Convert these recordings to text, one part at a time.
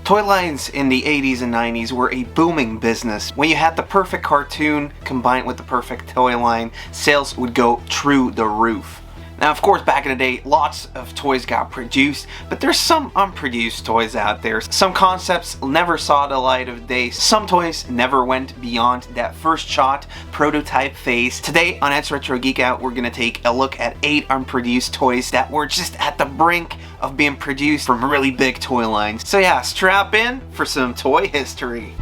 Toy lines in the 80s and 90s were a booming business. When you had the perfect cartoon combined with the perfect toy line, sales would go through the roof. Now, of course, back in the day, lots of toys got produced, but there's some unproduced toys out there. Some concepts never saw the light of day. Some toys never went beyond that first shot prototype phase. Today on Ed's Retro Geek Out, we're gonna take a look at 8 unproduced toys that were just at the brink of being produced from really big toy lines. So yeah, strap in for some toy history.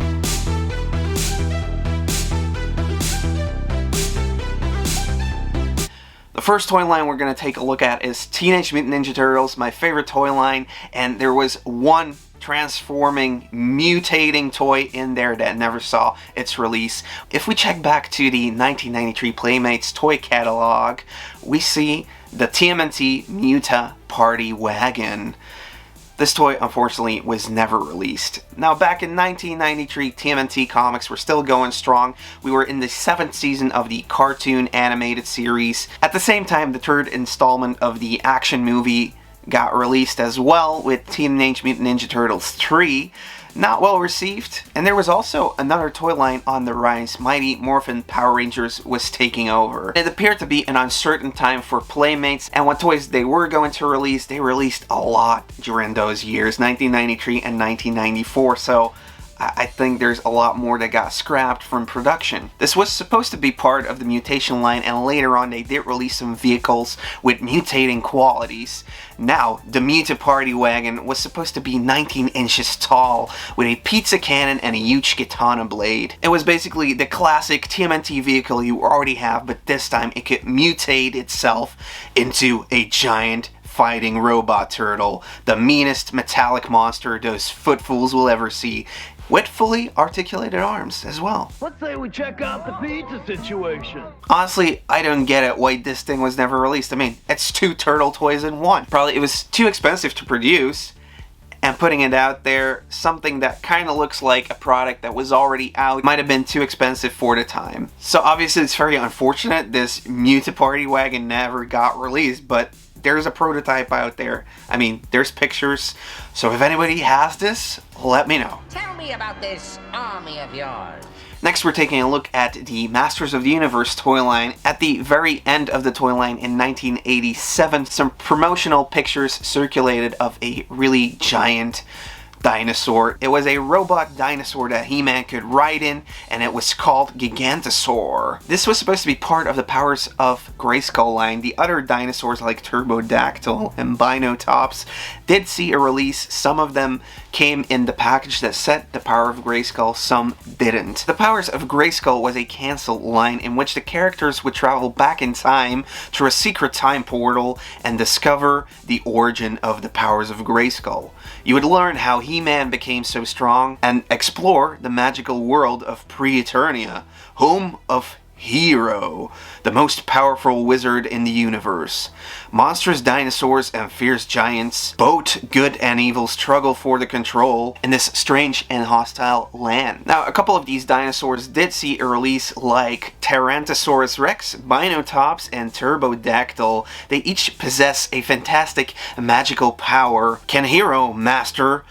The first toy line we're going to take a look at is Teenage Mutant Ninja Turtles, my favorite toy line, and there was one transforming, mutating toy in there that never saw its release. If we check back to the 1993 Playmates toy catalog, we see the TMNT Muta Party Wagon. This toy, unfortunately, was never released. Now, back in 1993, TMNT comics were still going strong. We were in the 7th season of the cartoon animated series. At the same time, the 3rd installment of the action movie got released as well, with Teenage Mutant Ninja Turtles 3. Not well received, and there was also another toy line on the rise. Mighty Morphin Power Rangers was taking over. It appeared to be an uncertain time for Playmates, and what toys they were going to release, they released a lot during those years, 1993 and 1994, so I think there's a lot more that got scrapped from production. This was supposed to be part of the mutation line, and later on they did release some vehicles with mutating qualities. Now, the Muta Party Wagon was supposed to be 19 inches tall, with a pizza cannon and a huge katana blade. It was basically the classic TMNT vehicle you already have, but this time it could mutate itself into a giant fighting robot turtle, the meanest metallic monster those footfools will ever see, with fully articulated arms as well. Let's say we check out the pizza situation. Honestly, I don't get it why this thing was never released. I mean, it's 2 turtle toys in one. Probably it was too expensive to produce, and putting it out there, something that kind of looks like a product that was already out, might have been too expensive for the time. So obviously it's very unfortunate this Muta Party Wagon never got released, but there's a prototype out there. I mean, there's pictures. So if anybody has this, let me know. Tell me about this army of yours. Next, we're taking a look at the Masters of the Universe toy line. At the very end of the toy line in 1987, some promotional pictures circulated of a really giant dinosaur. It was a robot dinosaur that He-Man could ride in, and it was called Gigantosaurus. This was supposed to be part of the Powers of Grayskull line. The other dinosaurs like Turbodactyl and Binotops did see a release. Some of them came in the package that set the Power of Grayskull, some didn't. The Powers of Grayskull was a cancelled line in which the characters would travel back in time through a secret time portal and discover the origin of the Powers of Grayskull. You would learn how He-Man became so strong and explore the magical world of Pre-Eternia, home of Hero, the most powerful wizard in the universe. Monstrous dinosaurs and fierce giants, both good and evil, struggle for the control in this strange and hostile land. Now, a couple of these dinosaurs did see a release, like Tyrannosaurus Rex, Binotops, and Turbodactyl. They each possess a fantastic magical power. Can Hero master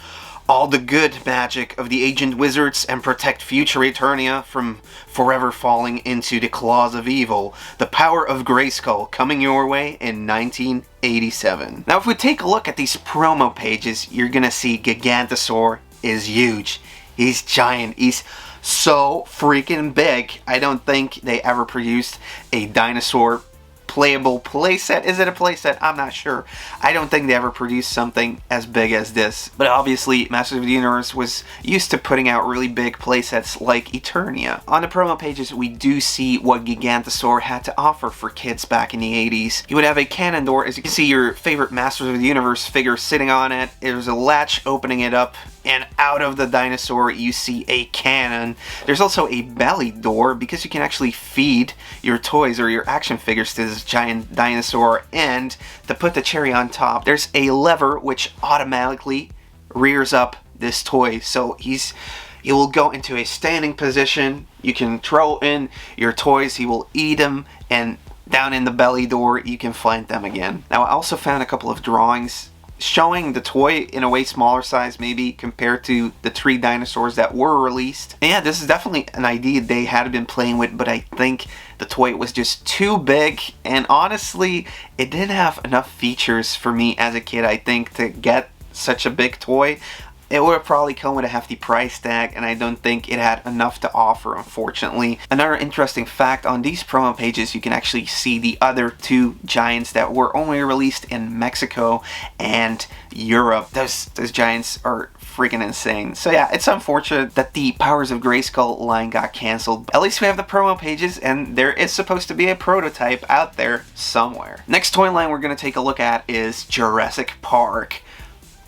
all the good magic of the ancient wizards and protect future Eternia from forever falling into the claws of evil? The Power of Grayskull, coming your way in 1987. Now, if we take a look at these promo pages, you're gonna see Gigantosaurus is huge. He's giant. He's so freaking big. I don't think they ever produced a dinosaur playable playset. Is it a playset? I'm not sure. I don't think they ever produced something as big as this. But obviously, Masters of the Universe was used to putting out really big playsets like Eternia. On the promo pages, we do see what Gigantosaurus had to offer for kids back in the 80s. He would have a cannon door. As you can see, your favorite Masters of the Universe figure sitting on it. There's a latch opening it up, and out of the dinosaur you see a cannon. There's also a belly door because you can actually feed your toys or your action figures to this giant dinosaur. And to put the cherry on top, there's a lever which automatically rears up this toy, so he will go into a standing position. You can throw in your toys, he will eat them, and down in the belly door you can find them again. Now, I also found a couple of drawings showing the toy in a way smaller size maybe compared to the 3 dinosaurs that were released. And yeah, this is definitely an idea they had been playing with, but I think the toy was just too big, and honestly, it didn't have enough features for me as a kid, I think, to get such a big toy. It would have probably come with a hefty price tag, and I don't think it had enough to offer, unfortunately. Another interesting fact, on these promo pages you can actually see the other 2 giants that were only released in Mexico and Europe. Those giants are freaking insane. So yeah, it's unfortunate that the Powers of Grayskull line got cancelled. At least we have the promo pages, and there is supposed to be a prototype out there somewhere. Next toy line we're going to take a look at is Jurassic Park.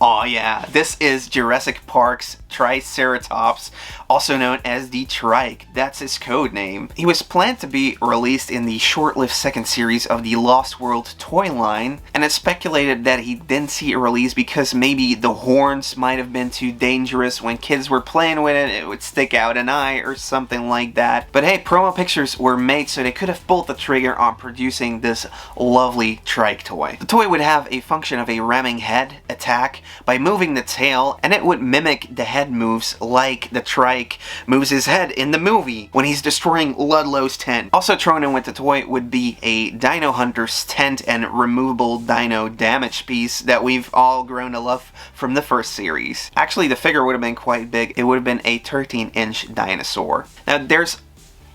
Oh yeah, this is Jurassic Park's Triceratops, also known as the Trike. That's his code name. He was planned to be released in the short-lived second series of the Lost World toy line, and it's speculated that he didn't see a release because maybe the horns might have been too dangerous. When kids were playing with it, it would stick out an eye or something like that. But hey, promo pictures were made, so they could have pulled the trigger on producing this lovely Trike toy. The toy would have a function of a ramming head attack by moving the tail, and it would mimic the head moves like the Trike moves his head in the movie when he's destroying Ludlow's tent. Also thrown in with the toy would be a Dino Hunter's tent and removable dino damage piece that we've all grown to love from the first series. Actually, the figure would have been quite big. It would have been a 13-inch dinosaur. Now, there's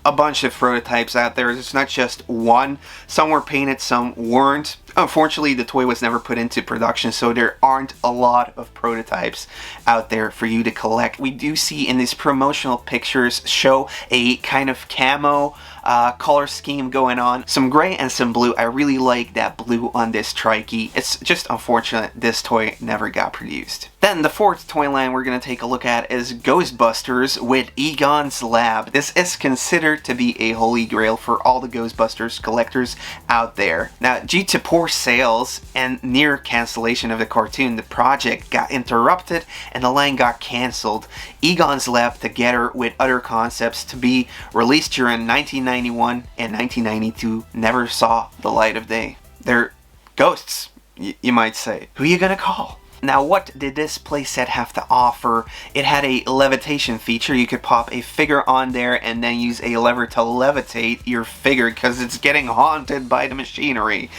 a bunch of prototypes out there. It's not just one. Some were painted, some weren't. Unfortunately, the toy was never put into production, so there aren't a lot of prototypes out there for you to collect. We do see in these promotional pictures show a kind of camo color scheme going on. Some gray and some blue. I really like that blue on this Trikey. It's just unfortunate this toy never got produced. Then the fourth toy line we're going to take a look at is Ghostbusters with Egon's Lab. This is considered to be a holy grail for all the Ghostbusters collectors out there. Now, due to poor sales and near cancellation of the cartoon, the project got interrupted and the line got cancelled. Egon's Lab, together with other concepts to be released during 1991 and 1992, never saw the light of day. They're ghosts, you might say. Who are you gonna call? Now, what did this playset have to offer? It had a levitation feature. You could pop a figure on there and then use a lever to levitate your figure because it's getting haunted by the machinery.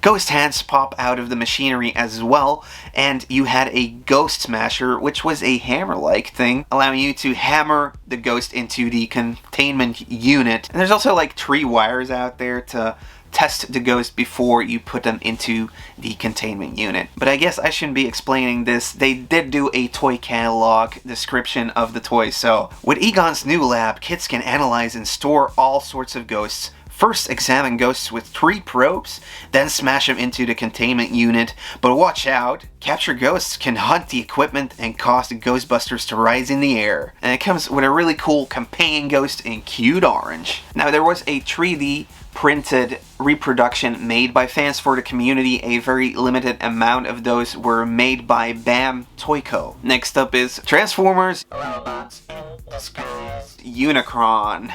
Ghost hands pop out of the machinery as well, and you had a ghost smasher, which was a hammer-like thing, allowing you to hammer the ghost into the containment unit. And there's also like 3 wires out there to test the ghost before you put them into the containment unit. But I guess I shouldn't be explaining this. They did do a toy catalog description of the toy. So with Egon's new lab, kids can analyze and store all sorts of ghosts. First, examine ghosts with 3 probes, then smash them into the containment unit. But watch out, capture ghosts can hunt the equipment and cause the Ghostbusters to rise in the air. And it comes with a really cool companion ghost in cute orange. Now, there was a 3D printed reproduction made by fans for the community. A very limited amount of those were made by BAM Toy Co. Next up is Transformers Robots in Disguise Unicron.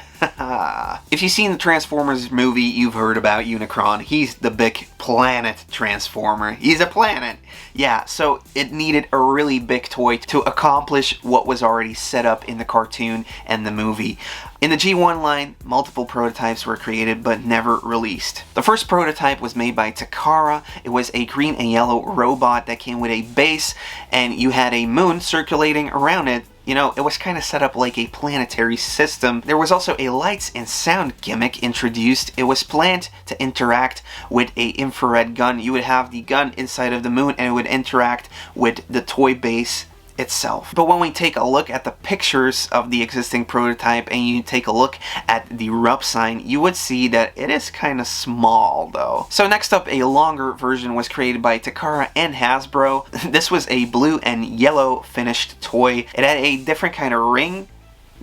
If you've seen the Transformers movie, you've heard about Unicron. He's the big planet transformer. He's a planet. Yeah, so it needed a really big toy to accomplish what was already set up in the cartoon and the movie. In the G1 line, multiple prototypes were created but never released. The first prototype was made by Takara. It was a green and yellow robot that came with a base, and you had a moon circulating around it. You know, it was kind of set up like a planetary system. There was also a lights and sound gimmick introduced. It was planned to interact with a infrared gun. You would have the gun inside of the moon and it would interact with the toy base itself. But when we take a look at the pictures of the existing prototype and you take a look at the rub sign, you would see that it is kind of small though. So next up, a longer version was created by Takara and Hasbro. This was a blue and yellow finished toy. It had a different kind of ring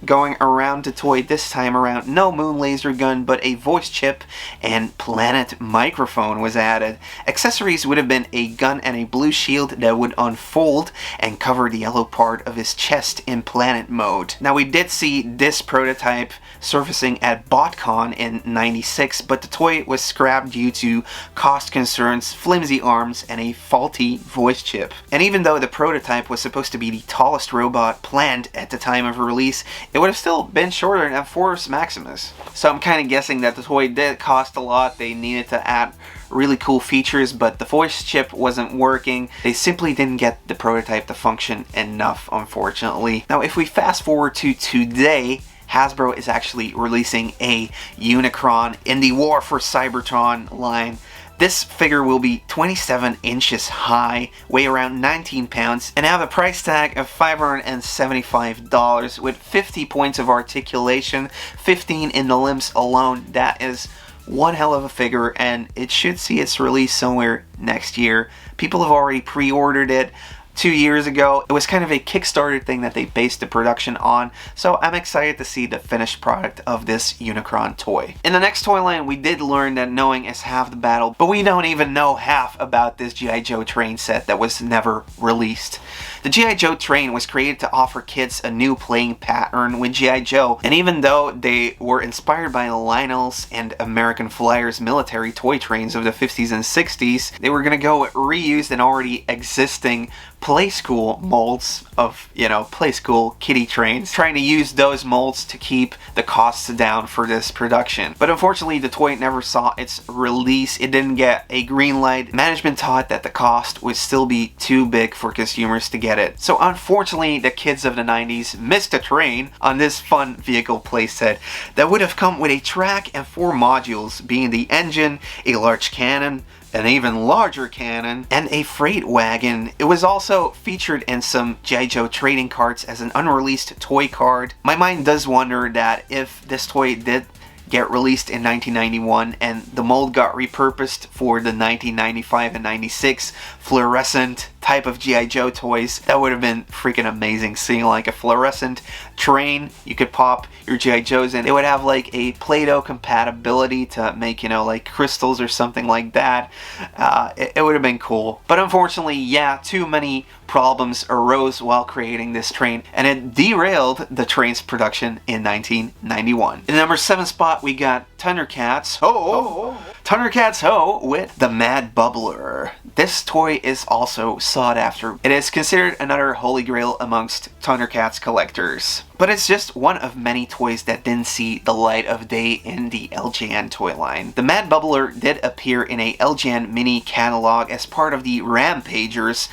Going around the toy this time around, no moon laser gun, but a voice chip and planet microphone was added. Accessories would have been a gun and a blue shield that would unfold and cover the yellow part of his chest in planet mode. Now we did see this prototype surfacing at BotCon in '96, but the toy was scrapped due to cost concerns, flimsy arms, and a faulty voice chip. And even though the prototype was supposed to be the tallest robot planned at the time of release, it would have still been shorter than Force Maximus. So I'm kind of guessing that the toy did cost a lot. They needed to add really cool features, but the voice chip wasn't working. They simply didn't get the prototype to function enough, unfortunately. Now if we fast forward to today, Hasbro is actually releasing a Unicron in the War for Cybertron line. This figure will be 27 inches high, weigh around 19 pounds, and have a price tag of $575 with 50 points of articulation, 15 in the limbs alone. That is one hell of a figure, and it should see its release somewhere next year. People have already pre-ordered it 2 years ago. It was kind of a Kickstarter thing that they based the production on, so I'm excited to see the finished product of this Unicron toy. In the next toy line, we did learn that knowing is half the battle, but we don't even know half about this GI Joe train set that was never released. The GI Joe train was created to offer kids a new playing pattern with GI Joe, and even though they were inspired by the Lionel's and American Flyers military toy trains of the 50s and 60s, they were going to go with reused and already existing Play School molds of, Play School kiddie trains, trying to use those molds to keep the costs down for this production. But unfortunately, the toy never saw its release. It didn't get a green light. Management thought that the cost would still be too big for consumers to get it. So unfortunately, the kids of the 90s missed a train on this fun vehicle playset that would have come with a track and 4 modules, being the engine, a large cannon, an even larger cannon, and a freight wagon. It was also featured in some GI Joe trading cards as an unreleased toy card. My mind does wonder that if this toy did get released in 1991 and the mold got repurposed for the 1995 and 96 fluorescent type of GI Joe toys, that would have been freaking amazing. Seeing like a fluorescent train you could pop your GI Joes in. It would have like a Play-Doh compatibility to make, like crystals or something like that. It would have been cool. But unfortunately, yeah, too many problems arose while creating this train, and it derailed the train's production in 1991. In the number 7 spot, we got Thundercats Ho! Thundercats Ho with the Mad Bubbler. This toy is also sought after. It is considered another holy grail amongst Thundercats collectors. But it's just one of many toys that didn't see the light of day in the LJN toy line. The Mad Bubbler did appear in a LJN mini catalog as part of the Rampagers.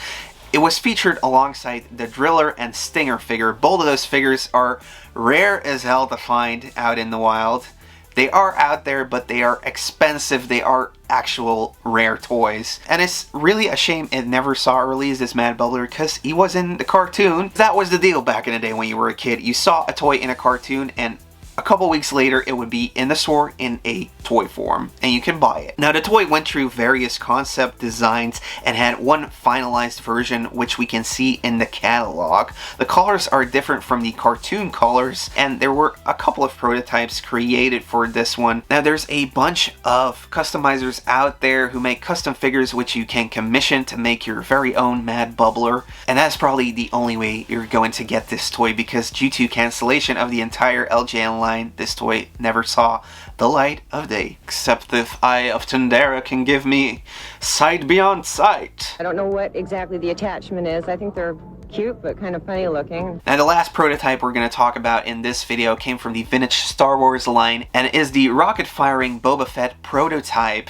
It was featured alongside the Driller and Stinger figure. Both of those figures are rare as hell to find out in the wild. They are out there, but they are expensive. They are actual rare toys. And it's really a shame it never saw a release, this Mad Bubbler, because he was in the cartoon. That was the deal back in the day when you were a kid. You saw a toy in a cartoon, and a couple weeks later, it would be in the store in a toy form, and you can buy it. Now, the toy went through various concept designs and had one finalized version, which we can see in the catalog. The colors are different from the cartoon colors, and there were a couple of prototypes created for this one. Now, there's a bunch of customizers out there who make custom figures which you can commission to make your very own Mad Bubbler, and that's probably the only way you're going to get this toy, because due to cancellation of the entire LJN line, this toy never saw the light of day. Except if Eye of Thundera can give me sight beyond sight. I don't know what exactly the attachment is. I think they're cute, but kind of funny looking. Now, the last prototype we're going to talk about in this video came from the vintage Star Wars line, and is the rocket-firing Boba Fett prototype.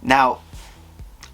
Now,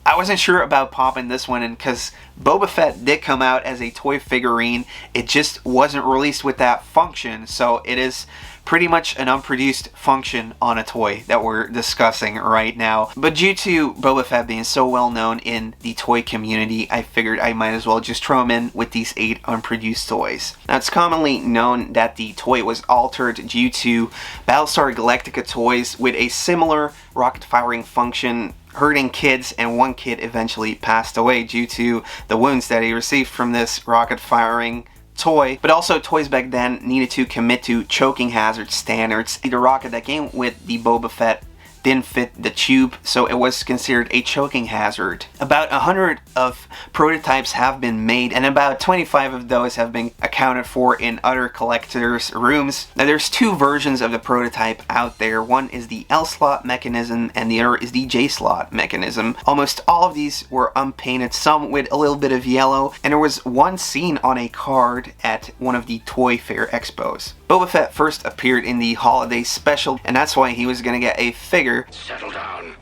I wasn't sure about popping this one in because Boba Fett did come out as a toy figurine. It just wasn't released with that function, so it is pretty much an unproduced function on a toy that we're discussing right now. But due to Boba Fett being so well known in the toy community, I figured I might as well just throw him in with these 8 unproduced toys. Now, it's commonly known that the toy was altered due to Battlestar Galactica toys with a similar rocket firing function hurting kids, and one kid eventually passed away due to the wounds that he received from this rocket firing toy, but also toys back then needed to commit to choking hazard standards. The rocket that came with the Boba Fett didn't fit the tube, so it was considered a choking hazard. About 100 of prototypes have been made, and about 25 of those have been accounted for in other collectors' rooms. Now there's two versions of the prototype out there. One is the L-slot mechanism, and the other is the J-slot mechanism. Almost all of these were unpainted, some with a little bit of yellow, and there was one seen on a card at one of the Toy Fair expos. Boba Fett first appeared in the holiday special, and that's why he was gonna get a figure. Settle down.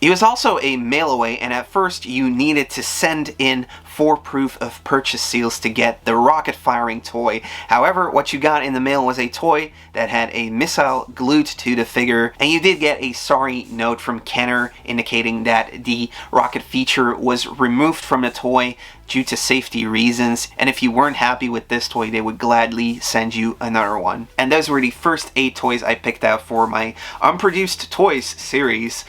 He was also a mail away, and at first you needed to send in 4 proof of purchase seals to get the rocket firing toy. However, what you got in the mail was a toy that had a missile glued to the figure, and you did get a sorry note from Kenner indicating that the rocket feature was removed from the toy due to safety reasons, and if you weren't happy with this toy, they would gladly send you another one. And those were the first 8 toys I picked out for my Unproduced Toys series,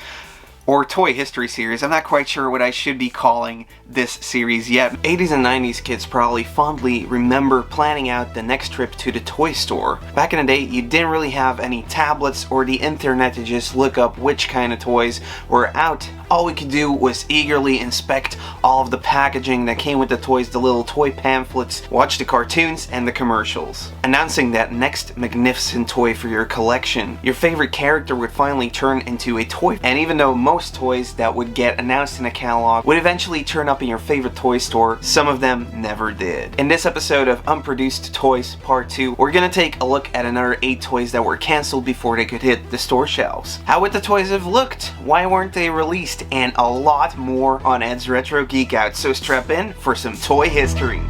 or Toy History series. I'm not quite sure what I should be calling this series yet. 80s and 90s kids probably fondly remember planning out the next trip to the toy store. Back in the day, you didn't really have any tablets or the internet to just look up which kind of toys were out. All we could do was eagerly inspect all of the packaging that came with the toys, the little toy pamphlets, watch the cartoons and the commercials. Announcing that next magnificent toy for your collection, your favorite character would finally turn into a toy. And even though most toys that would get announced in a catalog would eventually turn up in your favorite toy store, some of them never did. In this episode of Unproduced Toys Part 2, we're gonna take a look at another 8 toys that were cancelled before they could hit the store shelves. How would the toys have looked? Why weren't they released? And a lot more on Ed's Retro Geek Out, so strap in for some toy history.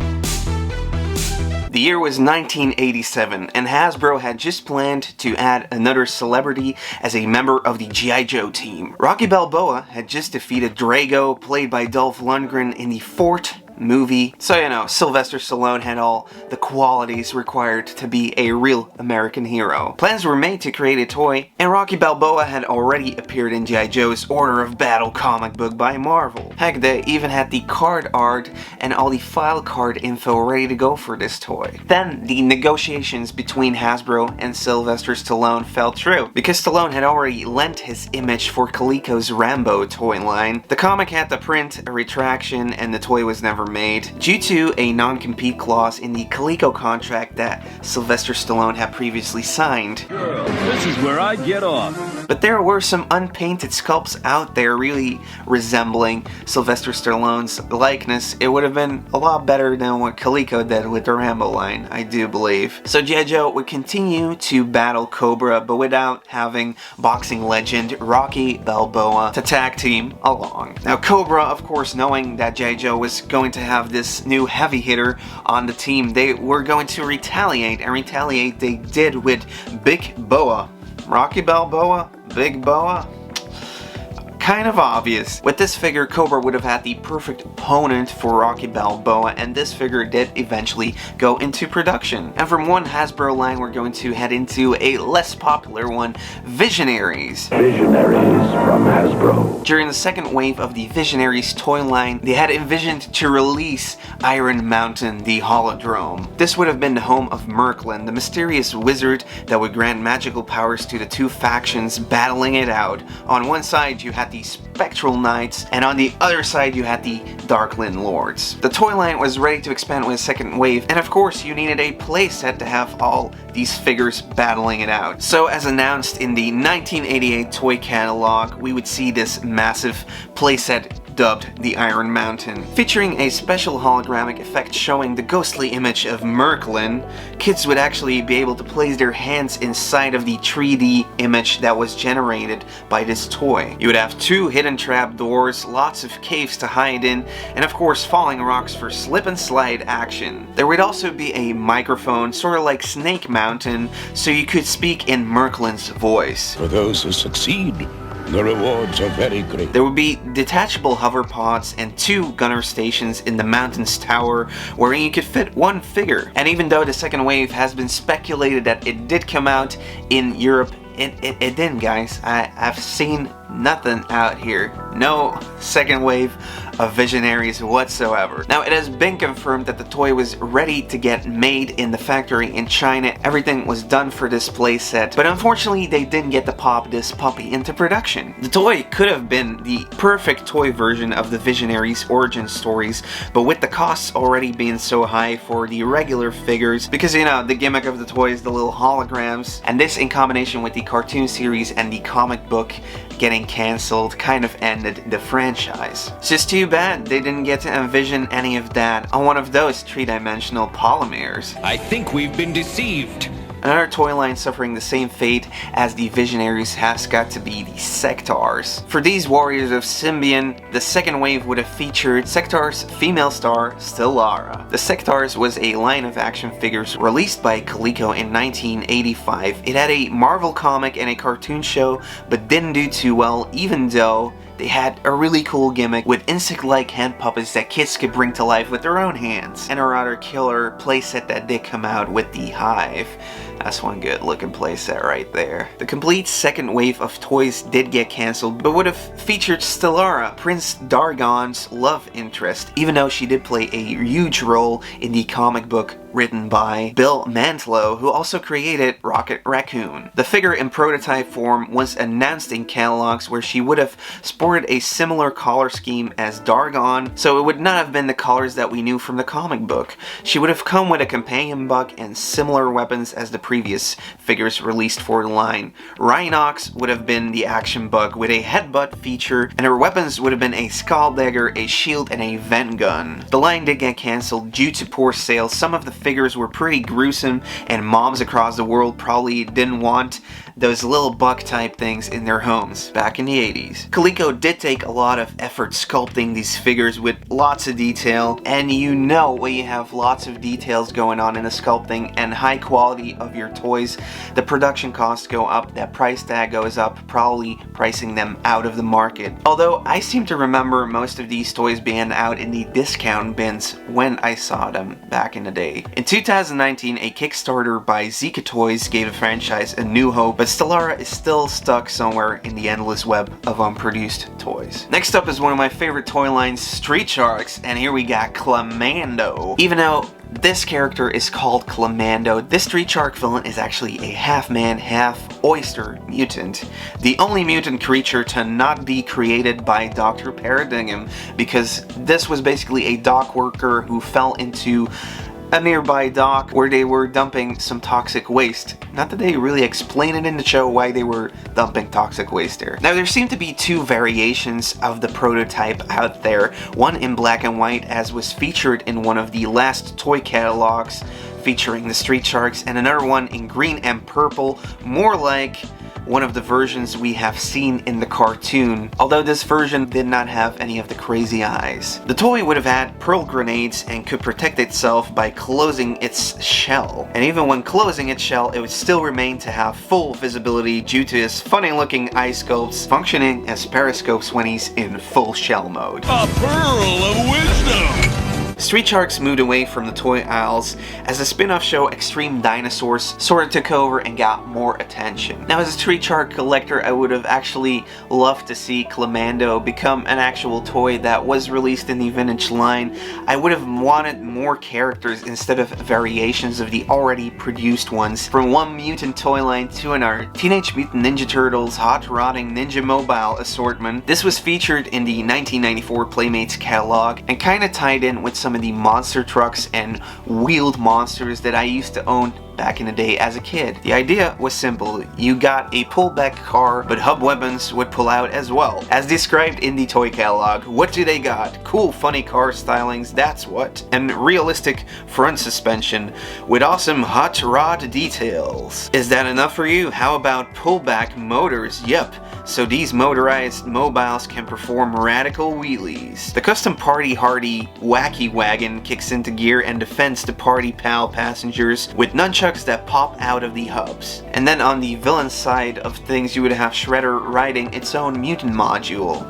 The year was 1987, and Hasbro had just planned to add another celebrity as a member of the GI Joe team. Rocky Balboa had just defeated Drago, played by Dolph Lundgren, in the 4th movie, so you know, Sylvester Stallone had all the qualities required to be a real American hero. Plans were made to create a toy, and Rocky Balboa had already appeared in GI Joe's Order of Battle comic book by Marvel. Heck, they even had the card art and all the file card info ready to go for this toy. Then, the negotiations between Hasbro and Sylvester Stallone fell through, because Stallone had already lent his image for Coleco's Rambo toy line. The comic had to print a retraction, and the toy was never made due to a non-compete clause in the Coleco contract that Sylvester Stallone had previously signed. Girl, this is where I get off. But there were some unpainted sculpts out there really resembling Sylvester Stallone's likeness. It would have been a lot better than what Coleco did with the Rambo line, I do believe. So GI Joe would continue to battle Cobra, but without having boxing legend Rocky Balboa to tag team along. Now Cobra, of course, knowing that GI Joe was going to have this new heavy hitter on the team, they were going to retaliate, and retaliate they did with Big Boa. Rocky Balboa, Big Boa? Kind of obvious. With this figure, Cobra would have had the perfect opponent for Rocky Balboa, and this figure did eventually go into production. And from one Hasbro line, we're going to head into a less popular one, Visionaries. Visionaries from Hasbro. During the second wave of the Visionaries toy line, they had envisioned to release Iron Mountain, the Holodrome. This would have been the home of Merklin, the mysterious wizard that would grant magical powers to the two factions battling it out. On one side, you had the Spectral Knights, and on the other side you had the Darkland Lords. The toy line was ready to expand with a second wave, and of course you needed a playset to have all these figures battling it out. So as announced in the 1988 toy catalog, we would see this massive playset dubbed the Iron Mountain. Featuring a special holographic effect showing the ghostly image of Merklin, kids would actually be able to place their hands inside of the 3D image that was generated by this toy. You would have 2 hidden trap doors, lots of caves to hide in, and of course falling rocks for slip and slide action. There would also be a microphone, sort of like Snake Mountain, so you could speak in Merklin's voice. For those who succeed, the rewards are very great. There would be detachable hover pods and 2 gunner stations in the mountain's tower where you could fit 1 figure. And even though the second wave has been speculated that it did come out in Europe, it didn't, guys. I've seen nothing out here. No second wave of Visionaries whatsoever. Now, it has been confirmed that the toy was ready to get made in the factory in China. Everything was done for this playset, but unfortunately they didn't get to pop this puppy into production. The toy could have been the perfect toy version of the Visionaries origin stories, but with the costs already being so high for the regular figures, because you know, the gimmick of the toy is the little holograms, and this in combination with the cartoon series and the comic book getting cancelled kind of ended the franchise. It's just too bad they didn't get to envision any of that on one of those three-dimensional polymers. I think we've been deceived. Another toy line suffering the same fate as the Visionaries has got to be the Sectaurs. For these warriors of Symbion, the second wave would have featured Sectaurs' female star, Stara. The Sectaurs was a line of action figures released by Coleco in 1985. It had a Marvel comic and a cartoon show, but didn't do too well, even though they had a really cool gimmick with insect-like hand puppets that kids could bring to life with their own hands, and a rather killer playset that did come out with the Hive. That's one good looking playset right there. The complete second wave of toys did get cancelled, but would have featured Stara, Prince Dargon's love interest, even though she did play a huge role in the comic book written by Bill Mantlo, who also created Rocket Raccoon. The figure in prototype form was announced in catalogs where she would have sported a similar color scheme as Dargon, so it would not have been the colors that we knew from the comic book. She would have come with a companion buck and similar weapons as the previous figures released for the line. Rhinox would have been the action buck with a headbutt feature, and her weapons would have been a skull dagger, a shield, and a vent gun. The line did get cancelled due to poor sales. Some of the figures were pretty gruesome, and moms across the world probably didn't want those little buck type things in their homes back in the 80s. Coleco did take a lot of effort sculpting these figures with lots of detail, and you know when you have lots of details going on in the sculpting and high quality of your toys, the production costs go up, that price tag goes up, probably pricing them out of the market. Although I seem to remember most of these toys being out in the discount bins when I saw them back in the day. In 2019, a Kickstarter by Zika Toys gave the franchise a new hope, but Stara is still stuck somewhere in the endless web of unproduced toys. Next up is one of my favorite toy lines, Street Sharks, and here we got Clamando. Even though this character is called Clamando, this Street Shark villain is actually a half-man, half-oyster mutant. The only mutant creature to not be created by Dr. Paradigm, because this was basically a dock worker who fell into a nearby dock where they were dumping some toxic waste. Not that they really explain it in the show why they were dumping toxic waste there. Now, there seem to be two variations of the prototype out there, one in black and white as was featured in one of the last toy catalogs featuring the Street Sharks, and another one in green and purple, more like one of the versions we have seen in the cartoon, although this version did not have any of the crazy eyes. The toy would have had pearl grenades and could protect itself by closing its shell. And even when closing its shell, it would still remain to have full visibility due to his funny looking eye sculpts functioning as periscopes when he's in full shell mode. A pearl of wisdom! Street Sharks moved away from the toy aisles as the spin-off show Extreme Dinosaurs sort of took over and got more attention. Now, as a Street Shark collector, I would have actually loved to see Clamando become an actual toy that was released in the vintage line. I would have wanted more characters instead of variations of the already produced ones, from one mutant toy line to another. Teenage Mutant Ninja Turtles Hot Rodding Ninjamobile assortment. This was featured in the 1994 Playmates catalog and kind of tied in with some of the monster trucks and wheeled monsters that I used to own back in the day as a kid. The idea was simple. You got a pullback car, but hub weapons would pull out as well. As described in the toy catalog, what do they got? Cool, funny car stylings, that's what. And realistic front suspension with awesome hot rod details. Is that enough for you? How about pullback motors? Yep. So these motorized mobiles can perform radical wheelies. The custom Party Hardy Wacky Wagon kicks into gear and defends the Party Pal passengers with nunchucks that pop out of the hubs. And then on the villain side of things, you would have Shredder riding its own mutant module.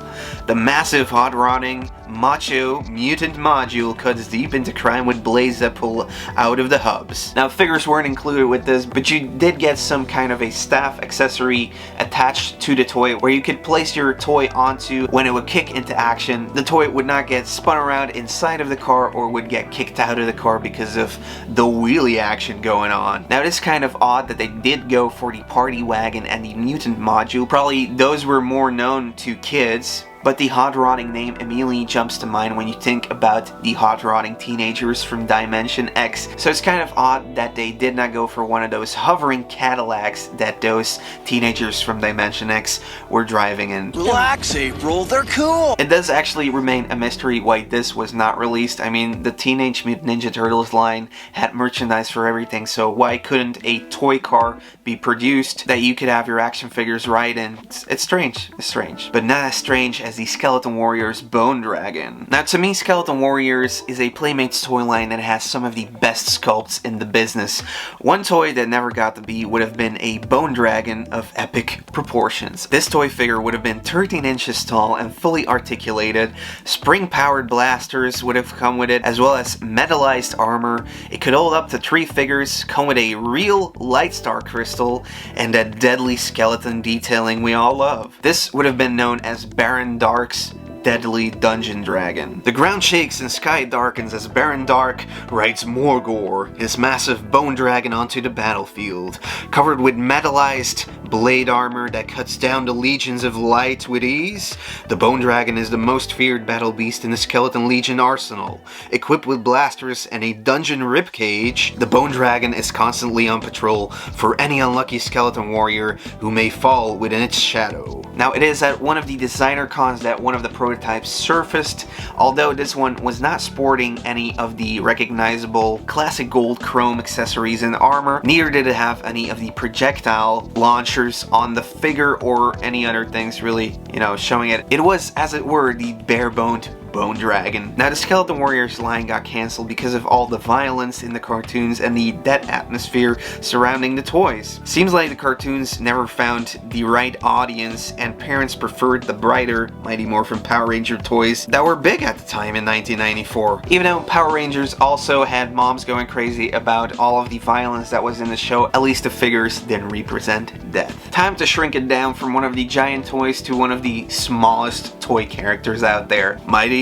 The massive hot rodding macho mutant module cuts deep into crime with blades that pull out of the hubs. Now, figures weren't included with this, but you did get some kind of a staff accessory attached to the toy where you could place your toy onto. When it would kick into action, the toy would not get spun around inside of the car or would get kicked out of the car because of the wheelie action going on. Now, it is kind of odd that they did go for the party wagon and the mutant module. Probably those were more known to kids, but the hot rodding name immediately jumps to mind when you think about the hot rodding teenagers from Dimension X. So it's kind of odd that they did not go for one of those hovering Cadillacs that those teenagers from Dimension X were driving in. Relax, April, they're cool! It does actually remain a mystery why this was not released. I mean, the Teenage Mutant Ninja Turtles line had merchandise for everything, so why couldn't a toy car be produced that you could have your action figures ride in? It's strange. It's strange. But not as strange as the Skeleton Warriors Bone Dragon. Now, to me, Skeleton Warriors is a Playmates toy line that has some of the best sculpts in the business. One toy that never got to be would have been a Bone Dragon of epic proportions. This toy figure would have been 13 inches tall and fully articulated. Spring-powered blasters would have come with it, as well as metallized armor. It could hold up to 3 figures, come with a real light star crystal, and that deadly skeleton detailing we all love. This would have been known as Baron Dark's deadly dungeon dragon. The ground shakes and sky darkens as Baron Dark rides Morgor, his massive bone dragon, onto the battlefield. Covered with metallized blade armor that cuts down the legions of light with ease, the bone dragon is the most feared battle beast in the Skeleton Legion arsenal. Equipped with blasters and a dungeon ribcage, the bone dragon is constantly on patrol for any unlucky skeleton warrior who may fall within its shadow. Now, it is at one of the designer cons that one of the prototypes surfaced, although this one was not sporting any of the recognizable classic gold chrome accessories and armor. Neither did it have any of the projectile launchers on the figure or any other things really, showing it. It was, as it were, the bare-boned Bone Dragon. Now, the Skeleton Warriors line got cancelled because of all the violence in the cartoons and the dead atmosphere surrounding the toys. Seems like the cartoons never found the right audience and parents preferred the brighter Mighty Morphin Power Ranger toys that were big at the time in 1994. Even though Power Rangers also had moms going crazy about all of the violence that was in the show, at least the figures didn't represent death. Time to shrink it down from one of the giant toys to one of the smallest toy characters out there. Mighty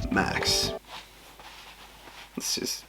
Max. Let's just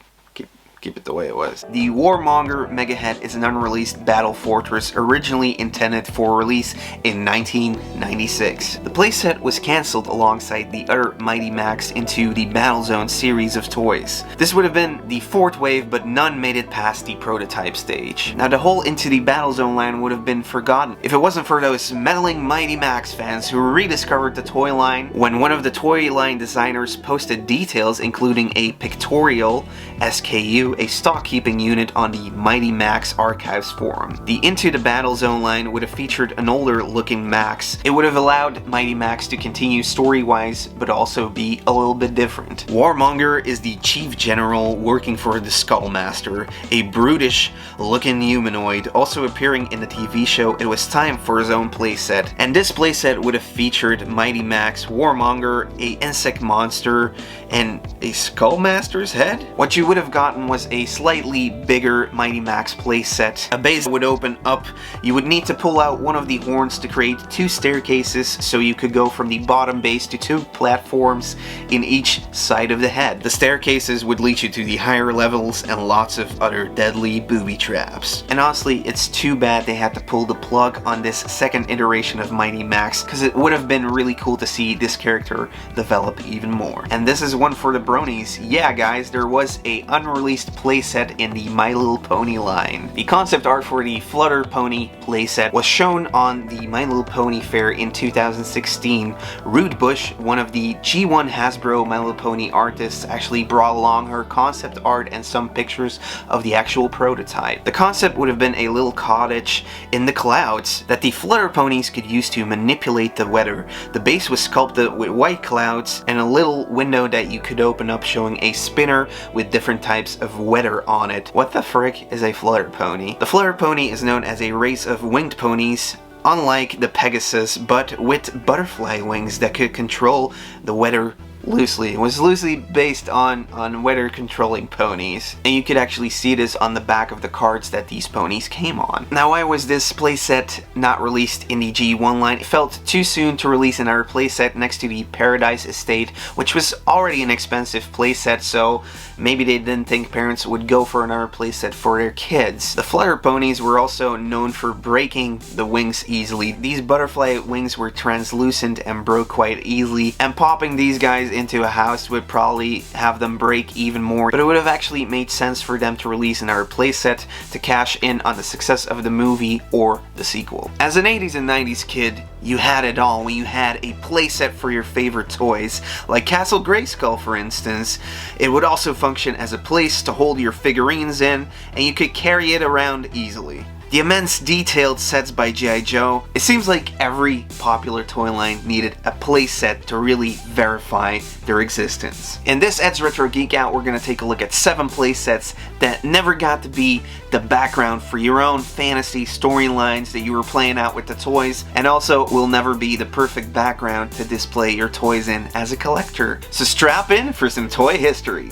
keep it the way it was. The Warmonger Mega Head is an unreleased battle fortress originally intended for release in 1996. The playset was cancelled alongside the other Mighty Max into the Battlezone series of toys. This would have been the 4th wave, but none made it past the prototype stage. Now, the whole Into the Battlezone line would have been forgotten if it wasn't for those meddling Mighty Max fans who rediscovered the toy line when one of the toy line designers posted details including a pictorial SKU, a stock keeping unit, on the Mighty Max Archives forum. The Into the Battlezone line would have featured an older looking Max. It would have allowed Mighty Max to continue story-wise, but also be a little bit different. Warmonger is the Chief General working for the Skullmaster, a brutish looking humanoid, also appearing in the TV show It Was Time for his own playset. And this playset would have featured Mighty Max, Warmonger, a insect monster, and a Skullmaster's head? What you would have gotten was a slightly bigger Mighty Max playset. A base would open up. You would need to pull out one of the horns to create 2 staircases so you could go from the bottom base to 2 platforms in each side of the head. The staircases would lead you to the higher levels and lots of other deadly booby traps. And honestly, it's too bad they had to pull the plug on this second iteration of Mighty Max, because it would have been really cool to see this character develop even more. And this is one for the bronies. Yeah, guys, there was a unreleased playset in the My Little Pony line. The concept art for the Flutter Pony playset was shown on the My Little Pony fair in 2016. Rude Bush, one of the G1 Hasbro My Little Pony artists, actually brought along her concept art and some pictures of the actual prototype. The concept would have been a little cottage in the clouds that the Flutter Ponies could use to manipulate the weather. The base was sculpted with white clouds and a little window that you could open up showing a spinner with different types of weather on it. What the frick is a Flutter Pony? The Flutter Pony is known as a race of winged ponies, unlike the Pegasus, but with butterfly wings that could control the weather loosely. It was loosely based on weather controlling ponies, and you could actually see this on the back of the cards that these ponies came on. Now, why was this playset not released in the G1 line? It felt too soon to release another playset next to the Paradise Estate, which was already an expensive playset, so maybe they didn't think parents would go for another playset for their kids. The Flutter ponies were also known for breaking the wings easily. These butterfly wings were translucent and broke quite easily, and popping these guys into a house would probably have them break even more, but it would have actually made sense for them to release another playset to cash in on the success of the movie or the sequel. As an 80s and 90s kid, you had it all when you had a playset for your favorite toys, like Castle Grayskull for instance. It would also function as a place to hold your figurines in, and you could carry it around easily. The immense detailed sets by GI Joe, it seems like every popular toy line needed a playset to really verify their existence. In this Ed's Retro Geek Out, we're going to take a look at 7 playsets that never got to be the background for your own fantasy storylines that you were playing out with the toys, and also will never be the perfect background to display your toys in as a collector. So strap in for some toy history.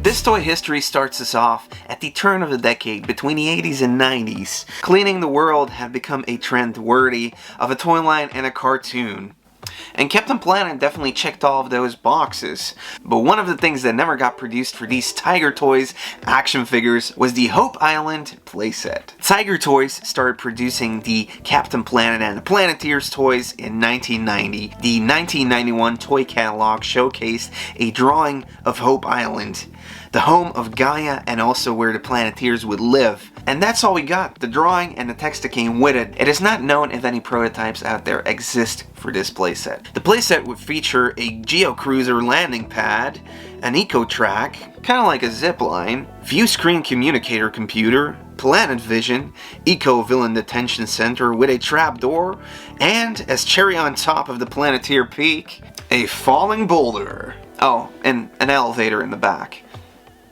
This toy history starts us off at the turn of the decade between the 80s and 90s. Cleaning the world had become a trend worthy of a toy line and a cartoon. And Captain Planet definitely checked all of those boxes. But one of the things that never got produced for these Tiger Toys action figures was the Hope Island playset. Tiger Toys started producing the Captain Planet and the Planeteers toys in 1990. The 1991 toy catalog showcased a drawing of Hope Island, the home of Gaia and also where the Planeteers would live. And that's all we got, the drawing and the text that came with it. It is not known if any prototypes out there exist for this playset. The playset would feature a Geo-Cruiser landing pad, an eco-track, kind of like a zipline, view-screen communicator computer, Planet Vision, Eco-Villain Detention Center with a trapdoor, and, as cherry on top of the Planeteer peak, a falling boulder. Oh, and an elevator in the back.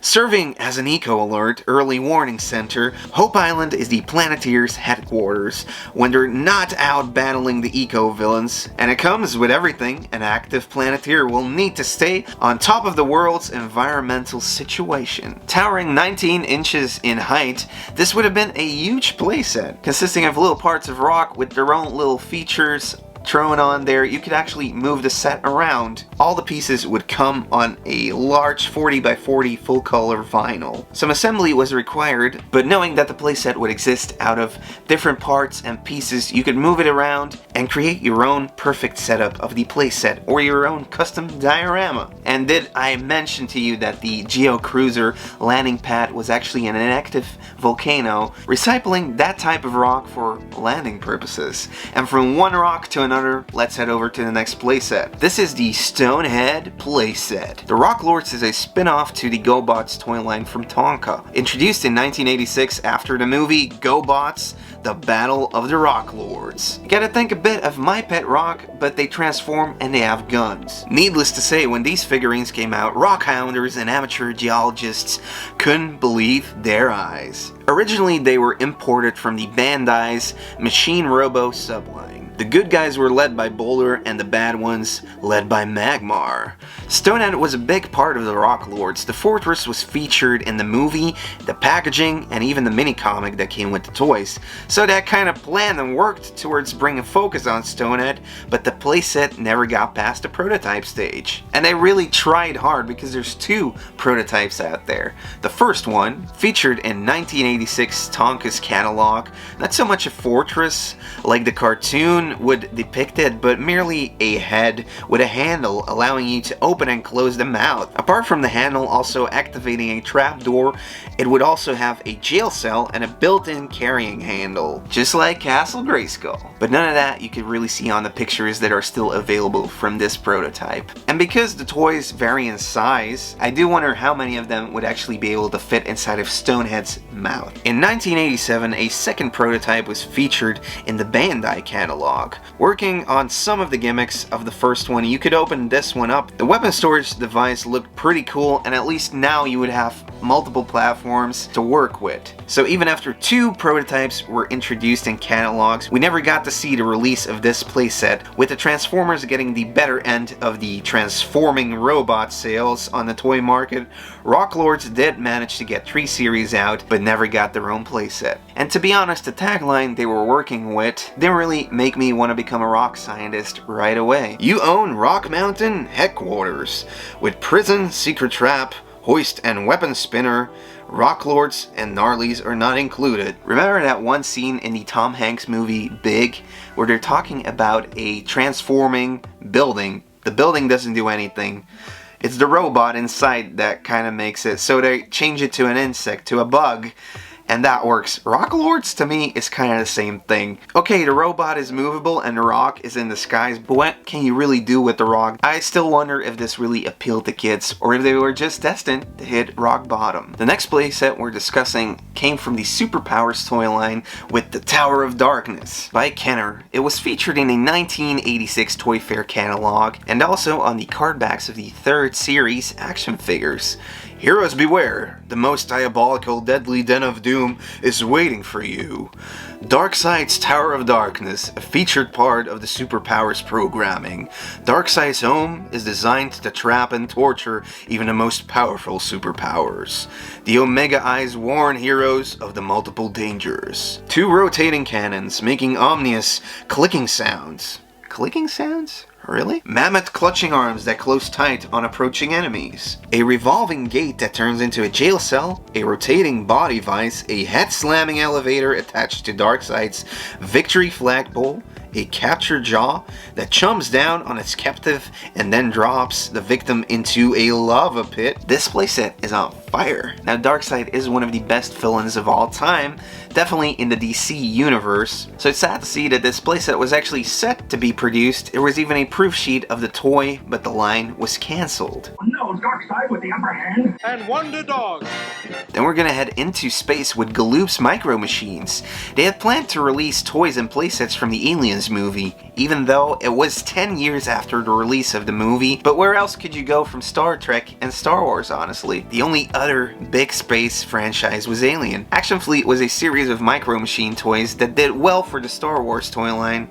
Serving as an eco-alert early warning center, Hope Island is the Planeteers' headquarters when they're not out battling the eco-villains, and it comes with everything an active Planeteer will need to stay on top of the world's environmental situation. Towering 19 inches in height, this would have been a huge playset, consisting of little parts of rock with their own little features thrown on there. You could actually move the set around. All the pieces would come on a large 40x40 full color vinyl. Some assembly was required, but knowing that the playset would exist out of different parts and pieces, you could move it around and create your own perfect setup of the playset or your own custom diorama. And did I mention to you that the Geo-Cruiser landing pad was actually an inactive volcano, recycling that type of rock for landing purposes? And from one rock to another, let's head over to the next playset. This is the Stonehead playset. The Rock Lords is a spin-off to the GoBots toy line from Tonka. Introduced in 1986 after the movie GoBots, The Battle of the Rock Lords. You gotta think a bit of My Pet Rock, but they transform and they have guns. Needless to say, when these figurines came out, rock hounders and amateur geologists couldn't believe their eyes. Originally, they were imported from the Bandai's Machine Robo subline. The good guys were led by Boulder and the bad ones led by Magmar. Stonehead was a big part of the Rock Lords. The fortress was featured in the movie, the packaging, and even the mini-comic that came with the toys. So that kind of planned and worked towards bringing focus on Stonehead, but the playset never got past the prototype stage. And they really tried hard because there's 2 prototypes out there. The first one, featured in 1986 Tonka's catalog, not so much a fortress like the cartoon would depict it, but merely a head with a handle allowing you to open and close the mouth. Apart from the handle also activating a trapdoor, it would also have a jail cell and a built-in carrying handle, just like Castle Grayskull. But none of that you could really see on the pictures that are still available from this prototype. And because the toys vary in size, I do wonder how many of them would actually be able to fit inside of Stonehead's mouth. In 1987, a second prototype was featured in the Bandai catalog. catalog. Working on some of the gimmicks of the first one, you could open this one up. The weapon storage device looked pretty cool, and at least now you would have multiple platforms to work with. So even after 2 prototypes were introduced in catalogs, we never got to see the release of this playset, with the Transformers getting the better end of the transforming robot sales on the toy market. Rocklords did manage to get 3 series out, but never got their own playset. And to be honest, the tagline they were working with didn't really make me want to become a rock scientist right away. You own Rock Mountain Headquarters, with prison, secret trap, hoist and weapon spinner. Rocklords and Gnarlies are not included. Remember that one scene in the Tom Hanks movie Big, where they're talking about a transforming building? The building doesn't do anything. It's the robot inside that kind of makes it. So they change it to an insect, to a bug, and that works. Rocklords, to me, is kind of the same thing. Okay, the robot is movable and the rock is in the skies, but what can you really do with the rock? I still wonder if this really appealed to kids, or if they were just destined to hit rock bottom. The next playset we're discussing came from the Superpowers toy line with the Tower of Darkness by Kenner. It was featured in a 1986 Toy Fair catalog, and also on the card backs of the 3rd series action figures. Heroes beware, the most diabolical deadly den of doom is waiting for you. Darkseid's Tower of Darkness, a featured part of the Superpowers programming. Darkseid's home is designed to trap and torture even the most powerful superpowers. The Omega Eyes warn heroes of the multiple dangers. 2 rotating cannons making ominous clicking sounds. Clicking sounds? Really? Mammoth clutching arms that close tight on approaching enemies. A revolving gate that turns into a jail cell. A rotating body vise. A head-slamming elevator attached to Darkseid's victory flagpole. A captured jaw that chums down on its captive and then drops the victim into a lava pit. This playset is on fire. Now, Darkseid is one of the best villains of all time, definitely in the DC universe, so it's sad to see that this playset was actually set to be produced. There was even a proof sheet of the toy, but the line was cancelled. No, Darkseid with the upper hand. And Wonder Dog. Then we're gonna head into space with Galoop's Micro Machines. They had planned to release toys and playsets from the Aliens movie, even though it was 10 years after the release of the movie. But where else could you go from Star Trek and Star Wars, honestly? The only other big space franchise was Alien. Action Fleet was a series of Micro Machine toys that did well for the Star Wars toy line,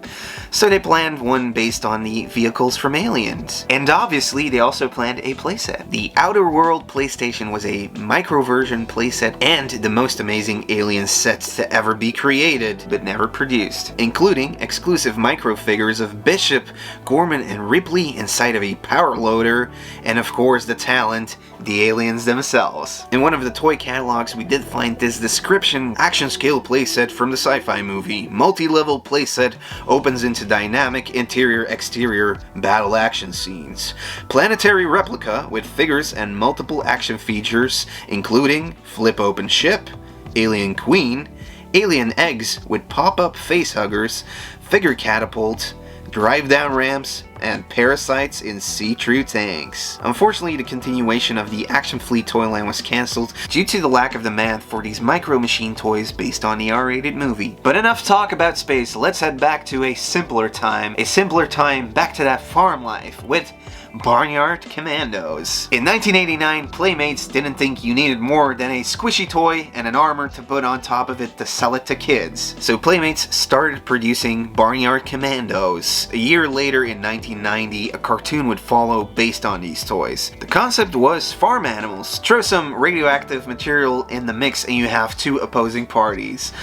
so they planned one based on the vehicles from Aliens. And obviously, they also planned a playset. The Outer World PlayStation was a micro version playset and the most amazing Alien sets to ever be created, but never produced, including exclusive micro figures of Bishop, Gorman, and Ripley inside of a power loader, and of course the talent, the aliens themselves. In one of the toy catalogs, we did find this description: action scale playset from the sci-fi movie. Multi-level playset opens into dynamic interior-exterior battle action scenes. Planetary replica with figures and multiple action features, including flip open ship, alien queen, alien eggs with pop-up face huggers, figure catapult, drive-down ramps, and parasites in see-through tanks. Unfortunately, the continuation of the Action Fleet toy line was cancelled due to the lack of demand for these Micro Machine toys based on the R-rated movie. But enough talk about space, let's head back to a simpler time. A simpler time, back to that farm life with Barnyard Commandos. In 1989, Playmates didn't think you needed more than a squishy toy and an armor to put on top of it to sell it to kids. So Playmates started producing Barnyard Commandos. A year later, in 1990, a cartoon would follow based on these toys. The concept was farm animals. Throw some radioactive material in the mix and you have 2 opposing parties.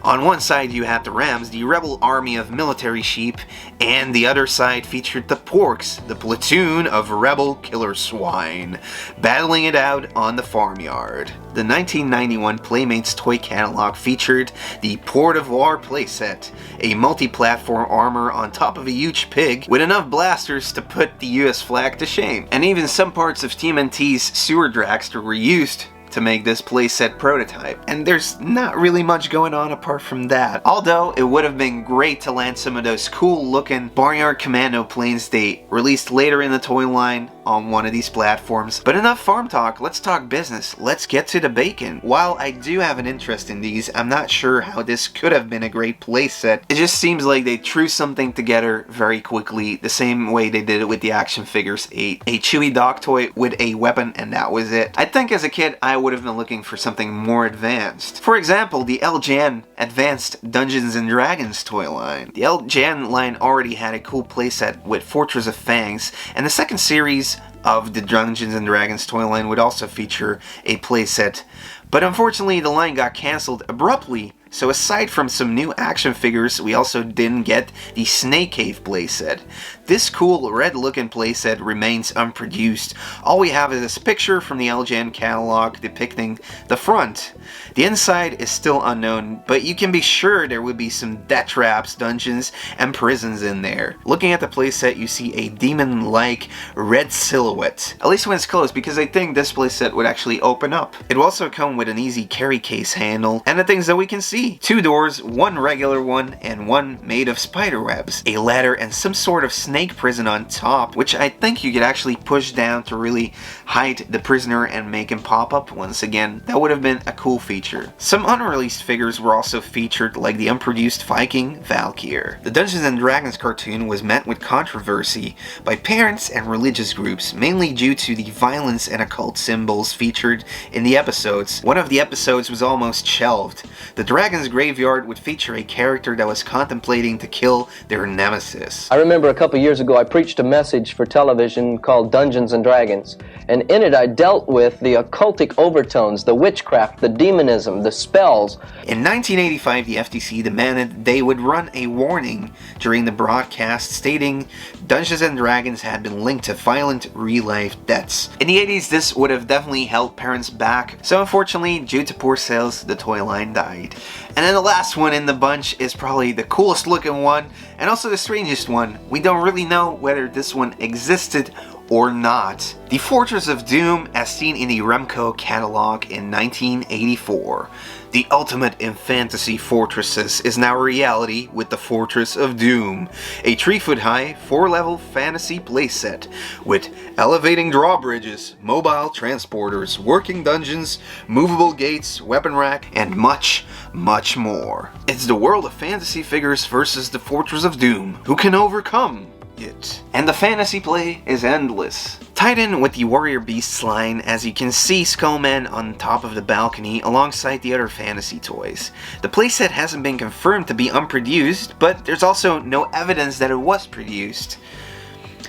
On one side you had the Rams, the rebel army of military sheep, and the other side featured the Porks, the platoon of rebel killer swine, battling it out on the farmyard. The 1991 Playmates toy catalog featured the Port of War playset, a multi-platform armor on top of a huge pig with enough blasters to put the US flag to shame. And even some parts of TMNT's Sewer Dragster were used to make this playset prototype. And there's not really much going on apart from that. Although it would have been great to land some of those cool looking Barnyard Commando planes they released later in the toy line on one of these platforms. But enough farm talk, let's talk business. Let's get to the bacon. While I do have an interest in these, I'm not sure how this could have been a great playset. It just seems like they threw something together very quickly, the same way they did it with the action figures. A Chewy dog toy with a weapon, and that was it. I think as a kid, I would have been looking for something more advanced. For example, the LJN Advanced Dungeons & Dragons toy line. The LJN line already had a cool playset with Fortress of Fangs, and the second series of the Dungeons & Dragons toy line would also feature a playset. But unfortunately, the line got cancelled abruptly. So aside from some new action figures, we also didn't get the Snake Cave playset. This cool red looking playset remains unproduced. All we have is this picture from the LJN catalog depicting the front. The inside is still unknown, but you can be sure there would be some death traps, dungeons, and prisons in there. Looking at the playset, you see a demon-like red silhouette. At least when it's closed, because I think this playset would actually open up. It will also come with an easy carry case handle, and the things that we can see. 2 doors, 1 regular one, and 1 made of spider webs. A ladder and some sort of snake prison on top, which I think you could actually push down to really hide the prisoner and make him pop up once again. That would have been a cool feature. Some unreleased figures were also featured, like the unproduced Viking Valkyr. The Dungeons & Dragons cartoon was met with controversy by parents and religious groups, mainly due to the violence and occult symbols featured in the episodes. One of the episodes was almost shelved. The Dragon's Graveyard would feature a character that was contemplating to kill their nemesis. I remember a couple years ago I preached a message for television called Dungeons & Dragons, and in it I dealt with the occultic overtones, the witchcraft, the demonism, the spells. In 1985, the FTC demanded they would run a warning during the broadcast stating Dungeons & Dragons had been linked to violent real-life deaths. In the 80s, this would have definitely held parents back, so unfortunately, due to poor sales, the toy line died. And then the last one in the bunch is probably the coolest looking one, and also the strangest one. We don't really know whether this one existed or not. The Fortress of Doom, as seen in the Remco catalog in 1984. The ultimate in fantasy fortresses is now a reality with the Fortress of Doom, a 3-foot-high, 4-level fantasy playset with elevating drawbridges, mobile transporters, working dungeons, movable gates, weapon rack, and much, much more. It's the world of fantasy figures versus the Fortress of Doom. Who can overcome it? And the fantasy play is endless. Tied in with the Warrior Beasts line, as you can see Skullman on top of the balcony alongside the other fantasy toys. The playset hasn't been confirmed to be unproduced, but there's also no evidence that it was produced.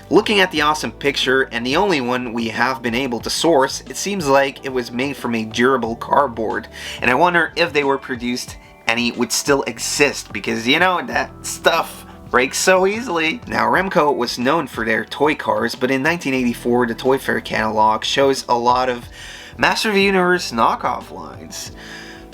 Looking at the awesome picture, and the only one we have been able to source, it seems like it was made from a durable cardboard, and I wonder if they were produced and it would still exist, because you know, that stuff breaks so easily. Now, Remco was known for their toy cars, but in 1984, the Toy Fair catalog shows a lot of Master of the Universe knockoff lines.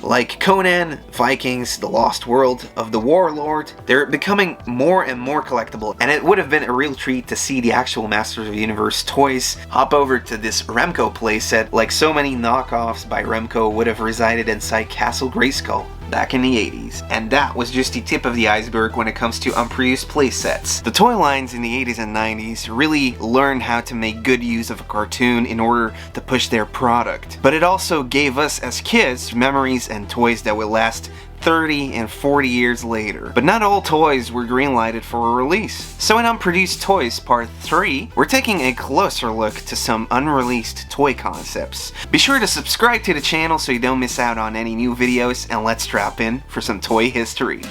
Like Conan, Vikings, The Lost World of the Warlord, they're becoming more and more collectible, and it would have been a real treat to see the actual Masters of the Universe toys hop over to this Remco playset, like so many knockoffs by Remco would have resided inside Castle Grayskull back in the 80s. And that was just the tip of the iceberg when it comes to unproduced playsets. The toy lines in the 80s and 90s really learned how to make good use of a cartoon in order to push their product. But it also gave us as kids memories and toys that would last 30 and 40 years later. But not all toys were greenlighted for a release. So in Unproduced Toys Part 3, we're taking a closer look to some unreleased toy concepts. Be sure to subscribe to the channel so you don't miss out on any new videos, and let's strap in for some toy history.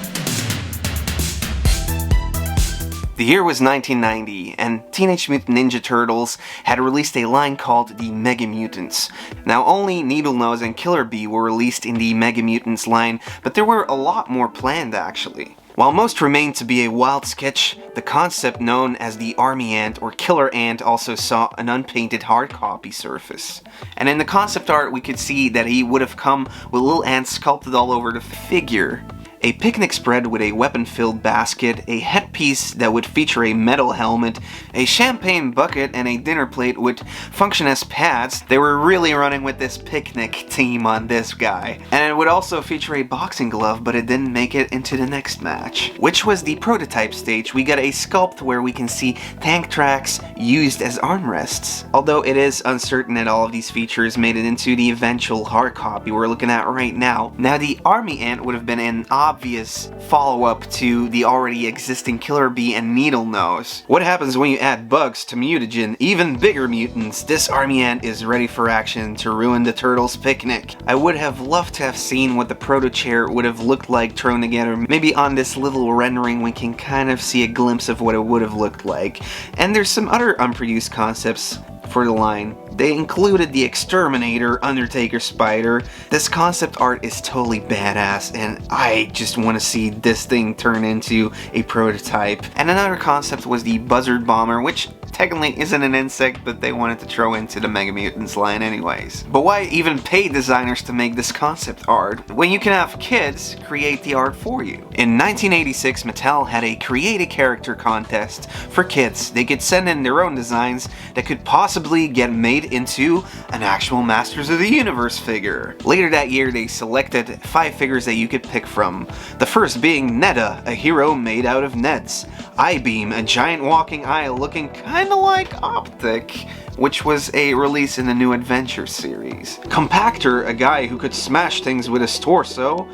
The year was 1990, and Teenage Mutant Ninja Turtles had released a line called the Mega Mutants. Now, only Needlenose and Killer Bee were released in the Mega Mutants line, but there were a lot more planned actually. While most remained to be a wild sketch, the concept known as the Army Ant or Killer Ant also saw an unpainted hard copy surface. And in the concept art we could see that he would have come with little ants sculpted all over the figure. a picnic spread with a weapon-filled basket, a headpiece that would feature a metal helmet, a champagne bucket, and a dinner plate would function as pads. They were really running with this picnic theme on this guy. And it would also feature a boxing glove, but it didn't make it into the next match, which was the prototype stage. We got a sculpt where we can see tank tracks used as armrests, although it is uncertain that all of these features made it into the eventual hard copy we're looking at right now. Now, the Army Ant would have been an obvious follow-up to the already existing Killer Bee and Needle Nose. What happens when you add bugs to mutagen, even bigger mutants? This Army Ant is ready for action to ruin the Turtles' picnic. I would have loved to have seen what the proto-chair would have looked like thrown together. Maybe on this little rendering we can kind of see a glimpse of what it would have looked like. And there's some other unproduced concepts for the line. They included the Exterminator, Undertaker Spider. This concept art is totally badass, and I just want to see this thing turn into a prototype. And another concept was the Buzzard Bomber, which technically isn't an insect, but they wanted to throw into the Mega Mutants line anyways. But why even pay designers to make this concept art when you can have kids create the art for you? In 1986, Mattel had a Create a Character contest for kids. They could send in their own designs that could possibly get made into an actual Masters of the Universe figure. Later that year, they selected 5 figures that you could pick from. The first being Netta, a hero made out of nets. I-Beam, a giant walking eye looking kinda like Optic, which was a release in the New Adventure series. Compactor, a guy who could smash things with his torso.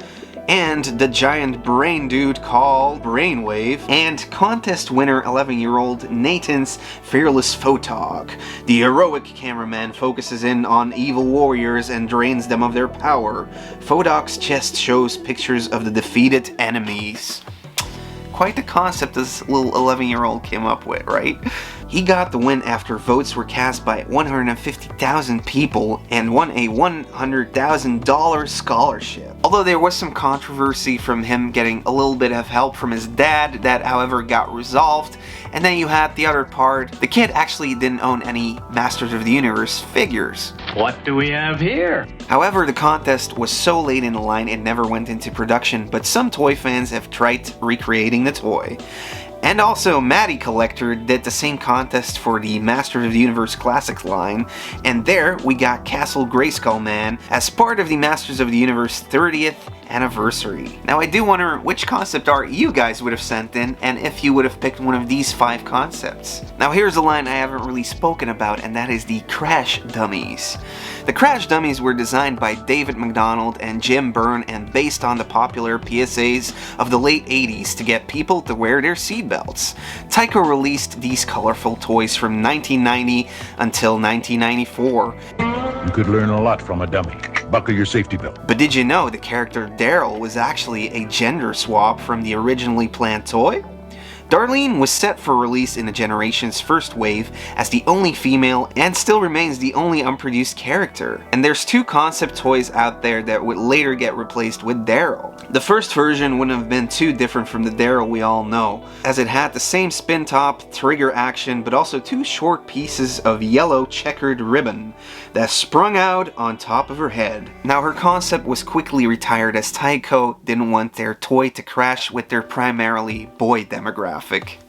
And the giant brain dude called Brainwave, and contest winner 11-year-old Nathan's Fearless Photog. The heroic cameraman focuses in on evil warriors and drains them of their power. Photog's chest shows pictures of the defeated enemies. Quite the concept this little 11-year-old came up with, right? He got the win after votes were cast by 150,000 people and won a $100,000 scholarship. Although there was some controversy from him getting a little bit of help from his dad, that however got resolved. And then you had the other part. The kid actually didn't own any Masters of the Universe figures. What do we have here? However, the contest was so late in the line it never went into production, but some toy fans have tried recreating the toy. And also, Matty Collector did the same contest for the Masters of the Universe Classics line, and there we got Castle Grayskull Man as part of the Masters of the Universe 30th anniversary. Now I do wonder which concept art you guys would have sent in, and if you would have picked one of these 5 concepts. Now here's a line I haven't really spoken about, and that is the Crash Dummies. The Crash Dummies were designed by David McDonald and Jim Byrne and based on the popular PSAs of the late 80s to get people to wear their seatbelts. Tyco released these colorful toys from 1990 until 1994. You could learn a lot from a dummy. Buckle your safety belt. But did you know the character Daryl was actually a gender swap from the originally planned toy? Darlene was set for release in the Generation's first wave as the only female and still remains the only unproduced character. And there's 2 concept toys out there that would later get replaced with Daryl. The first version wouldn't have been too different from the Daryl we all know, as it had the same spin top, trigger action, but also 2 short pieces of yellow checkered ribbon that sprung out on top of her head. Now her concept was quickly retired as Tyco didn't want their toy to crash with their primarily boy demographic.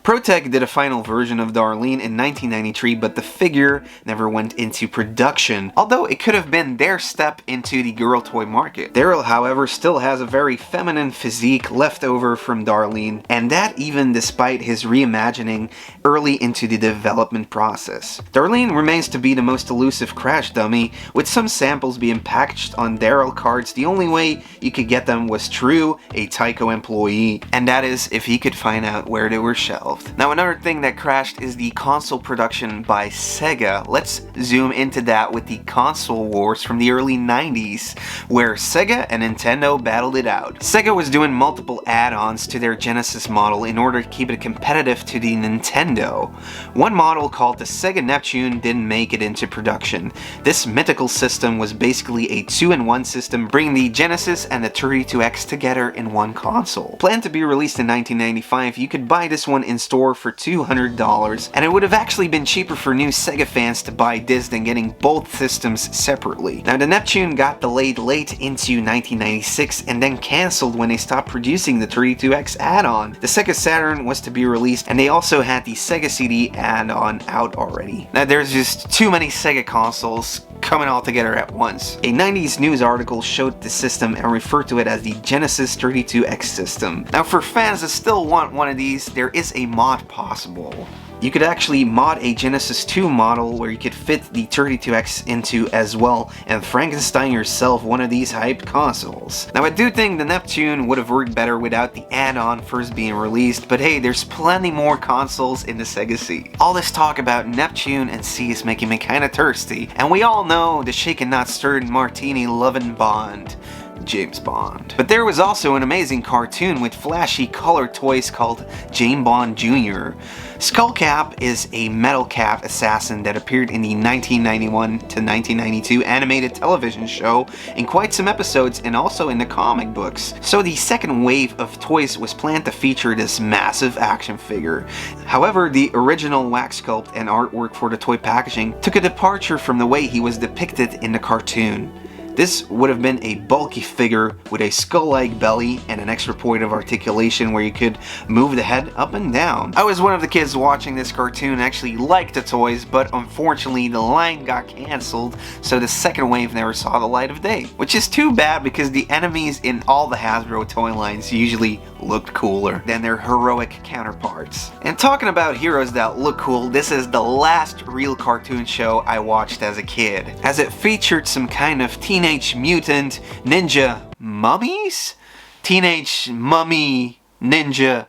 Protec did a final version of Darlene in 1993, but the figure never went into production, although it could have been their step into the girl toy market. Daryl, however, still has a very feminine physique left over from Darlene, and that even despite his reimagining early into the development process. Darlene remains to be the most elusive Crash dummy, with some samples being packaged on Daryl cards. The only way you could get them was through a Tyco employee, and that is if he could find out where they were shelved. Now another thing that crashed is the console production by Sega. Let's zoom into that with the console wars from the early 90s, where Sega and Nintendo battled it out. Sega was doing multiple add-ons to their Genesis model in order to keep it competitive to the Nintendo. One model called the Sega Neptune didn't make it into production. This mythical system was basically a 2-in-1 system, bringing the Genesis and the 32X together in one console. Planned to be released in 1995, you could buy this one in in store for $200, and it would have actually been cheaper for new Sega fans to buy this than getting both systems separately. Now the Neptune got delayed late into 1996 and then cancelled when they stopped producing the 32X add-on. The Sega Saturn was to be released, and they also had the Sega CD add-on out already. Now there's just too many Sega consoles coming all together at once. A 90s news article showed the system and referred to it as the Genesis 32X system. Now for fans that still want one of these, there is a mod possible. You could actually mod a Genesis 2 model where you could fit the 32X into as well and Frankenstein yourself one of these hyped consoles. Now I do think the Neptune would have worked better without the add-on first being released, but hey, there's plenty more consoles in the Sega Sea. All this talk about Neptune and Sea is making me kinda thirsty, and we all know the shaken not stirred martini loving Bond. James Bond. But there was also an amazing cartoon with flashy color toys called James Bond Jr. Skullcap is a metal cap assassin that appeared in the 1991 to 1992 animated television show in quite some episodes and also in the comic books. So the second wave of toys was planned to feature this massive action figure. However, the original wax sculpt and artwork for the toy packaging took a departure from the way he was depicted in the cartoon. This would have been a bulky figure with a skull-like belly and an extra point of articulation where you could move the head up and down. I was one of the kids watching this cartoon and actually liked the toys, but unfortunately the line got cancelled, so the second wave never saw the light of day. Which is too bad because the enemies in all the Hasbro toy lines usually looked cooler than their heroic counterparts. And talking about heroes that look cool, this is the last real cartoon show I watched as a kid, as it featured some kind of Teenage Mutant Ninja Mummies? Teenage Mummy Ninja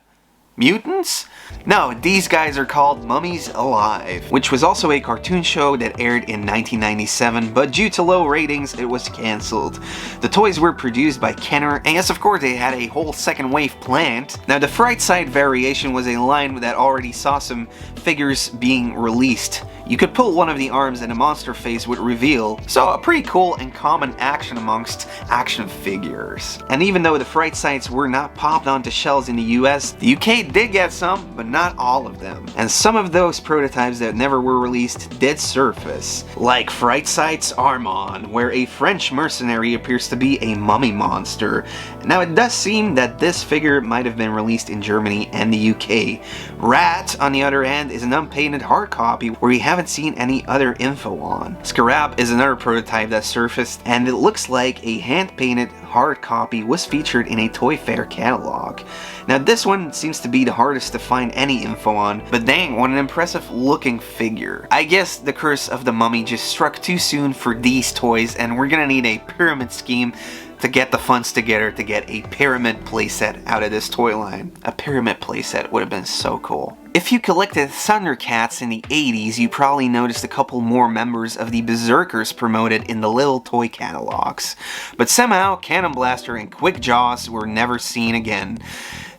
Mutants? No, these guys are called Mummies Alive, which was also a cartoon show that aired in 1997, but due to low ratings, it was cancelled. The toys were produced by Kenner, and yes, of course, they had a whole second wave planned. Now, the Fright Side variation was a line that already saw some figures being released. You could pull one of the arms and a monster face would reveal, so a pretty cool and common action amongst action figures. And even though the Fright Sides were not popped onto shelves in the US, the UK did get some, but not all of them. And some of those prototypes that never were released did surface, like Fright Sides Armand, where a French mercenary appears to be a mummy monster. Now it does seem that this figure might have been released in Germany and the UK. Rat, on the other hand, is an unpainted hard copy where we haven't seen any other info on. Scarab is another prototype that surfaced, and it looks like a hand-painted hard copy was featured in a Toy Fair catalog. Now this one seems to be the hardest to find any info on, but dang, what an impressive looking figure. I guess the curse of the mummy just struck too soon for these toys, and we're gonna need a pyramid scheme to get the funds together to get a pyramid playset out of this toy line. A pyramid playset would have been so cool. If you collected Thundercats in the 80s, you probably noticed a couple more members of the Berserkers promoted in the little toy catalogs. But somehow, Cannon Blaster and Quick Jaws were never seen again.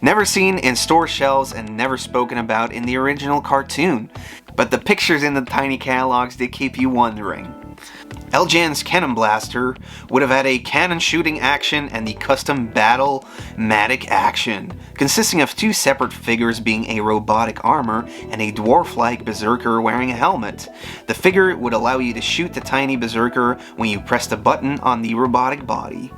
Never seen in store shelves and never spoken about in the original cartoon. But the pictures in the tiny catalogs did keep you wondering. Eljan's Cannon Blaster would have had a cannon shooting action and the custom battle-matic action, consisting of two separate figures being a robotic armor and a dwarf-like berserker wearing a helmet. The figure would allow you to shoot the tiny berserker when you press the button on the robotic body.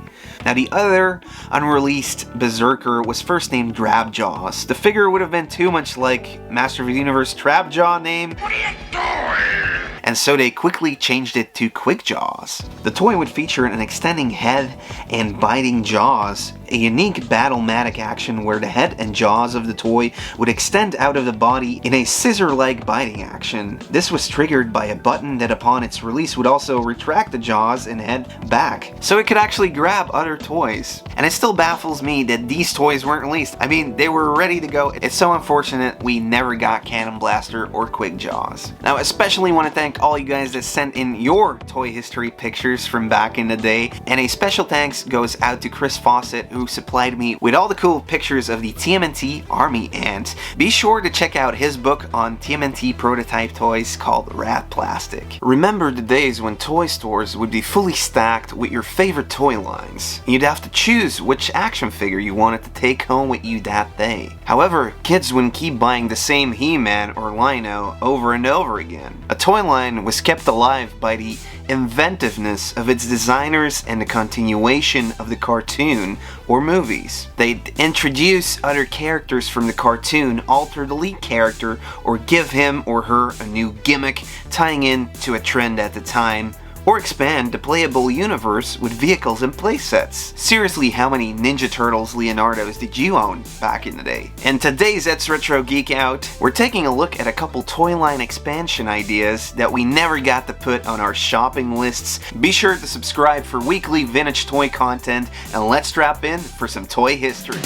Now the other unreleased berserker was first named Drabjaws. The figure would have been too much like Master of the Universe Trapjaw name. What are you doing? And so they quickly changed it to Quick Jaws. The toy would feature an extending head and biting jaws, a unique battle-matic action where the head and jaws of the toy would extend out of the body in a scissor-like biting action. This was triggered by a button that upon its release would also retract the jaws and head back, so it could actually grab other toys. And it still baffles me that these toys weren't released. I mean, they were ready to go. It's so unfortunate we never got Cannon Blaster or Quick Jaws. Now, especially want to thank all you guys that sent in your toy history pictures from back in the day, and a special thanks goes out to Chris Fawcett, who supplied me with all the cool pictures of the TMNT Army Ant. Be sure to check out his book on TMNT prototype toys called Rat Plastic. Remember the days when toy stores would be fully stacked with your favorite toy lines. You'd have to choose which action figure you wanted to take home with you that day. However, kids wouldn't keep buying the same He-Man or Lino over and over again. A toy line was kept alive by the inventiveness of its designers and the continuation of the cartoon or movies. They'd introduce other characters from the cartoon, alter the lead character, or give him or her a new gimmick tying in to a trend at the time, or expand the playable universe with vehicles and playsets. Seriously, how many Ninja Turtles Leonardos did you own back in the day? In today's It's Retro Geek Out, we're taking a look at a couple toy line expansion ideas that we never got to put on our shopping lists. Be sure to subscribe for weekly vintage toy content, and let's strap in for some toy history.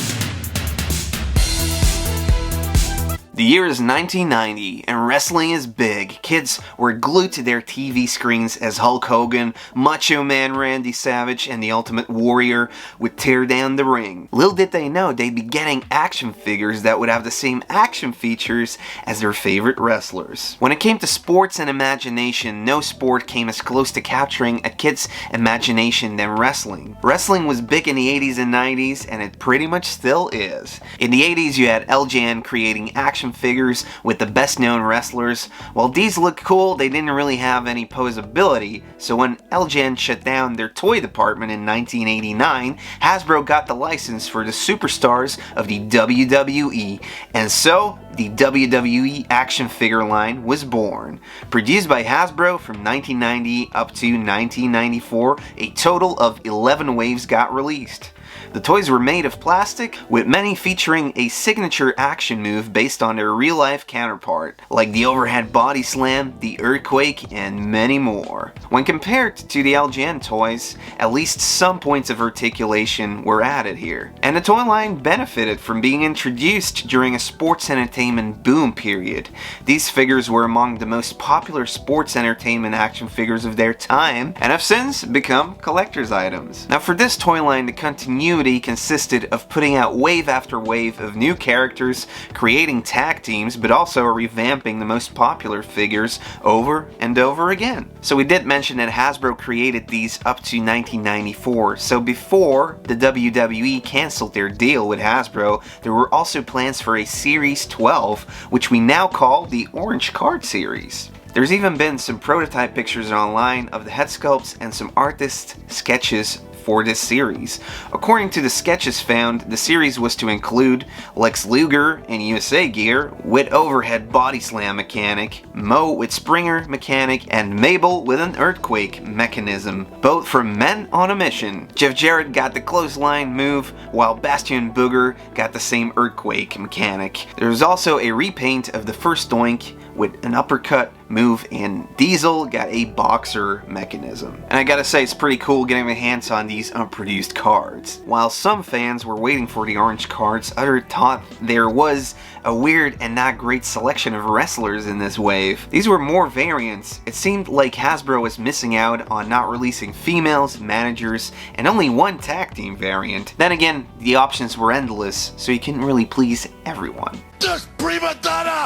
The year is 1990, and wrestling is big. Kids were glued to their TV screens as Hulk Hogan, Macho Man Randy Savage, and the Ultimate Warrior would tear down the ring. Little did they know they'd be getting action figures that would have the same action features as their favorite wrestlers. When it came to sports and imagination, no sport came as close to capturing a kid's imagination than wrestling. Wrestling was big in the 80s and 90s, and it pretty much still is. In the 80s, you had LJN creating action figures with the best known wrestlers. While these looked cool, they didn't really have any posability, so when LJN shut down their toy department in 1989, Hasbro got the license for the superstars of the WWE, and so the WWE action figure line was born. Produced by Hasbro from 1990 up to 1994, a total of 11 waves got released. The toys were made of plastic, with many featuring a signature action move based on their real-life counterpart, like the overhead body slam, the earthquake, and many more. When compared to the LJN toys, at least some points of articulation were added here. And the toy line benefited from being introduced during a sports entertainment boom period. These figures were among the most popular sports entertainment action figures of their time, and have since become collector's items. Now for this toy line, the continuity consisted of putting out wave after wave of new characters, creating tag teams, but also revamping the most popular figures over and over again. So we did mention that Hasbro created these up to 1994, so before the WWE canceled their deal with Hasbro, there were also plans for a Series 12, which we now call the Orange Card Series. There's even been some prototype pictures online of the head sculpts and some artist sketches for this series. According to the sketches found, the series was to include Lex Luger in USA gear with overhead body slam mechanic, Mo with Springer mechanic, and Mabel with an earthquake mechanism, both from Men on a Mission. Jeff Jarrett got the clothesline move, while Bastion Booger got the same earthquake mechanic. There was also a repaint of the first Doink with an uppercut move, and Diesel got a boxer mechanism. And I gotta say, it's pretty cool getting my hands on these unproduced cards. While some fans were waiting for the orange cards, others thought there was a weird and not great selection of wrestlers in this wave. These were more variants. It seemed like Hasbro was missing out on not releasing females, managers, and only one tag team variant. Then again, the options were endless, so you couldn't really please everyone.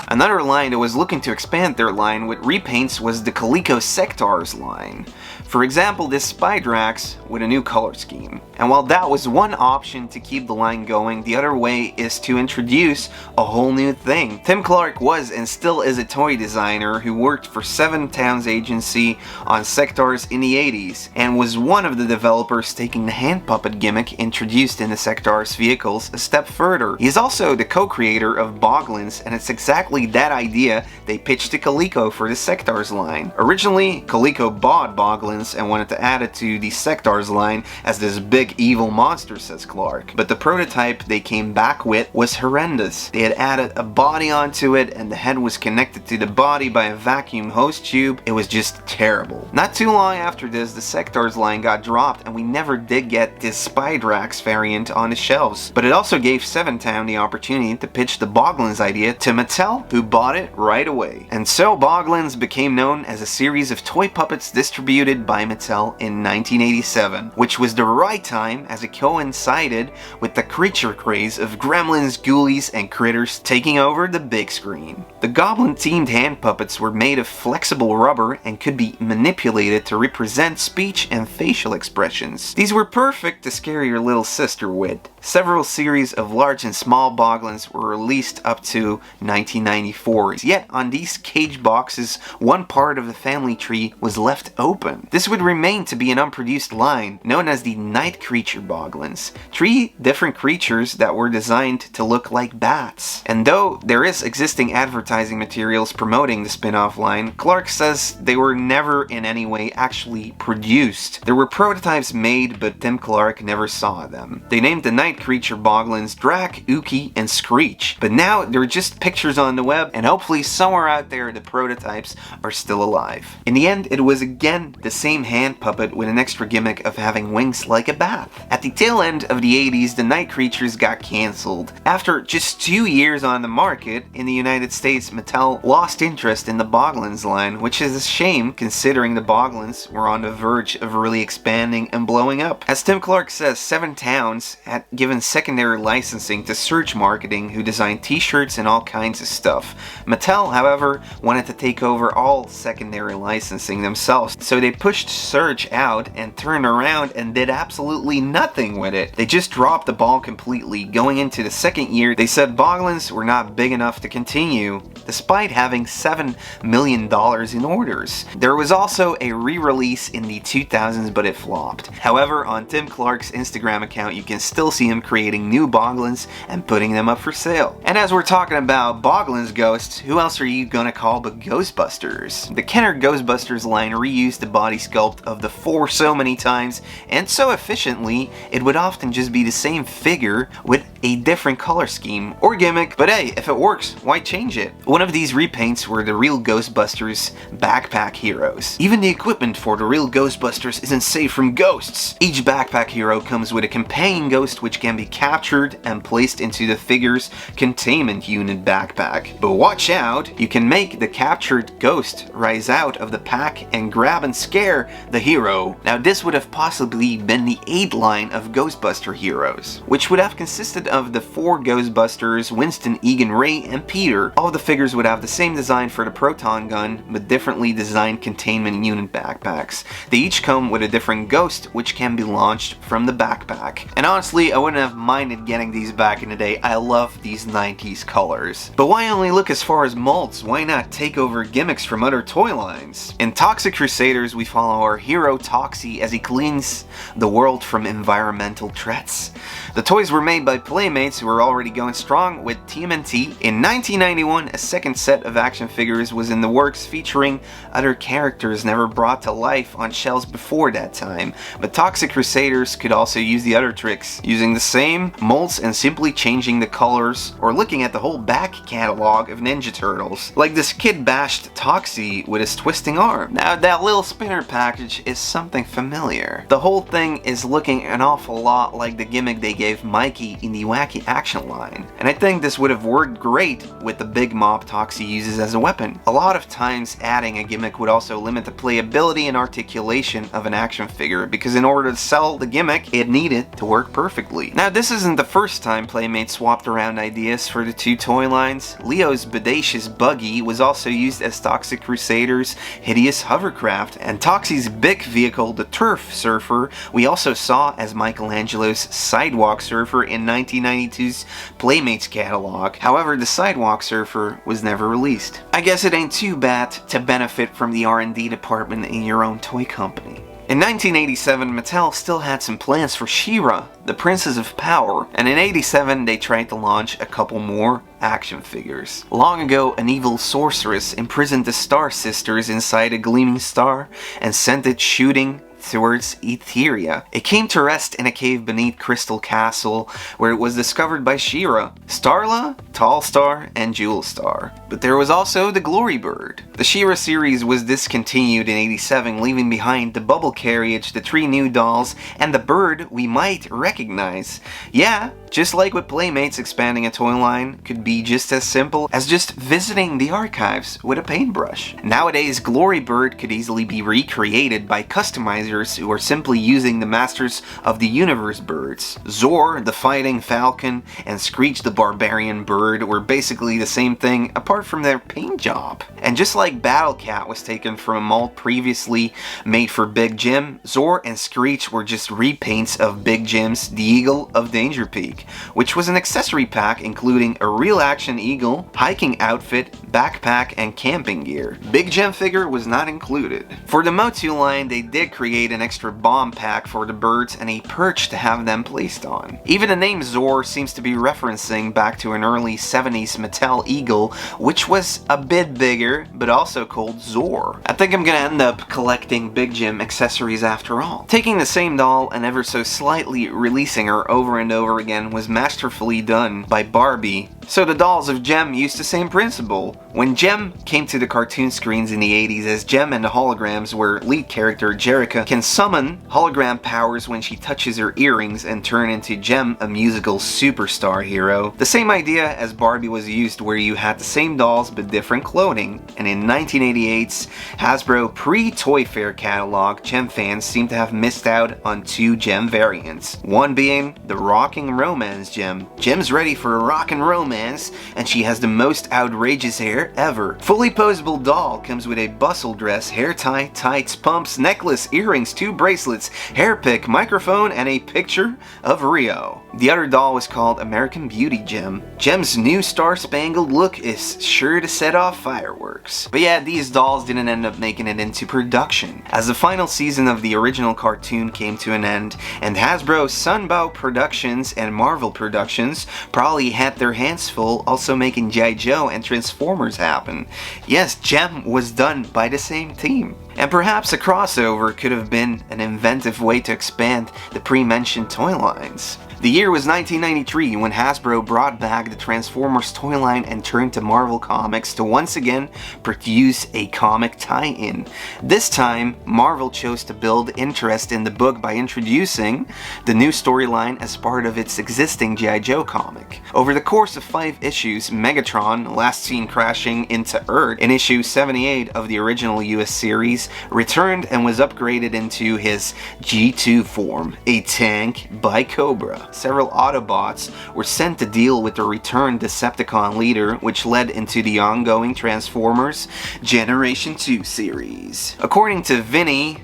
Another line that was looking to expand their line with repaints was the Coleco Sectaurs line. For example, this Spydrax with a new color scheme. And while that was one option to keep the line going, the other way is to introduce a whole new thing. Tim Clark was and still is a toy designer who worked for Seven Towns Agency on Sectaurs in the 80s, and was one of the developers taking the hand puppet gimmick introduced in the Sectaurs vehicles a step further. He is also the co-creator of Boglins, and it's exactly that idea they pitched to Coleco for the Sectaurs line. Originally, Coleco bought Boglins and wanted to add it to the Sectaurs line as this big evil monster, says Clark. But the prototype they came back with was horrendous. They had added a body onto it, and the head was connected to the body by a vacuum hose tube. It was just terrible. Not too long after this, the Sectaurs line got dropped, and we never did get this Spydrax variant on the shelves. But it also gave Seven Town the opportunity to pitch the Boglins idea to Mattel, who bought it right away. And so Boglins became known as a series of toy puppets distributed started by Mattel in 1987, which was the right time as it coincided with the creature craze of gremlins, ghoulies, and critters taking over the big screen. The goblin-themed hand puppets were made of flexible rubber and could be manipulated to represent speech and facial expressions. These were perfect to scare your little sister with. Several series of large and small boglins were released up to 1994, yet on these cage boxes, one part of the family tree was left open. This would remain to be an unproduced line, known as the Night Creature Boglins. 3 different creatures that were designed to look like bats. And though there is existing advertising materials promoting the spin-off line, Clark says they were never in any way actually produced. There were prototypes made, but Tim Clark never saw them. They named the Night Creature Boglins Drac, Uki, and Screech, but now they're just pictures on the web, and hopefully somewhere out there the prototypes are still alive. In the end, it was again the same hand puppet with an extra gimmick of having wings like a bat. At the tail end of the 80s, the Night Creatures got cancelled. After just 2 years on the market, in the United States, Mattel lost interest in the Boglins line, which is a shame considering the Boglins were on the verge of really expanding and blowing up. As Tim Clark says, 7 towns had given secondary licensing to Surge Marketing, who designed t-shirts and all kinds of stuff. Mattel, however, wanted to take over all secondary licensing themselves, so they pushed Surge out and turned around and did absolutely nothing with it. They just dropped the ball completely. Going into the second year, they said Boglins were not big enough to continue, despite having $7 million in orders. There was also a re-release in the 2000s, but it flopped. However, on Tim Clark's Instagram account, you can still see him creating new Boglins and putting them up for sale. And as we're talking about Boglins ghosts, who else are you gonna call but Ghostbusters? The Kenner Ghostbusters line reused the body sculpt of the 4 so many times and so efficiently, it would often just be the same figure with a different color scheme or gimmick, but hey, if it works, why change it? One of these repaints were the real Ghostbusters backpack heroes. Even the equipment for the real Ghostbusters isn't safe from ghosts. Each backpack hero comes with a companion ghost which can be captured and placed into the figure's containment unit backpack. But watch out, you can make the captured ghost rise out of the pack and grab and scare the hero. Now this would have possibly been the 8th line of Ghostbuster heroes, which would have consisted of the 4 Ghostbusters, Winston, Egan, Ray, and Peter. All of the figures would have the same design for the proton gun, but differently designed containment unit backpacks. They each come with a different ghost, which can be launched from the backpack. And honestly, I wouldn't have minded getting these back in the day. I love these 90s colors. But why only look as far as molds? Why not take over gimmicks from other toy lines? In Toxic Crusaders, we follow our hero Toxie as he cleans the world from environmental threats. The toys were made by Playmates, who were already going strong with TMNT. In 1991, a second set of action figures was in the works featuring other characters never brought to life on shelves before that time, but Toxic Crusaders could also use the other tricks, using the same molds and simply changing the colors, or looking at the whole back catalog of Ninja Turtles. Like this kid bashed Toxie with his twisting arm. Now that little spinner package is something familiar. The whole thing is looking an awful lot like the gimmick they gave Mikey in the Wacky Action line, and I think this would have worked great with the big mop Toxie uses as a weapon. A lot of times adding a gimmick would also limit the playability and articulation of an action figure, because in order to sell the gimmick, it needed to work perfectly. Now this isn't the first time Playmates swapped around ideas for the 2 toy lines. Leo's bodacious buggy was also used as Toxic Crusaders' hideous hovercraft, and Toxie's big vehicle, the Turf Surfer, we also saw as Michelangelo's Sidewalk Surfer in 1992's Playmates catalog. However, the Sidewalk Surfer was never released. I guess it ain't too bad to benefit from the R&D department in your own toy company. In 1987, Mattel still had some plans for She-Ra, the Princess of Power, and in 87 they tried to launch a couple more action figures. Long ago, an evil sorceress imprisoned the Star Sisters inside a gleaming star and sent it shooting towards Etheria. It came to rest in a cave beneath Crystal Castle, where it was discovered by She-Ra, Starla, Tall Star, and Jewel Star. But there was also the Glory Bird. The She-Ra series was discontinued in 87, leaving behind the bubble carriage, the 3 new dolls, and the bird we might recognize. Yeah, Just like with Playmates, expanding a toy line could be just as simple as just visiting the archives with a paintbrush. Nowadays, Glory Bird could easily be recreated by customizers who are simply using the Masters of the Universe birds. Zor, the Fighting Falcon, and Screech the Barbarian Bird were basically the same thing apart from their paint job. And just like Battle Cat was taken from a mold previously made for Big Jim, Zor and Screech were just repaints of Big Jim's The Eagle of Danger Peak, which was an accessory pack including a real action eagle, hiking outfit, backpack, and camping gear. Big Jim figure was not included. For the MOTU line, they did create an extra bomb pack for the birds and a perch to have them placed on. Even the name Zor seems to be referencing back to an early 70s Mattel Eagle, which was a bit bigger, but also called Zor. I think I'm gonna end up collecting Big Jim accessories after all. Taking the same doll and ever so slightly releasing her over and over again was masterfully done by Barbie. So the dolls of Jem used the same principle. When Jem came to the cartoon screens in the 80s as Jem and the Holograms, where lead character Jerrica can summon hologram powers when she touches her earrings and turn into Jem, a musical superstar hero. The same idea as Barbie was used, where you had the same dolls but different clothing. And in 1988's Hasbro pre-Toy Fair catalog, Jem fans seem to have missed out on 2 Jem variants. One being the Rocking Romance Jem. Jem's ready for a rockin' romance, and she has the most outrageous hair ever. Fully posable doll comes with a bustle dress, hair tie, tights, pumps, necklace, earrings, 2 bracelets, hair pick, microphone, and a picture of Rio. The other doll was called American Beauty Jem. Jem's new star-spangled look is sure to set off fireworks. But yeah, these dolls didn't end up making it into production, as the final season of the original cartoon came to an end, and Hasbro, Sunbow Productions, and Marvel Productions probably had their hands full also making GI Joe and Transformers happen. Yes, Jem was done by the same team. And perhaps a crossover could have been an inventive way to expand the pre-mentioned toy lines. The year was 1993 when Hasbro brought back the Transformers toy line and turned to Marvel Comics to once again produce a comic tie-in. This time, Marvel chose to build interest in the book by introducing the new storyline as part of its existing GI Joe comic. Over the course of 5 issues, Megatron, last seen crashing into Earth in issue 78 of the original US series, returned and was upgraded into his G2 form, a tank by Cobra. Several Autobots were sent to deal with the returned Decepticon leader, which led into the ongoing Transformers Generation 2 series. According to Vinny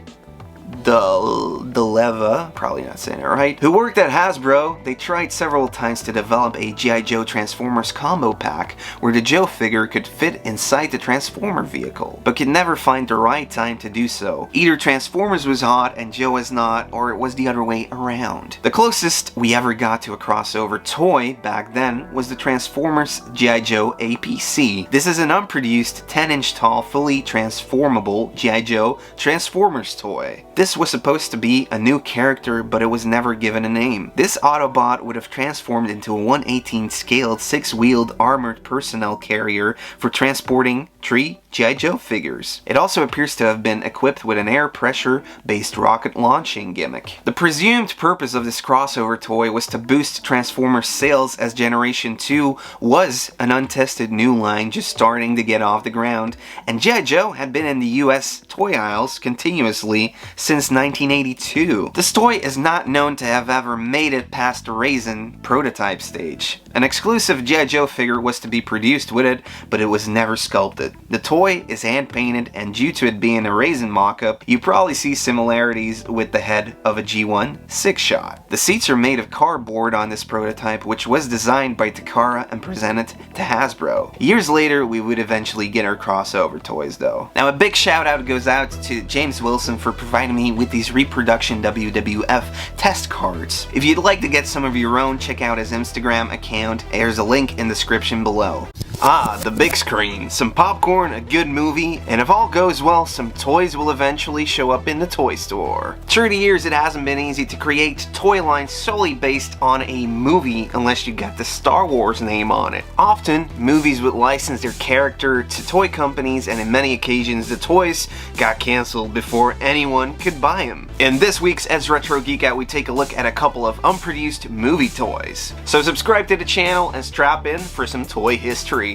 Deleva, probably not saying it right, who worked at Hasbro, they tried several times to develop a GI Joe Transformers combo pack where the Joe figure could fit inside the Transformer vehicle, but could never find the right time to do so. Either Transformers was hot and Joe was not, or it was the other way around. The closest we ever got to a crossover toy back then was the Transformers GI Joe APC. This is an unproduced 10-inch tall, fully transformable GI Joe Transformers toy. This was supposed to be a new character, but it was never given a name. This Autobot would have transformed into a 1/18 scaled 6-wheeled armored personnel carrier for transporting 3 GI Joe figures. It also appears to have been equipped with an air pressure based rocket launching gimmick. The presumed purpose of this crossover toy was to boost Transformers sales, as Generation 2 was an untested new line just starting to get off the ground, and GI Joe had been in the US toy aisles continuously since 1982. This toy is not known to have ever made it past the raisin prototype stage. An exclusive GI Joe figure was to be produced with it, but it was never sculpted. The toy is hand painted, and due to it being a raisin mock-up, you probably see similarities with the head of a G1 6-shot. The seats are made of cardboard on this prototype, which was designed by Takara and presented to Hasbro. Years later, we would eventually get our crossover toys though. Now a big shout out goes out to James Wilson for providing me with these reproduction WWF test cards. If you'd like to get some of your own, check out his Instagram account. There's a link in the description below. Ah, the big screen, some popcorn, a good movie, and if all goes well, some toys will eventually show up in the toy store. Through the years, it hasn't been easy to create toy lines solely based on a movie unless you got the Star Wars name on it. Often, movies would license their character to toy companies, and in many occasions, the toys got cancelled before anyone could buy them. In this week's Ed's Retro Geek Out, we take a look at a couple of unproduced movie toys. So subscribe to the channel and strap in for some toy history.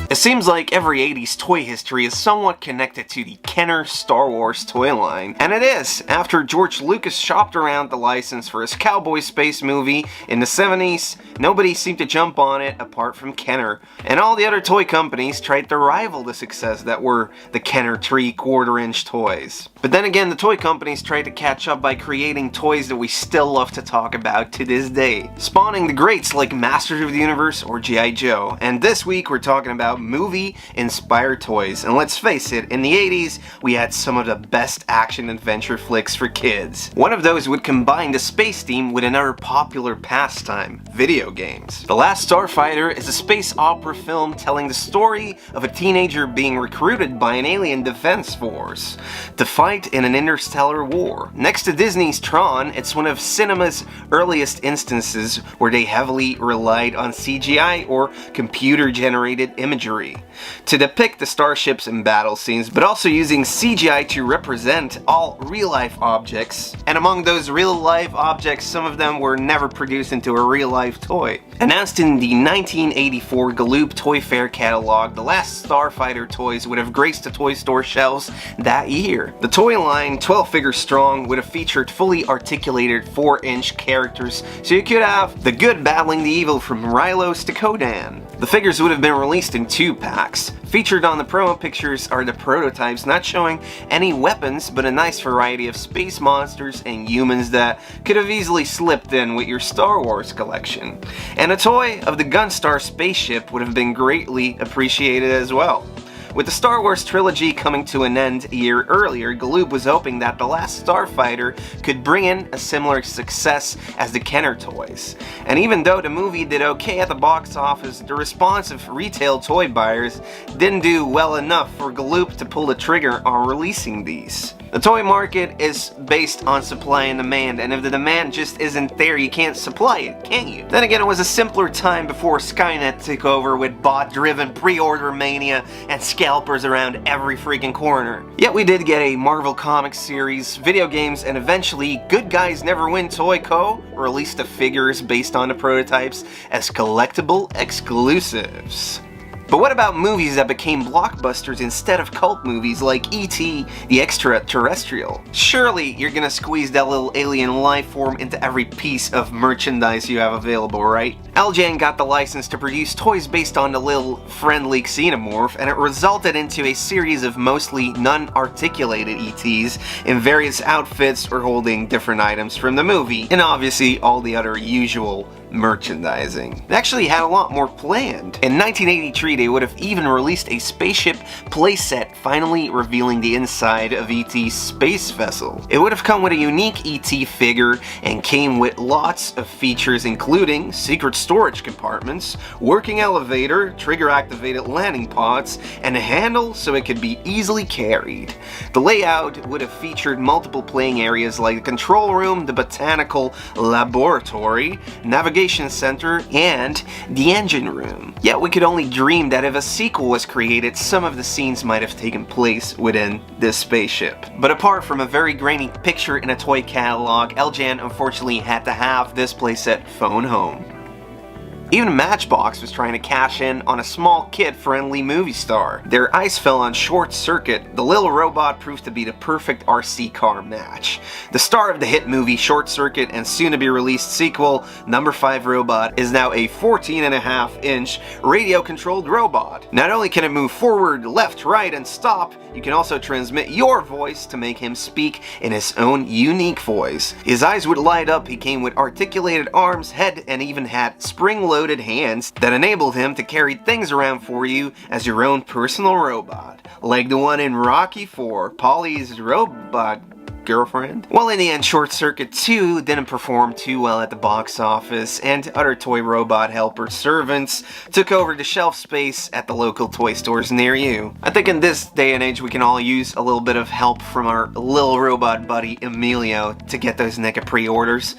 It seems like every 80s toy history is somewhat connected to the Kenner Star Wars toy line. And it is, after George Lucas shopped around the license for his cowboy space movie in the 70s, nobody seemed to jump on it apart from Kenner. And all the other toy companies tried to rival the success that were the Kenner 3/4-inch toys. But then again, the toy companies tried to catch up by creating toys that we still love to talk about to this day, spawning the greats like Masters of the Universe or GI Joe. And this week we're talking about movie-inspired toys. And let's face it, in the 80s, we had some of the best action-adventure flicks for kids. One of those would combine the space theme with another popular pastime, video games. The Last Starfighter is a space opera film telling the story of a teenager being recruited by an alien defense force to fight in an interstellar war. Next to Disney's Tron, it's one of cinema's earliest instances where they heavily relied on CGI or computer-generated imagery to depict the starships and battle scenes, but also using CGI to represent all real-life objects. And among those real-life objects, some of them were never produced into a real-life toy. Announced in the 1984 Galoob Toy Fair catalog, the Last Starfighter toys would have graced the toy store shelves that year. The toy line, 12 figures strong, would have featured fully articulated 4-inch characters, so you could have the good battling the evil from Rylos to Kodan. The figures would have been released in 2 packs. Featured on the promo pictures are the prototypes, not showing any weapons, but a nice variety of space monsters and humans that could have easily slipped in with your Star Wars collection. And a toy of the Gunstar spaceship would have been greatly appreciated as well. With the Star Wars trilogy coming to an end a year earlier, Galoob was hoping that The Last Starfighter could bring in a similar success as the Kenner toys. And even though the movie did okay at the box office, the response of retail toy buyers didn't do well enough for Galoob to pull the trigger on releasing these. The toy market is based on supply and demand, and if the demand just isn't there, you can't supply it, can you? Then again, it was a simpler time before Skynet took over with bot-driven pre-order mania and scalpers around every freaking corner. Yet we did get a Marvel Comics series, video games, and eventually Good Guys Never Win Toy Co. released the figures based on the prototypes as collectible exclusives. But what about movies that became blockbusters instead of cult movies like E.T. the Extraterrestrial? Surely you're gonna squeeze that little alien life form into every piece of merchandise you have available, right? LJN got the license to produce toys based on the little friendly xenomorph, and it resulted into a series of mostly non-articulated ETs in various outfits or holding different items from the movie, and obviously all the other usual merchandising. They actually had a lot more planned. In 1983, they would have even released a Spaceship Playset, finally revealing the inside of E.T.'s space vessel. It would have come with a unique E.T. figure and came with lots of features including secret storage compartments, working elevator, trigger-activated landing pods, and a handle so it could be easily carried. The layout would have featured multiple playing areas like the control room, the botanical laboratory, navigation center, and the engine room. Yet we could only dream that if a sequel was created, some of the scenes might have taken place within this spaceship. But apart from a very grainy picture in a toy catalog, LJN unfortunately had to have this playset phone home. Even Matchbox was trying to cash in on a small kid-friendly movie star. Their eyes fell on Short Circuit. The little robot proved to be the perfect RC car match. The star of the hit movie Short Circuit and soon-to-be-released sequel, Number 5 Robot, is now a 14.5-inch radio-controlled robot. Not only can it move forward, left, right, and stop, you can also transmit your voice to make him speak in his own unique voice. His eyes would light up, he came with articulated arms, head, and even had spring-loaded hands that enabled him to carry things around for you as your own personal robot. Like the one in Rocky IV, Polly's robot girlfriend? Well, in the end, Short Circuit 2 didn't perform too well at the box office, and other toy robot helper servants took over the shelf space at the local toy stores near you. I think in this day and age we can all use a little bit of help from our little robot buddy Emilio to get those NECA pre-orders.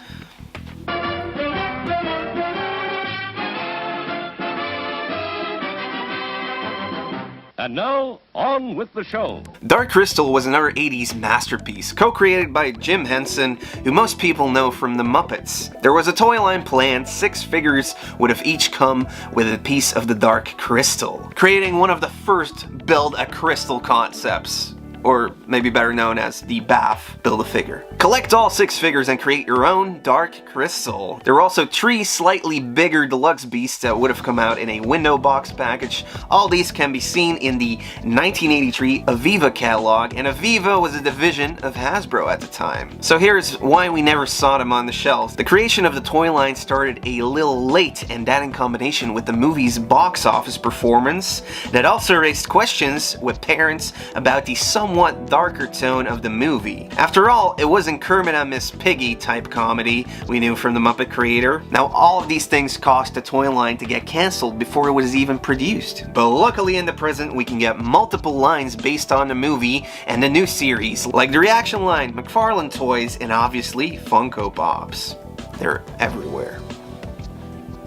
And now, on with the show. Dark Crystal was another 80s masterpiece, co-created by Jim Henson, who most people know from the Muppets. There was a toy line planned. 6 figures would have each come with a piece of the Dark Crystal, creating one of the first Build-A-Crystal concepts. Or maybe better known as the BAF Build-A-Figure. Collect all 6 figures and create your own Dark Crystal. There were also 3 slightly bigger deluxe beasts that would have come out in a window box package. All these can be seen in the 1983 Aviva catalog, and Aviva was a division of Hasbro at the time. So here's why we never saw them on the shelves. The creation of the toy line started a little late, and that in combination with the movie's box office performance, that also raised questions with parents about the somewhat darker tone of the movie. After all, it wasn't Kermit and Miss Piggy type comedy we knew from the Muppet creator. Now, all of these things cost the toy line to get cancelled before it was even produced. But luckily in the present, we can get multiple lines based on the movie and the new series, like the Reaction line, McFarlane Toys, and obviously Funko Pops. They're everywhere.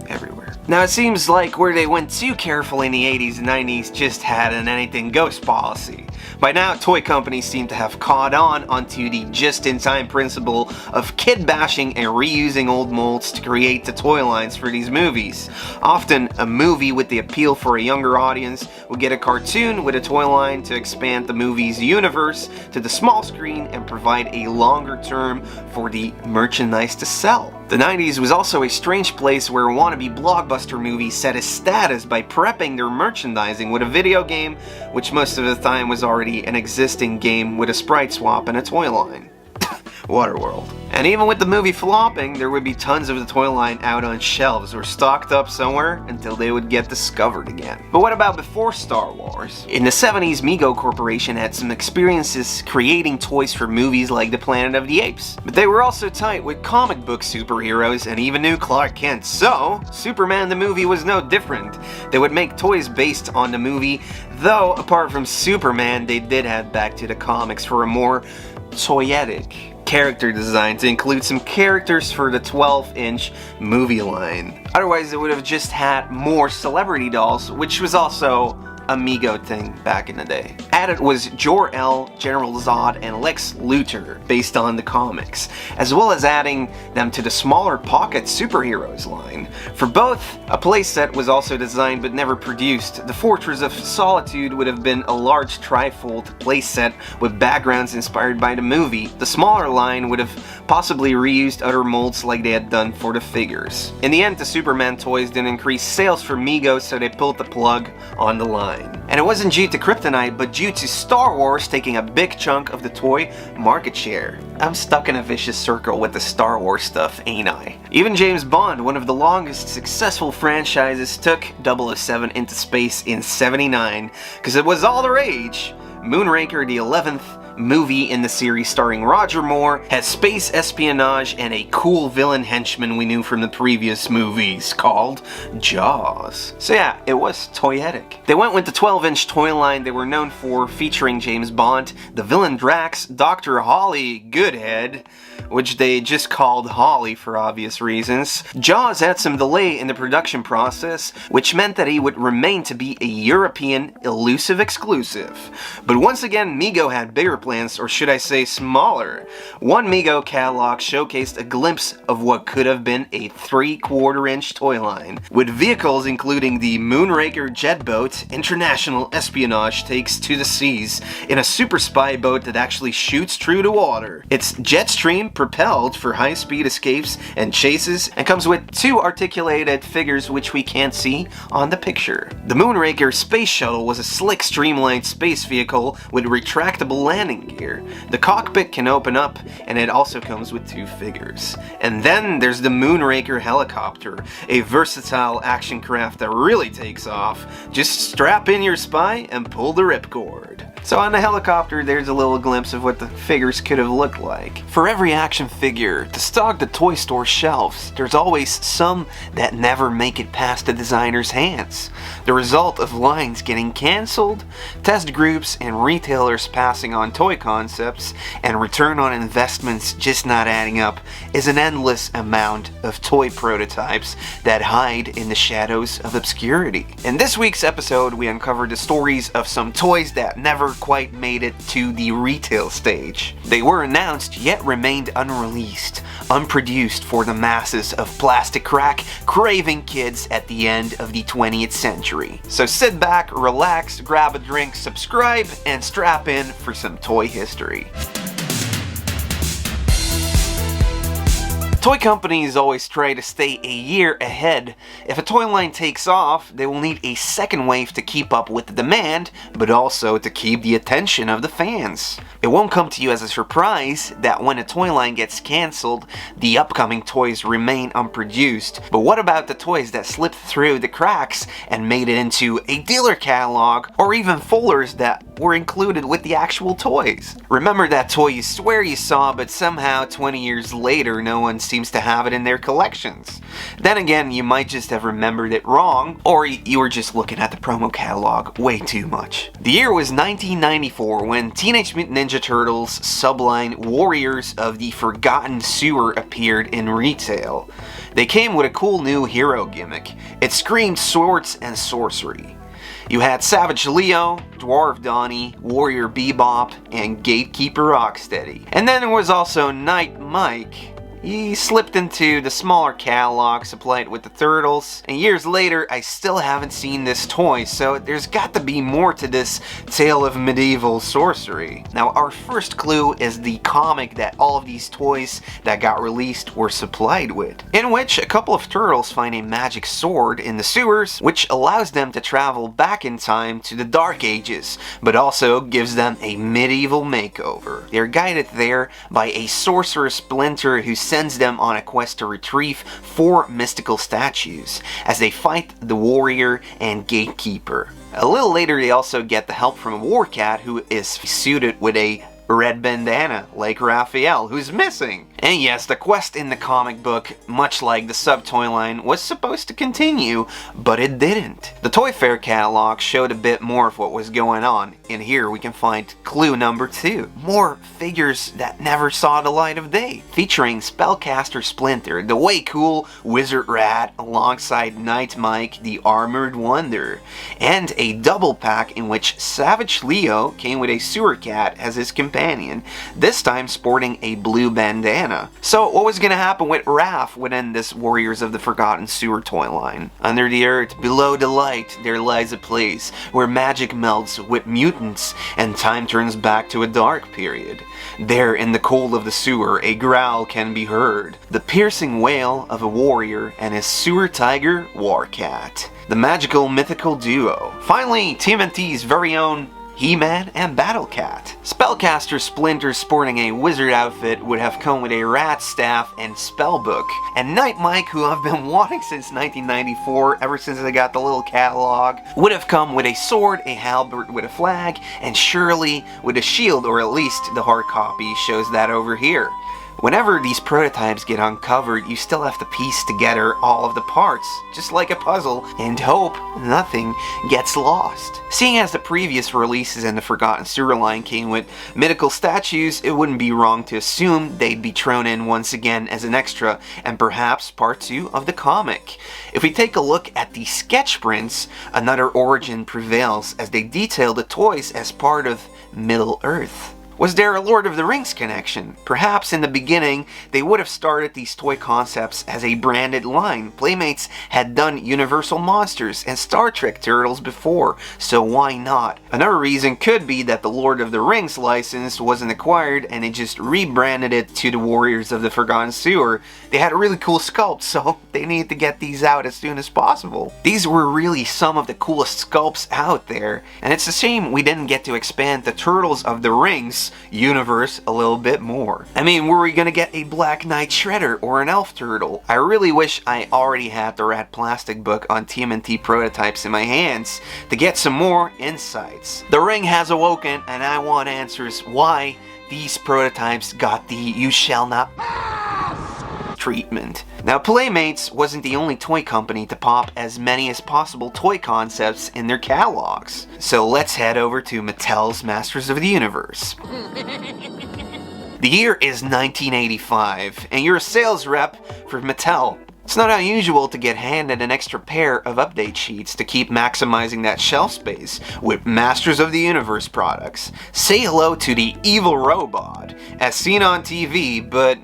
Everywhere. Now it seems like where they went too careful in the 80s and 90s just had an anything goes policy. By now, toy companies seem to have caught on onto the just-in-time principle of kid-bashing and reusing old molds to create the toy lines for these movies. Often, a movie with the appeal for a younger audience would get a cartoon with a toy line to expand the movie's universe to the small screen and provide a longer term for the merchandise to sell. The 90s was also a strange place where wannabe blockbuster movies set a status by prepping their merchandising with a video game, which most of the time was already an existing game with a sprite swap and a toy line. Waterworld. And even with the movie flopping, there would be tons of the toy line out on shelves or stocked up somewhere until they would get discovered again. But what about before Star Wars? In the 70s, Mego Corporation had some experiences creating toys for movies like The Planet of the Apes. But they were also tight with comic book superheroes and even knew Clark Kent, so Superman the movie was no different. They would make toys based on the movie, though apart from Superman, they did head back to the comics for a more toyetic character design to include some characters for the 12-inch movie line. Otherwise, it would have just had more celebrity dolls, which was also a Mego thing back in the day. Added was Jor-El, General Zod, and Lex Luthor, based on the comics, as well as adding them to the smaller Pocket Superheroes line. For both, a playset was also designed but never produced. The Fortress of Solitude would have been a large trifold playset with backgrounds inspired by the movie. The smaller line would have possibly reused other molds like they had done for the figures. In the end, the Superman toys didn't increase sales for Mego, so they pulled the plug on the line. And it wasn't due to Kryptonite, but due to Star Wars taking a big chunk of the toy market share. I'm stuck in a vicious circle with the Star Wars stuff, ain't I? Even James Bond, one of the longest successful franchises, took 007 into space in '79, because it was all the rage. Moonraker, the 11th movie in the series starring Roger Moore, has space espionage and a cool villain henchman we knew from the previous movies called Jaws. So yeah, it was toyetic. They went with the 12-inch toy line they were known for, featuring James Bond, the villain Drax, Dr. Holly Goodhead, which they just called Holly for obvious reasons. Jaws had some delay in the production process, which meant that he would remain to be a European elusive exclusive. But once again, Mego had bigger plans, or should I say smaller. One Mego catalog showcased a glimpse of what could have been a 3/4-inch toy line, with vehicles including the Moonraker jet boat, international espionage takes to the seas, in a super spy boat that actually shoots through the water. It's jet stream propelled for high-speed escapes and chases, and comes with 2 articulated figures which we can't see on the picture. The Moonraker space shuttle was a slick, streamlined space vehicle with retractable landing gear. The cockpit can open up, and it also comes with 2 figures. And then there's the Moonraker helicopter, a versatile action craft that really takes off. Just strap in your spy and pull the ripcord. So on the helicopter, there's a little glimpse of what the figures could have looked like. For every action figure to stock the toy store shelves, there's always some that never make it past the designer's hands. The result of lines getting cancelled, test groups and retailers passing on toy concepts, and return on investments just not adding up is an endless amount of toy prototypes that hide in the shadows of obscurity. In this week's episode, we uncovered the stories of some toys that never quite made it to the retail stage. They were announced yet remained unreleased, unproduced for the masses of plastic crack craving kids at the end of the 20th century. So sit back, relax, grab a drink, subscribe, and strap in for some toy history. Toy companies always try to stay a year ahead. If a toy line takes off, they will need a second wave to keep up with the demand, but also to keep the attention of the fans. It won't come to you as a surprise that when a toy line gets cancelled, the upcoming toys remain unproduced. But what about the toys that slipped through the cracks and made it into a dealer catalog, or even folders that were included with the actual toys? Remember that toy you swear you saw, but somehow 20 years later no one seems to have it in their collections. Then again, you might just have remembered it wrong, or you were just looking at the promo catalog way too much. The year was 1994 when Teenage Mutant Ninja Turtles subline Warriors of the Forgotten Sewer appeared in retail. They came with a cool new hero gimmick. It screamed swords and sorcery. You had Savage Leo, Dwarf Donnie, Warrior Bebop, and Gatekeeper Rocksteady. And then there was also Knight Mike. He slipped into the smaller catalog supplied with the Turtles, and years later I still haven't seen this toy, so there's got to be more to this tale of medieval sorcery. Now our first clue is the comic that all of these toys that got released were supplied with, in which a couple of turtles find a magic sword in the sewers, which allows them to travel back in time to the Dark Ages, but also gives them a medieval makeover. They're guided there by a sorcerer Splinter who sends them on a quest to retrieve 4 mystical statues as they fight the warrior and gatekeeper. A little later they also get the help from a war cat who is suited with a red bandana like Raphael, who's missing. And yes, the quest in the comic book, much like the sub-toy line, was supposed to continue, but it didn't. The Toy Fair catalog showed a bit more of what was going on, and here we can find clue number 2. More figures that never saw the light of day, featuring Spellcaster Splinter, the way cool Wizard Rat, alongside Knight Mike, the Armored Wonder, and a double pack in which Savage Leo came with a sewer cat as his companion, this time sporting a blue bandana. So what was going to happen with Raph within this Warriors of the Forgotten Sewer toy line? Under the earth, below the light, there lies a place where magic melts with mutants and time turns back to a dark period. There in the cold of the sewer, a growl can be heard, the piercing wail of a warrior and his sewer tiger Warcat. The magical mythical duo. Finally, TMNT's very own He-Man and Battle Cat. Spellcaster Splinter sporting a wizard outfit would have come with a rat staff and spellbook. And Knight Mike, who I've been wanting since 1994, ever since I got the little catalog, would have come with a sword, a halberd with a flag, and surely with a shield, or at least the hard copy shows that over here. Whenever these prototypes get uncovered, you still have to piece together all of the parts, just like a puzzle, and hope nothing gets lost. Seeing as the previous releases in the Forgotten Sewer line came with mythical statues, it wouldn't be wrong to assume they'd be thrown in once again as an extra, and perhaps part 2 of the comic. If we take a look at the sketch prints, another origin prevails as they detail the toys as part of Middle-earth. Was there a Lord of the Rings connection? Perhaps in the beginning, they would have started these toy concepts as a branded line. Playmates had done Universal Monsters and Star Trek Turtles before, so why not? Another reason could be that the Lord of the Rings license wasn't acquired and they just rebranded it to the Warriors of the Forgotten Sewer. They had really cool sculpts, so they needed to get these out as soon as possible. These were really some of the coolest sculpts out there, and it's a shame we didn't get to expand the Turtles of the Rings Mattel's universe a little bit more. I mean, were we gonna get a Black Knight Shredder or an Elf Turtle? I really wish I already had the Rat Plastic book on TMNT prototypes in my hands to get some more insights. The ring has awoken, and I want answers why these prototypes got the "you shall not" treatment. Now, Playmates wasn't the only toy company to pop as many as possible toy concepts in their catalogs. So let's head over to Mattel's Masters of the Universe. The year is 1985, and you're a sales rep for Mattel. It's not unusual to get handed an extra pair of update sheets to keep maximizing that shelf space with Masters of the Universe products. Say hello to the evil robot, as seen on TV, but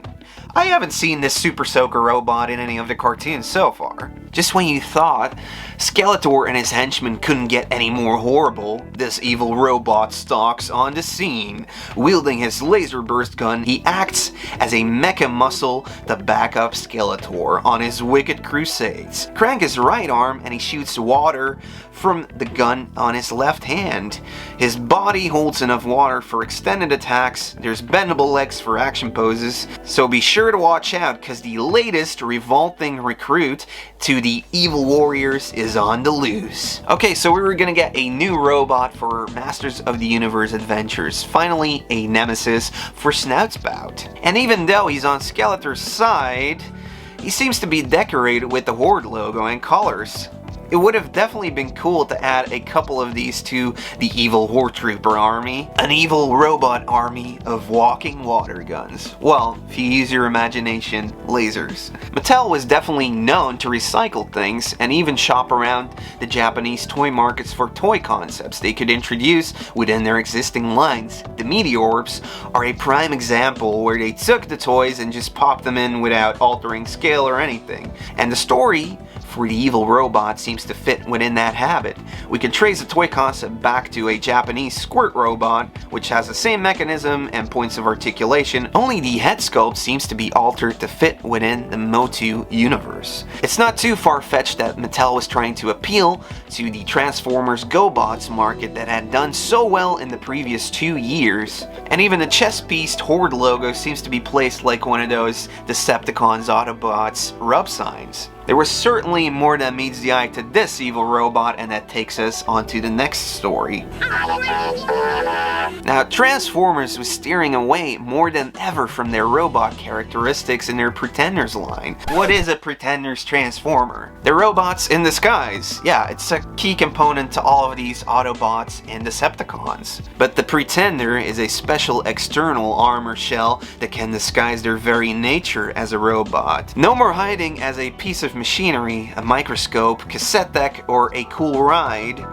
I haven't seen this Super Soaker robot in any of the cartoons so far. Just when you thought Skeletor and his henchmen couldn't get any more horrible, this evil robot stalks on the scene. Wielding his laser burst gun, he acts as a mecha muscle to back up Skeletor on his wicked crusades. Crank his right arm and he shoots water from the gun on his left hand. His body holds enough water for extended attacks, there's bendable legs for action poses, so be sure to watch out because the latest revolting recruit to the evil warriors is on the loose. Okay, so we were gonna get a new robot for Masters of the Universe Adventures. Finally, a nemesis for Snoutspout. And even though he's on Skeletor's side, he seems to be decorated with the Horde logo and colors. It would have definitely been cool to add a couple of these to the evil Horde Trooper army. An evil robot army of walking water guns. Well, if you use your imagination, lasers. Mattel was definitely known to recycle things and even shop around the Japanese toy markets for toy concepts they could introduce within their existing lines. The Meteorbs are a prime example where they took the toys and just popped them in without altering scale or anything. And the story for the evil robot seems to fit within that habit. We can trace the toy concept back to a Japanese squirt robot, which has the same mechanism and points of articulation, only the head sculpt seems to be altered to fit within the MOTU universe. It's not too far-fetched that Mattel was trying to appeal to the Transformers GoBots market that had done so well in the previous 2 years, and even the chest-pieced Horde logo seems to be placed like one of those Decepticons Autobots rub signs. There was certainly more that meets the eye to this evil robot, and that takes us on to the next story. Now, Transformers was steering away more than ever from their robot characteristics in their Pretenders line. What is a Pretenders Transformer? They're robots in disguise. Yeah, it's a key component to all of these Autobots and Decepticons. But the Pretender is a special external armor shell that can disguise their very nature as a robot. No more hiding as a piece of machinery, a microscope, cassette deck, or a cool ride.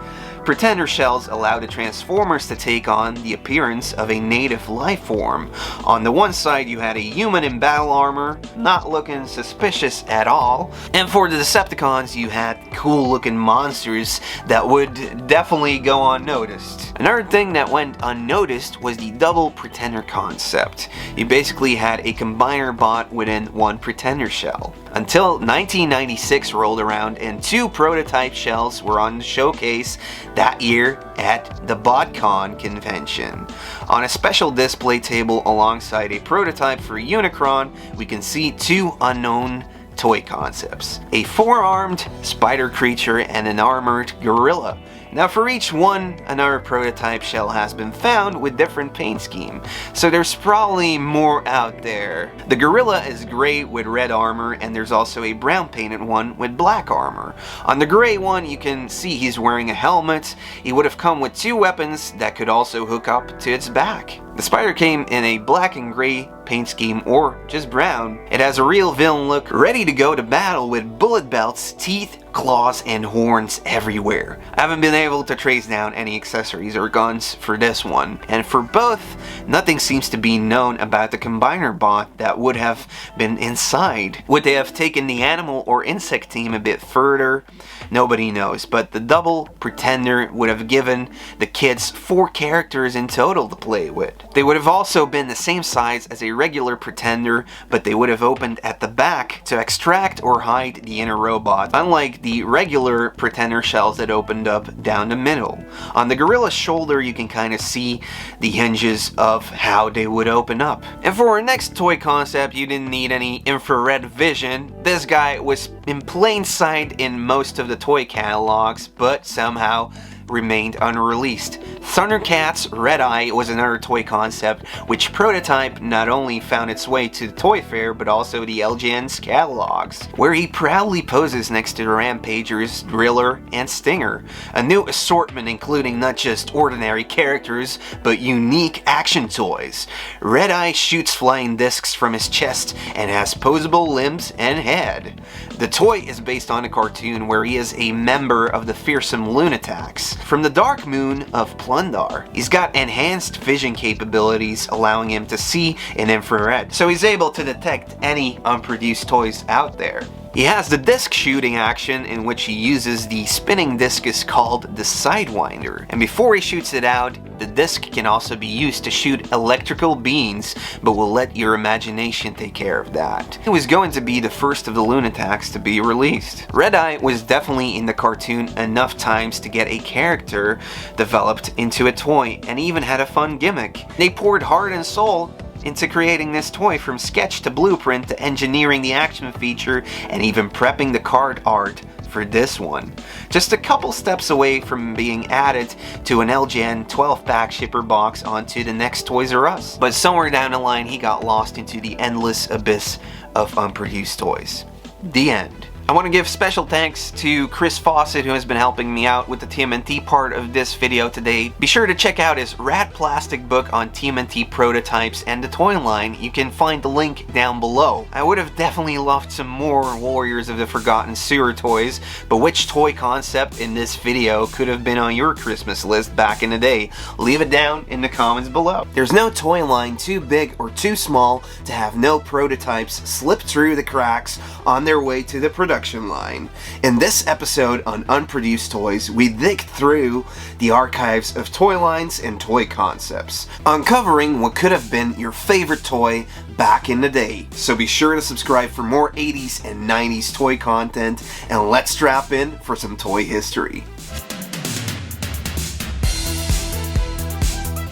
Pretender shells allow the Transformers to take on the appearance of a native life form. On the one side you had a human in battle armor, not looking suspicious at all, and for the Decepticons you had cool looking monsters that would definitely go unnoticed. Another thing that went unnoticed was the double Pretender concept. You basically had a combiner bot within one Pretender shell. Until 1996 rolled around and 2 prototype shells were on the showcase that year at the BotCon convention. On a special display table alongside a prototype for Unicron, we can see 2 unknown toy concepts. A 4-armed spider creature and an armored gorilla. Now for each one, another prototype shell has been found with different paint scheme, so there's probably more out there. The gorilla is gray with red armor, and there's also a brown painted one with black armor. On the gray one you can see he's wearing a helmet. He would have come with 2 weapons that could also hook up to its back. The spider came in a black and gray paint scheme or just brown. It has a real villain look, ready to go to battle with bullet belts, teeth, claws, and horns everywhere. I haven't been able to trace down any accessories or guns for this one, and for both, nothing seems to be known about the combiner bot that would have been inside. Would they have taken the animal or insect team a bit further? Nobody knows, but the double Pretender would have given the kids 4 characters in total to play with. They would have also been the same size as a regular Pretender, but they would have opened at the back to extract or hide the inner robot, unlike the regular Pretender shells that opened up down the middle. On the gorilla's shoulder, you can kind of see the hinges of how they would open up. And for our next toy concept, you didn't need any infrared vision. This guy was in plain sight in most of the toy catalogs, but somehow remained unreleased. Thundercats Redeye was another toy concept which prototype not only found its way to the Toy Fair but also the LJN's catalogs, where he proudly poses next to the Rampagers, Driller, and Stinger. A new assortment including not just ordinary characters but unique action toys. Redeye shoots flying discs from his chest and has posable limbs and head. The toy is based on a cartoon where he is a member of the fearsome Lunatics. From the Dark Moon of Plundar, he's got enhanced vision capabilities allowing him to see in infrared, so he's able to detect any unproduced toys out there. He has the disc shooting action in which he uses the spinning discus called the Sidewinder, and before he shoots it out, the disc can also be used to shoot electrical beams, but we'll let your imagination take care of that. It was going to be the first of the Lunatics to be released. Redeye was definitely in the cartoon enough times to get a character developed into a toy, and even had a fun gimmick. They poured heart and soul into creating this toy, from sketch to blueprint to engineering the action feature and even prepping the card art for this one. Just a couple steps away from being added to an LJN 12-pack shipper box onto the next Toys R Us. But somewhere down the line he got lost into the endless abyss of unproduced toys. The end. I want to give special thanks to Chris Fawcett, who has been helping me out with the TMNT part of this video today. Be sure to check out his rad plastic book on TMNT prototypes and the toy line. You can find the link down below. I would have definitely loved some more Warriors of the Forgotten Sewer toys, but which toy concept in this video could have been on your Christmas list back in the day? Leave it down in the comments below. There's no toy line too big or too small to have no prototypes slip through the cracks on their way to the production line. In this episode on Unproduced Toys, we dig through the archives of toy lines and toy concepts, uncovering what could have been your favorite toy back in the day. So be sure to subscribe for more 80s and 90s toy content, and let's strap in for some toy history.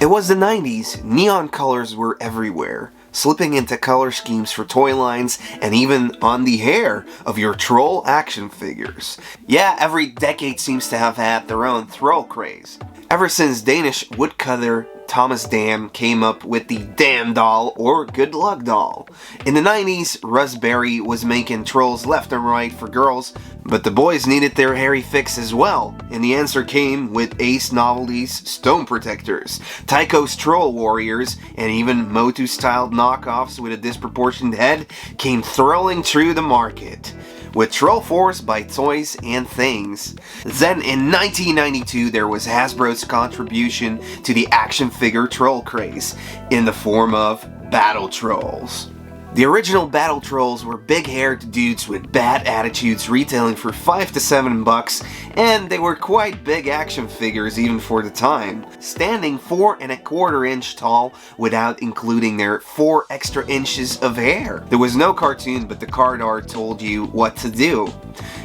It was the 90s. Neon colors were everywhere, slipping into color schemes for toy lines and even on the hair of your troll action figures. Yeah, every decade seems to have had their own troll craze. Ever since Danish woodcutter Thomas Dam came up with the Dam doll or Good Luck doll. In the 90s, Russ Berry was making trolls left and right for girls, but the boys needed their hairy fix as well, and the answer came with Ace Novelty's Stone Protectors, Tycho's Troll Warriors, and even MOTU-styled knockoffs with a disproportionate head came thrilling through the market, with Troll Force by Toys and Things. Then in 1992 there was Hasbro's contribution to the action figure troll craze in the form of Battle Trolls. The original Battle Trolls were big-haired dudes with bad attitudes retailing for $5 to $7, and they were quite big action figures even for the time, standing 4 1/4 inch tall without including their 4 extra inches of hair. There was no cartoon, but the card art told you what to do.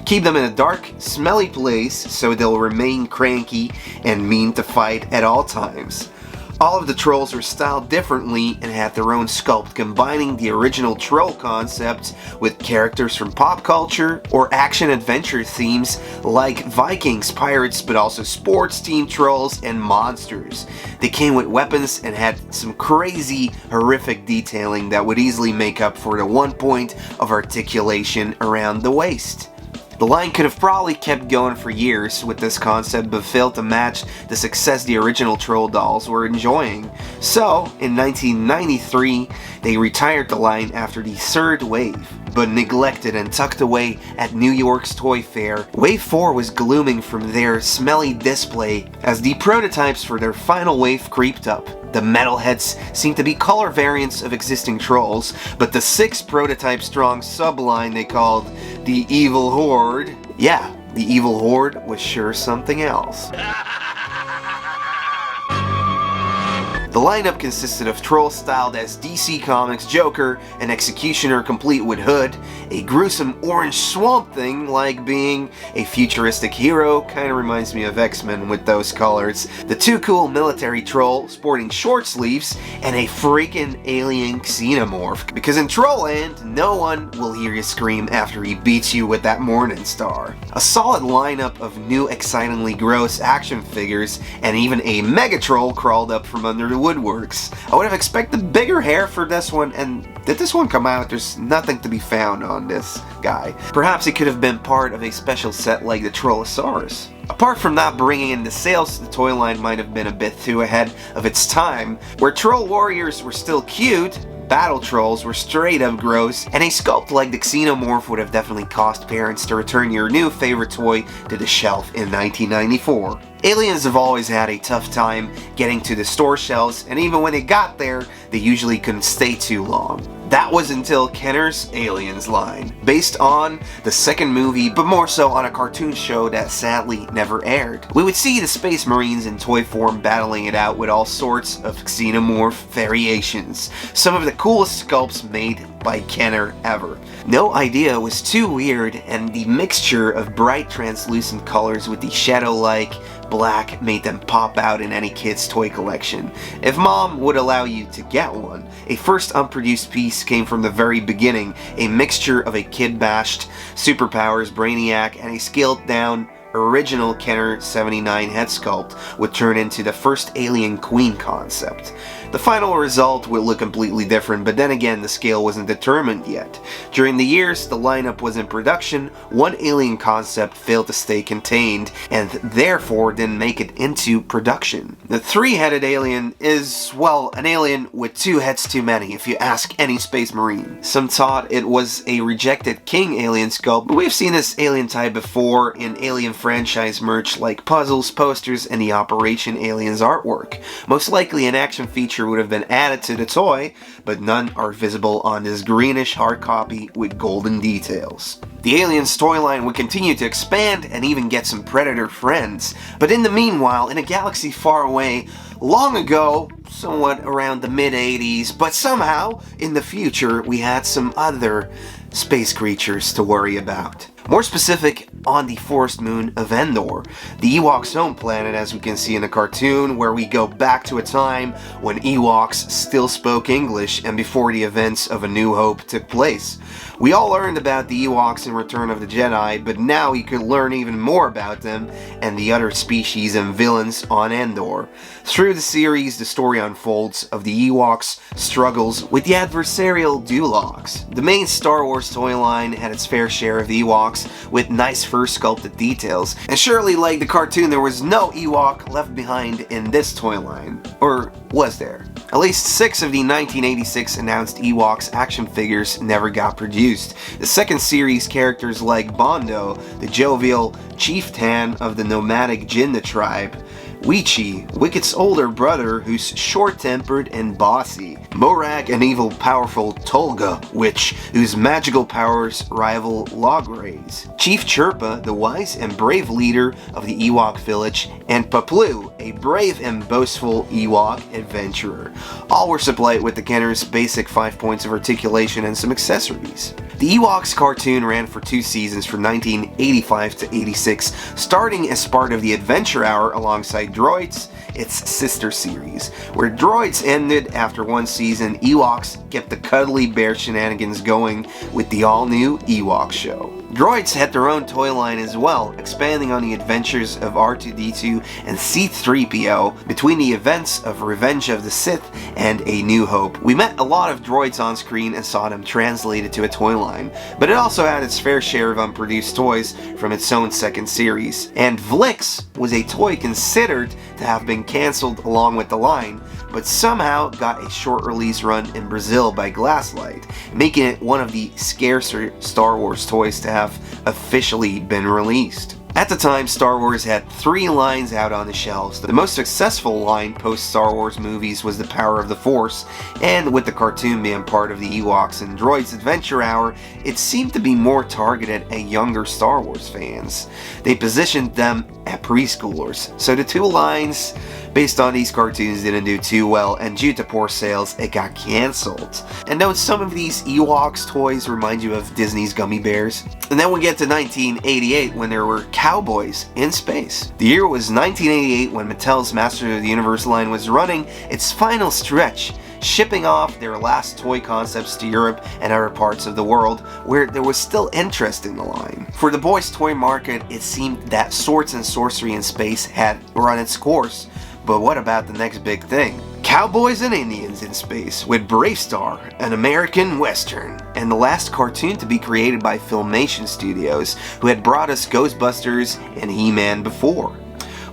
Keep them in a dark, smelly place so they'll remain cranky and mean to fight at all times. All of the trolls were styled differently and had their own sculpt, combining the original troll concept with characters from pop culture or action-adventure themes like Vikings, pirates, but also sports-themed trolls and monsters. They came with weapons and had some crazy, horrific detailing that would easily make up for the 1 point of articulation around the waist. The line could have probably kept going for years with this concept, but failed to match the success the original Troll dolls were enjoying. So, in 1993, they retired the line after the third wave, but neglected and tucked away at New York's Toy Fair. Wave 4 was glooming from their smelly display as the prototypes for their final wave creeped up. The metalheads seemed to be color variants of existing trolls, but the 6 prototype strong subline they called the Evil Horde, yeah, the Evil Horde was sure something else. The lineup consisted of trolls styled as DC Comics Joker, an executioner complete with hood, a gruesome orange swamp thing like being a futuristic hero, kinda reminds me of X-Men with those colors, the too cool military troll sporting short sleeves, and a freaking alien xenomorph. Because in Trollland, no one will hear you scream after he beats you with that Morning Star. A solid lineup of new excitingly gross action figures, and even a Mega Troll crawled up from under the woodworks. I would have expected bigger hair for this one, and did this one come out? There's nothing to be found on this guy. Perhaps it could have been part of a special set like the Trollosaurus. Apart from not bringing in the sales, the toy line might have been a bit too ahead of its time, where troll warriors were still cute, battle trolls were straight up gross, and a sculpt like the Xenomorph would have definitely caused parents to return your new favorite toy to the shelf in 1994. Aliens have always had a tough time getting to the store shelves, and even when they got there, they usually couldn't stay too long. That was until Kenner's Aliens line, based on the second movie, but more so on a cartoon show that sadly never aired. We would see the Space Marines in toy form battling it out with all sorts of xenomorph variations, some of the coolest sculpts made by Kenner ever. No idea was too weird, and the mixture of bright translucent colors with the shadow-like black made them pop out in any kid's toy collection, if mom would allow you to get one. A first unproduced piece came from the very beginning, a mixture of a kid-bashed superpowers Brainiac and a scaled down original Kenner 79 head sculpt would turn into the first Alien Queen concept. The final result would look completely different, but then again the scale wasn't determined yet. During the years the lineup was in production, one alien concept failed to stay contained and therefore didn't make it into production. The three-headed alien is, well, an alien with two heads too many if you ask any Space Marine. Some thought it was a rejected King alien sculpt, but we've seen this alien type before in Alien franchise merch like puzzles, posters, and the Operation Aliens artwork. Most likely an action feature would have been added to the toy, but none are visible on this greenish hard copy with golden details. The Aliens toy line would continue to expand and even get some Predator friends, but in the meanwhile, in a galaxy far away, long ago, somewhat around the mid-80s, but somehow, in the future, we had some other space creatures to worry about. More specific, on the forest moon of Endor, the Ewoks' home planet, as we can see in the cartoon, where we go back to a time when Ewoks still spoke English and before the events of A New Hope took place. We all learned about the Ewoks in Return of the Jedi, but now you could learn even more about them and the other species and villains on Endor. Through the series, the story unfolds of the Ewoks' struggles with the adversarial Dulocs. The main Star Wars toy line had its fair share of Ewoks with nice fur sculpted details, and surely like the cartoon there was no Ewok left behind in this toy line. Or was there? At least 6 of the 1986 announced Ewoks action figures never got produced. The second series characters like Bondo, the jovial chieftain of the nomadic Jinda tribe, Weechi, Wicket's older brother who's short-tempered and bossy, Morak, an evil powerful Tolga witch whose magical powers rival Lograis, Chief Chirpa, the wise and brave leader of the Ewok village, and Paplu, a brave and boastful Ewok adventurer. All were supplied with the Kenner's basic 5 points of articulation and some accessories. The Ewoks cartoon ran for 2 seasons from 1985 to 86, starting as part of the Adventure Hour alongside Droids, its sister series. Where Droids ended after 1 season, Ewoks kept the cuddly bear shenanigans going with the all-new Ewok show. Droids had their own toy line as well, expanding on the adventures of R2-D2 and C-3PO between the events of Revenge of the Sith and A New Hope. We met a lot of droids on screen and saw them translated to a toy line, but it also had its fair share of unproduced toys from its own second series. And Vlix was a toy considered to have been cancelled along with the line, but somehow got a short release run in Brazil by Glasslight, making it one of the scarcer Star Wars toys to have officially been released. At the time, Star Wars had 3 lines out on the shelves. The most successful line post-Star Wars movies was The Power of the Force, and with the cartoon being part of the Ewoks and Droids Adventure Hour, it seemed to be more targeted at younger Star Wars fans. They positioned them at preschoolers, so the 2 lines based on these cartoons didn't do too well, and due to poor sales, it got cancelled. And don't some of these Ewoks toys remind you of Disney's Gummy Bears? And then we get to 1988 when there were cowboys in space. The year was 1988 when Mattel's Masters of the Universe line was running its final stretch, shipping off their last toy concepts to Europe and other parts of the world where there was still interest in the line. For the boys' toy market, it seemed that swords and sorcery in space had run its course. But what about the next big thing? Cowboys and Indians in space with Bravestarr, an American Western, and the last cartoon to be created by Filmation Studios, who had brought us Ghostbusters and He-Man before.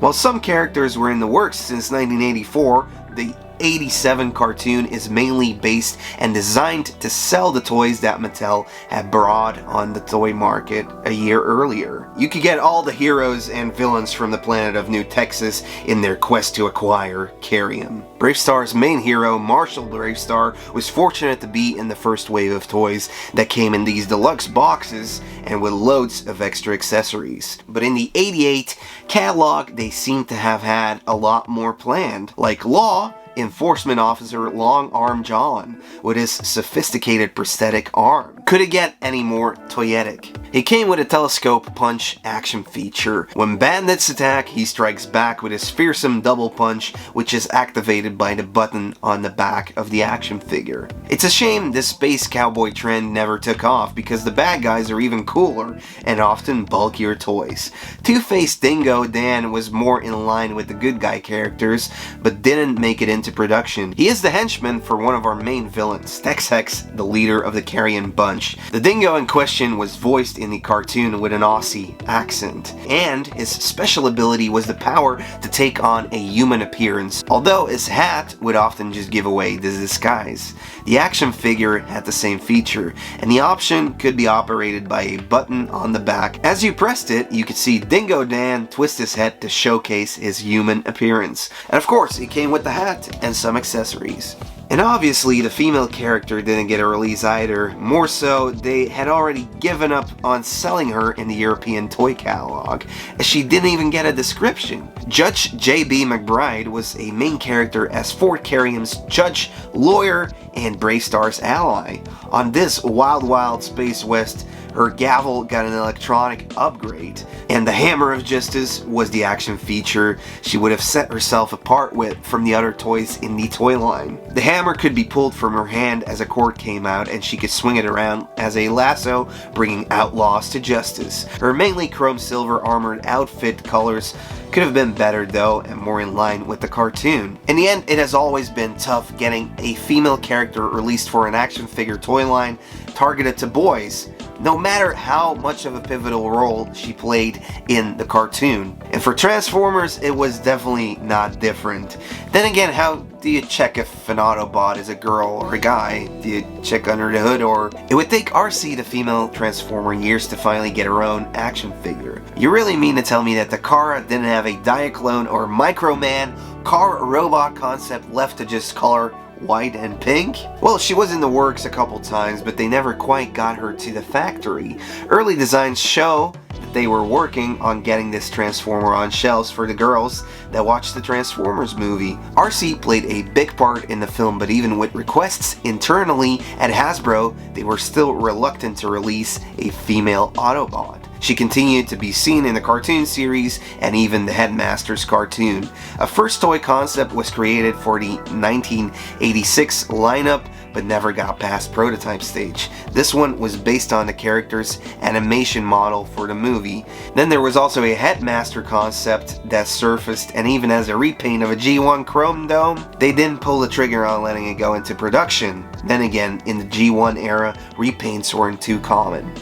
While some characters were in the works since 1984, the 87 cartoon is mainly based and designed to sell the toys that Mattel had brought on the toy market a year earlier. You could get all the heroes and villains from the planet of New Texas in their quest to acquire Carrion. Bravestar's main hero, Marshall Bravestarr, was fortunate to be in the first wave of toys that came in these deluxe boxes and with loads of extra accessories. But in the 88 catalog, they seem to have had a lot more planned, like Law, Enforcement Officer Long Arm John, with his sophisticated prosthetic arm. Could it get any more toyetic? He came with a telescope punch action feature. When bandits attack, he strikes back with his fearsome double punch, which is activated by the button on the back of the action figure. It's a shame this space cowboy trend never took off, because the bad guys are even cooler and often bulkier toys. Two-Faced Dingo Dan was more in line with the good guy characters, but didn't make it into production. He is the henchman for one of our main villains, Tex-Hex, the leader of the Carrion Bunch. The dingo in question was voiced in the cartoon with an Aussie accent, and his special ability was the power to take on a human appearance, although his hat would often just give away the disguise. The action figure had the same feature, and the option could be operated by a button on the back. As you pressed it, you could see Dingo Dan twist his head to showcase his human appearance. And of course, it came with the hat and some accessories. And obviously, the female character didn't get a release either. More so, they had already given up on selling her in the European toy catalog, as she didn't even get a description. Judge J.B. McBride was a main character as Fort Carrium's judge, lawyer, and Bravestar's ally. On this wild Space West, her gavel got an electronic upgrade, and the Hammer of Justice was the action feature she would have set herself apart with from the other toys in the toy line. The hammer could be pulled from her hand as a cord came out, and she could swing it around as a lasso, bringing outlaws to justice. Her mainly chrome silver armored outfit colors could have been better though, and more in line with the cartoon. In the end, it has always been tough getting a female character released for an action figure toy line targeted to boys, no matter how much of a pivotal role she played in the cartoon. And for Transformers, it was definitely not different. Then again, how do you check if an Autobot is a girl or a guy? Do you check under the hood? Or it would take RC, the female Transformer, years to finally get her own action figure. You really mean to tell me that the Kara didn't have a Diaclone or Microman car robot concept left to just color white and pink? Well, she was in the works a couple times, but they never quite got her to the factory. Early designs show that they were working on getting this Transformer on shelves for the girls that watched the Transformers movie. RC played a big part in the film, but even with requests internally at Hasbro, they were still reluctant to release a female Autobot. She continued to be seen in the cartoon series and even the Headmaster's cartoon. A first toy concept was created for the 1986 lineup, but never got past prototype stage. This one was based on the character's animation model for the movie. Then there was also a Headmaster concept that surfaced, and even as a repaint of a G1 Chrome Dome, they didn't pull the trigger on letting it go into production. Then again, in the G1 era, repaints weren't too common.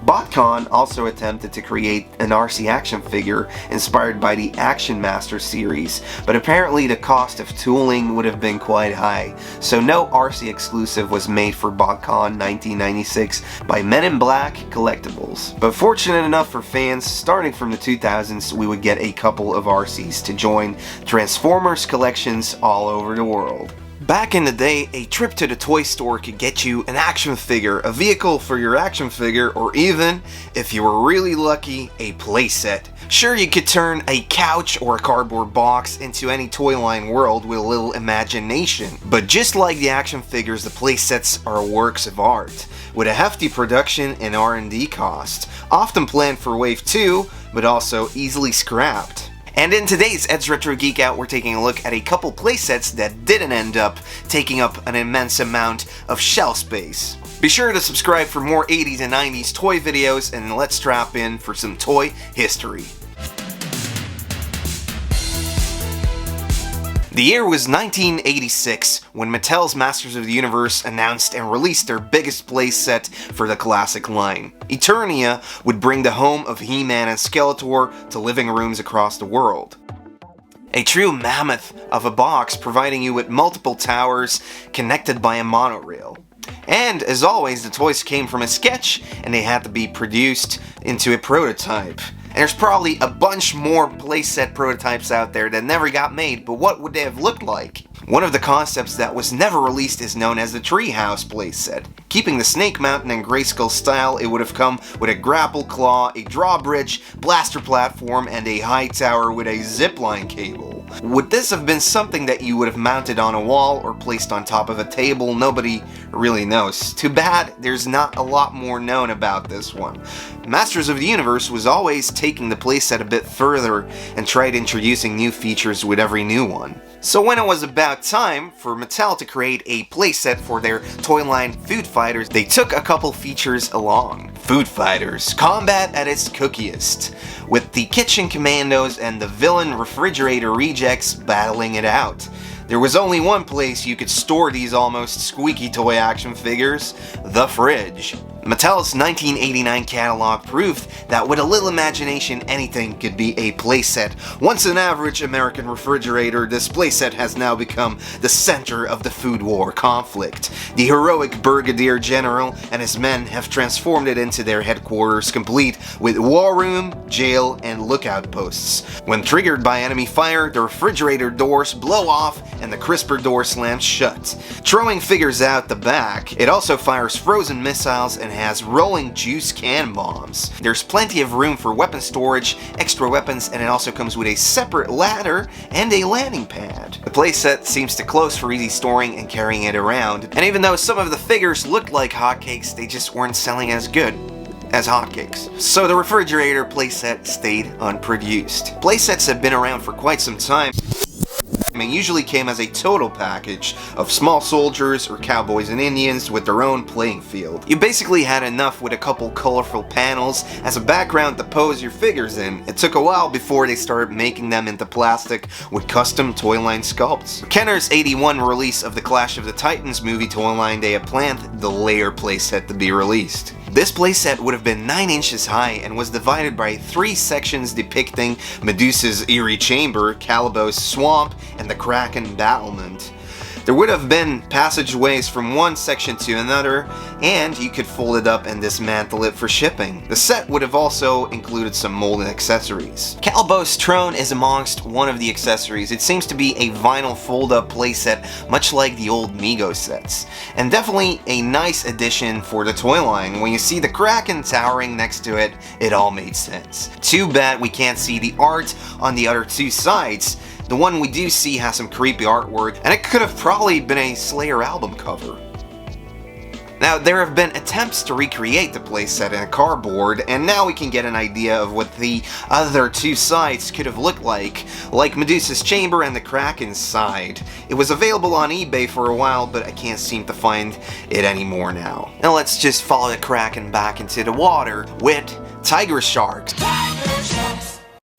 BotCon also attempted to create an RC action figure inspired by the Action Master series, but apparently the cost of tooling would have been quite high, so no RC exclusive was made for BotCon 1996 by Men in Black Collectibles. But fortunate enough for fans, starting from the 2000s, we would get a couple of RCs to join Transformers collections all over the world. Back in the day, a trip to the toy store could get you an action figure, a vehicle for your action figure, or even, if you were really lucky, a playset. Sure, you could turn a couch or a cardboard box into any toy line world with a little imagination, but just like the action figures, the playsets are works of art, with a hefty production and R&D cost, often planned for Wave 2, but also easily scrapped. And in today's Ed's Retro Geek Out, we're taking a look at a couple playsets that didn't end up taking up an immense amount of shelf space. Be sure to subscribe for more 80s and 90s toy videos, and let's strap in for some toy history. The year was 1986 when Mattel's Masters of the Universe announced and released their biggest playset for the classic line. Eternia would bring the home of He-Man and Skeletor to living rooms across the world. A true mammoth of a box, providing you with multiple towers connected by a monorail. And as always, the toys came from a sketch and they had to be produced into a prototype. And there's probably a bunch more playset prototypes out there that never got made, but what would they have looked like? One of the concepts that was never released is known as the Treehouse playset. Keeping the Snake Mountain and Grayskull style, it would have come with a grapple claw, a drawbridge, blaster platform, and a high tower with a zipline cable. Would this have been something that you would have mounted on a wall or placed on top of a table? Nobody really knows. Too bad there's not a lot more known about this one. Masters of the Universe was always taking the playset a bit further and tried introducing new features with every new one. So when it was about time for Mattel to create a playset for their toy line Food Fighters, they took a couple features along. Food Fighters, combat at its cookiest, with the kitchen commandos and the villain refrigerator rejects battling it out. There was only one place you could store these almost squeaky toy action figures: the fridge. Mattel's 1989 catalog proved that with a little imagination, anything could be a playset. Once an average American refrigerator, this playset has now become the center of the food war conflict. The heroic Brigadier General and his men have transformed it into their headquarters, complete with war room, jail, and lookout posts. When triggered by enemy fire, the refrigerator doors blow off and the crisper door slams shut, throwing figures out the back. It also fires frozen missiles and has rolling juice can bombs. There's plenty of room for weapon storage, extra weapons, and it also comes with a separate ladder and a landing pad. The playset seems too close for easy storing and carrying it around, and even though some of the figures looked like hotcakes, they just weren't selling as good as hotcakes. So the refrigerator playset stayed unproduced. Playsets have been around for quite some time. It usually came as a total package of small soldiers or cowboys and Indians with their own playing field. You basically had enough with a couple colorful panels as a background to pose your figures in. It took a while before they started making them into plastic with custom toy line sculpts. Kenner's '81 release of the Clash of the Titans movie toy line, they had planned the layer playset to be released. This playset would have been 9 inches high and was divided by 3 sections depicting Medusa's eerie chamber, Calibos' swamp, and the Kraken battlement. There would have been passageways from one section to another, and you could fold it up and dismantle it for shipping. The set would have also included some molded accessories. Calibos' throne is amongst one of the accessories. It seems to be a vinyl fold-up playset, much like the old Mego sets, and definitely a nice addition for the toy line. When you see the Kraken towering next to it, it all made sense. Too bad we can't see the art on the other 2 sides. The one we do see has some creepy artwork, and it could have probably been a Slayer album cover. Now, there have been attempts to recreate the playset in a cardboard, and now we can get an idea of what the other 2 sides could have looked like Medusa's chamber and the Kraken's side. It was available on eBay for a while, but I can't seem to find it anymore now. Now let's just follow the Kraken back into the water with Tiger Sharks.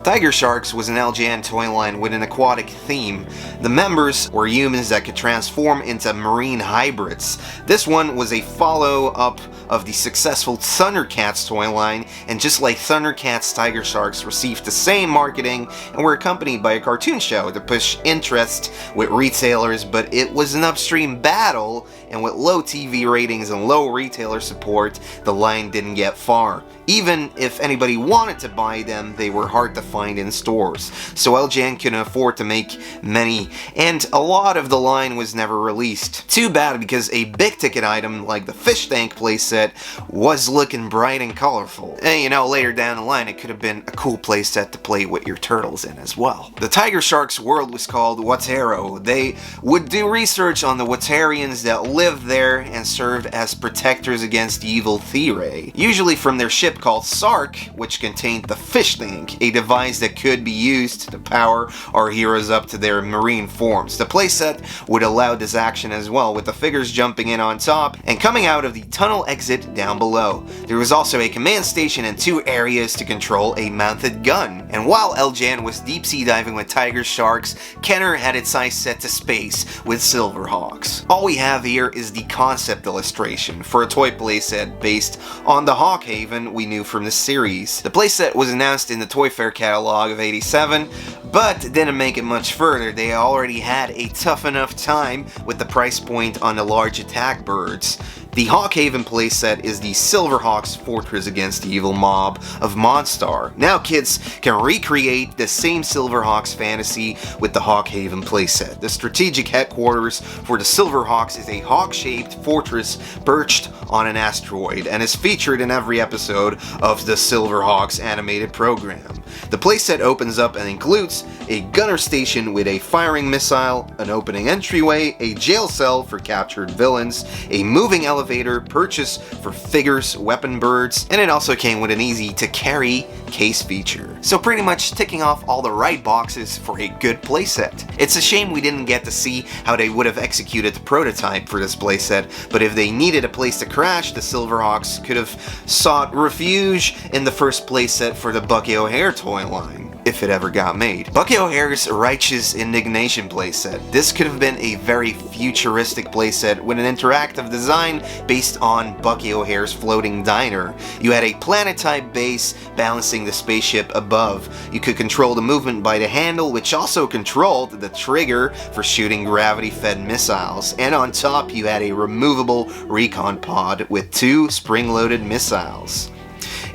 Tiger Sharks was an LJN toy line with an aquatic theme. The members were humans that could transform into marine hybrids. This one was a follow-up of the successful Thundercats toy line, and just like Thundercats, Tiger Sharks received the same marketing and were accompanied by a cartoon show to push interest with retailers, but it was an upstream battle, and with low TV ratings and low retailer support, the line didn't get far. Even if anybody wanted to buy them, they were hard to find in stores, so LJN couldn't afford to make many, and a lot of the line was never released. Too bad, because a big ticket item like the fish tank playset playset was looking bright and colorful. And you know, later down the line, it could have been a cool playset to play with your turtles in as well. The Tiger Shark's world was called Watero. They would do research on the Watarians that lived there and served as protectors against evil Therae, usually from their ship called Sark, which contained the fish tank, a device that could be used to power our heroes up to their marine forms. The playset would allow this action as well, with the figures jumping in on top and coming out of the tunnel exit down below. There was also a command station and 2 areas to control a mounted gun. And while Eljan was deep sea diving with Tiger Sharks, Kenner had its eyes set to space with Silverhawks. All we have here is the concept illustration for a toy playset based on the Hawk Haven we knew from the series. The playset was announced in the Toy Fair catalog of '87, but didn't make it much further. They already had a tough enough time with the price point on the large attack birds. The Hawk Haven playset is the Silverhawks fortress against the evil mob of Monstar. Now kids can recreate the same Silverhawks fantasy with the Hawk Haven playset. The strategic headquarters for the Silverhawks is a hawk-shaped fortress perched on an asteroid and is featured in every episode of the Silverhawks animated program. The playset opens up and includes a gunner station with a firing missile, an opening entryway, a jail cell for captured villains, a moving elevator, purchase for figures, weapon birds, and it also came with an easy to carry case feature. So pretty much ticking off all the right boxes for a good playset. It's a shame we didn't get to see how they would have executed the prototype for this playset, but if they needed a place to crash, the Silverhawks could have sought refuge in the first playset for the Bucky O'Hare toy line, if it ever got made. Bucky O'Hare's Righteous Indignation playset. This could have been a very futuristic playset with an interactive design based on Bucky O'Hare's floating diner. You had a planet-type base balancing the spaceship above. You could control the movement by the handle, which also controlled the trigger for shooting gravity-fed missiles. And on top, you had a removable recon pod with 2 spring-loaded missiles.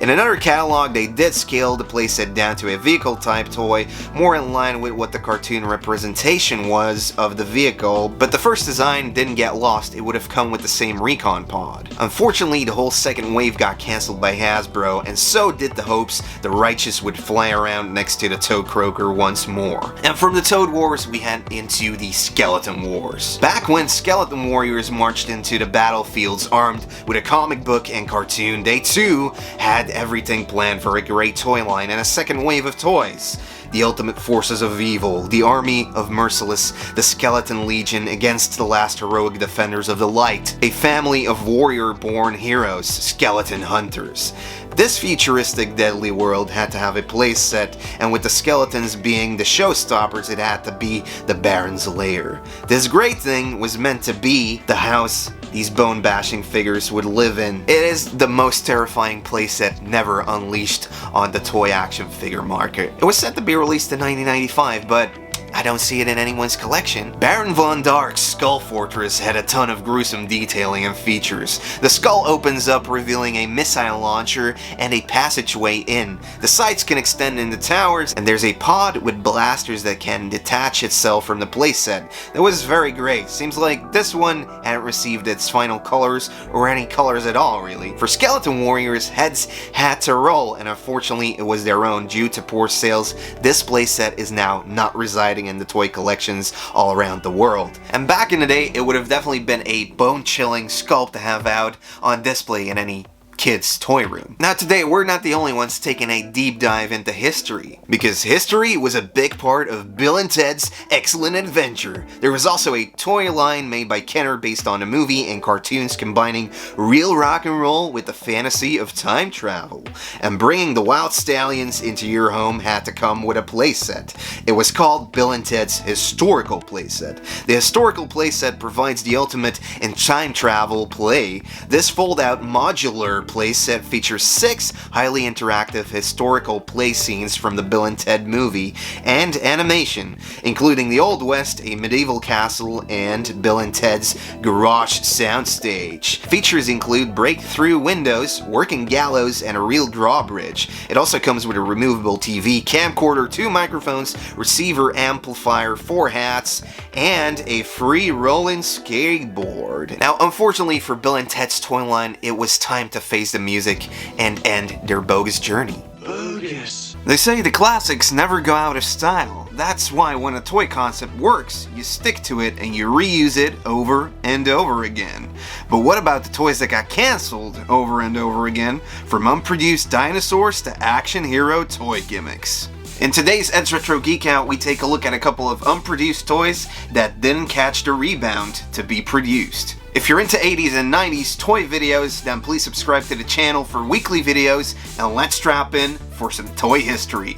In another catalog, they did scale the playset down to a vehicle-type toy, more in line with what the cartoon representation was of the vehicle, but the first design didn't get lost. It would have come with the same recon pod. Unfortunately, the whole second wave got cancelled by Hasbro, and so did the hopes the Righteous would fly around next to the Toad Croaker once more. And from the Toad Wars, we head into the Skeleton Wars. Back when Skeleton Warriors marched into the battlefields armed with a comic book and cartoon, they too had everything planned for a great toy line and a second wave of toys. The ultimate forces of evil, the army of merciless, the Skeleton Legion against the last heroic defenders of the light, a family of warrior-born heroes, Skeleton Hunters. This futuristic deadly world had to have a playset, and with the skeletons being the showstoppers, it had to be the Baron's lair. This great thing was meant to be the house these bone-bashing figures would live in. It is the most terrifying playset never unleashed on the toy action figure market. It was set to be released in 1995, but I don't see it in anyone's collection. Baron Von Dark's Skull Fortress had a ton of gruesome detailing and features. The skull opens up, revealing a missile launcher and a passageway in. The sights can extend into towers, and there's a pod with blasters that can detach itself from the playset. That was very great. Seems like this one hadn't received its final colors, or any colors at all, really. For Skeleton Warriors, heads had to roll, and unfortunately it was their own. Due to poor sales, this playset is now not residing in the toy collections all around the world. And back in the day, it would have definitely been a bone-chilling sculpt to have out on display in any kid's toy room. Now today, we're not the only ones taking a deep dive into history, because history was a big part of Bill and Ted's Excellent Adventure. There was also a toy line made by Kenner based on a movie and cartoons combining real rock and roll with the fantasy of time travel. And bringing the Wild Stallions into your home had to come with a playset. It was called Bill and Ted's Historical Playset. The Historical Playset provides the ultimate in time travel play. This fold-out modular playset features 6 highly interactive historical play scenes from the Bill and Ted movie and animation, including the Old West, a medieval castle, and Bill and Ted's garage soundstage. Features include break-through windows, working gallows, and a real drawbridge. It also comes with a removable TV, camcorder, 2 microphones, receiver, amplifier, 4 hats, and a free rolling skateboard. Now, unfortunately for Bill and Ted's toy line, it was time to face the music and end their bogus journey. Bogus. They say the classics never go out of style. That's why when a toy concept works, you stick to it and you reuse it over and over again. But what about the toys that got cancelled over and over again, from unproduced dinosaurs to action hero toy gimmicks? In today's Ed's Retro Geek Out, we take a look at a couple of unproduced toys that didn't catch the rebound to be produced. If you're into 80s and 90s toy videos, then please subscribe to the channel for weekly videos, and let's strap in for some toy history.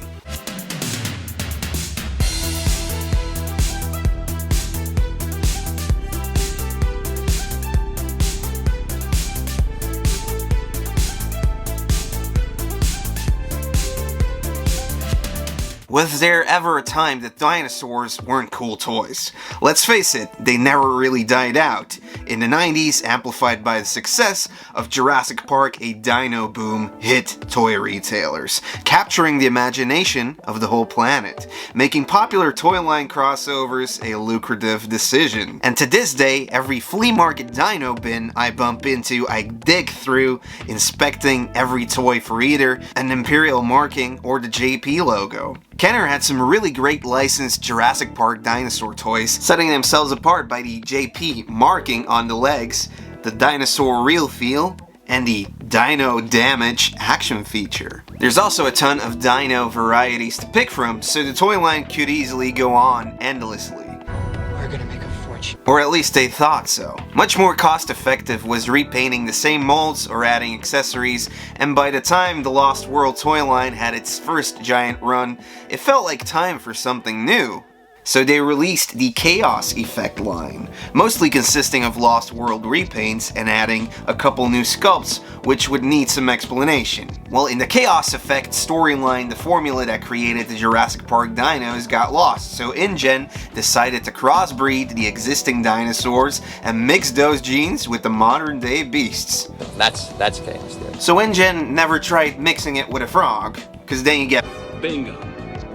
Was there ever a time that dinosaurs weren't cool toys? Let's face it, they never really died out. In the 90s, amplified by the success of Jurassic Park, a dino boom hit toy retailers, capturing the imagination of the whole planet, making popular toy line crossovers a lucrative decision. And to this day, every flea market dino bin I bump into, I dig through, inspecting every toy for either an Imperial marking or the JP logo. Kenner had some really great licensed Jurassic Park dinosaur toys, setting themselves apart by the JP marking on the legs, the dinosaur real feel, and the Dino Damage action feature. There's also a ton of dino varieties to pick from, so the toy line could easily go on endlessly. We're gonna make a fortune. Or at least they thought so. Much more cost effective was repainting the same molds or adding accessories, and by the time the Lost World toy line had its first giant run, it felt like time for something new. So they released the Chaos Effect line, mostly consisting of Lost World repaints and adding a couple new sculpts, which would need some explanation. Well, in the Chaos Effect storyline, the formula that created the Jurassic Park dinos got lost, so InGen decided to crossbreed the existing dinosaurs and mix those genes with the modern day beasts. That's Chaos, dude. So InGen never tried mixing it with a frog, because then you get Bingo.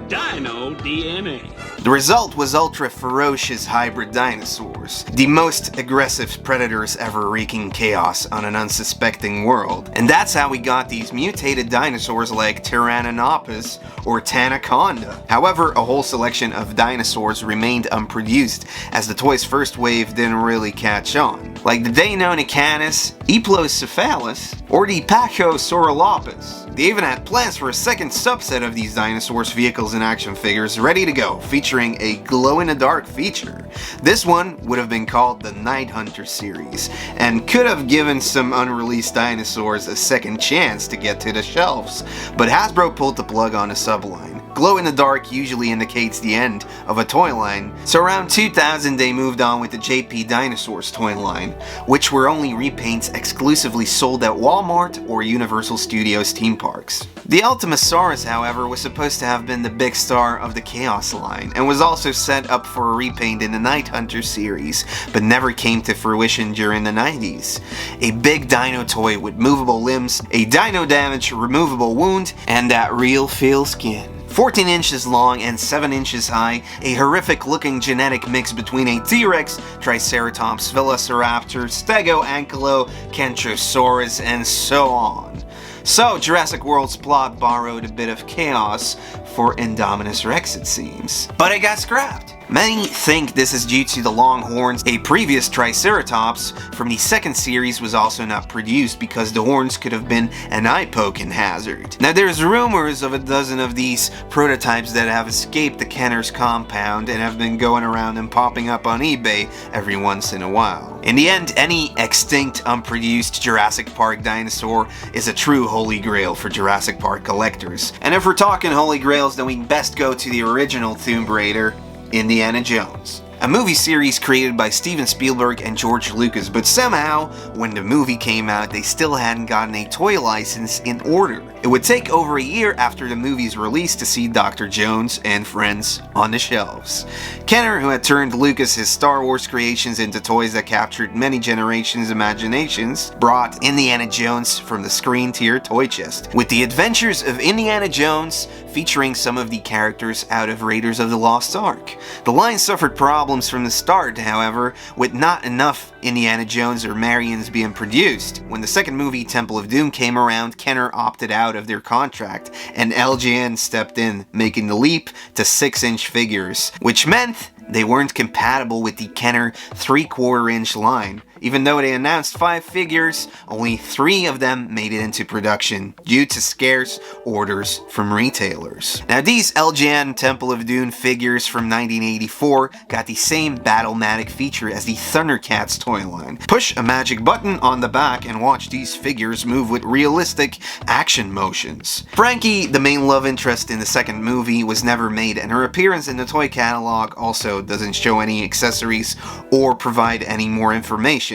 Dino DNA. The result was ultra ferocious hybrid dinosaurs, the most aggressive predators ever wreaking chaos on an unsuspecting world. And that's how we got these mutated dinosaurs like Tyrannosaurus or Tanaconda. However, a whole selection of dinosaurs remained unproduced, as the toy's first wave didn't really catch on, like the Deinonychus, Eplocephalus, or the Pachysaurolopus. They even had plans for a second subset of these dinosaurs' vehicles and action figures ready to go, featuring a glow-in-the-dark feature. This one would have been called the Night Hunter series, and could have given some unreleased dinosaurs a second chance to get to the shelves, but Hasbro pulled the plug on a subline. Glow-in-the-dark usually indicates the end of a toy line, so around 2000 they moved on with the JP Dinosaurs toy line, which were only repaints exclusively sold at Walmart or Universal Studios theme parks. The Ultimasaurus, however, was supposed to have been the big star of the Chaos line, and was also set up for a repaint in the Night Hunter series, but never came to fruition during the 90s. A big dino toy with movable limbs, a Dino Damage removable wound, and that real feel skin. 14 inches long and 7 inches high, a horrific looking genetic mix between a T-Rex, Triceratops, Velociraptor, Stego, Ankylo, Kentrosaurus, and so on. So, Jurassic World's plot borrowed a bit of chaos for Indominus Rex, it seems. But it got scrapped. Many think this is due to the long horns. A previous Triceratops from the second series was also not produced because the horns could have been an eye-poking hazard. Now there's rumors of a dozen of these prototypes that have escaped the Kenner's compound and have been going around and popping up on eBay every once in a while. In the end, any extinct, unproduced Jurassic Park dinosaur is a true holy grail for Jurassic Park collectors. And if we're talking holy grails, then we best go to the original Tomb Raider, Indiana Jones. a movie series created by Steven Spielberg and George Lucas, but somehow, when the movie came out, they still hadn't gotten a toy license in order. It would take over a year after the movie's release to see Dr. Jones and friends on the shelves. Kenner, who had turned Lucas' Star Wars creations into toys that captured many generations' imaginations, brought Indiana Jones from the screen to your toy chest, with the adventures of Indiana Jones featuring some of the characters out of Raiders of the Lost Ark. The line suffered problems from the start, however, with not enough Indiana Jones or Marions being produced. When the second movie, Temple of Doom, came around, Kenner opted out of their contract, and LJN stepped in, making the leap to 6-inch figures, which meant they weren't compatible with the Kenner 3/4-inch line. Even though they announced 5 figures, only 3 of them made it into production due to scarce orders from retailers. Now, these LJN Temple of Doom figures from 1984 got the same Battle-matic feature as the Thundercats toy line. Push a magic button on the back and watch these figures move with realistic action motions. Frankie, the main love interest in the second movie, was never made, and her appearance in the toy catalog also doesn't show any accessories or provide any more information.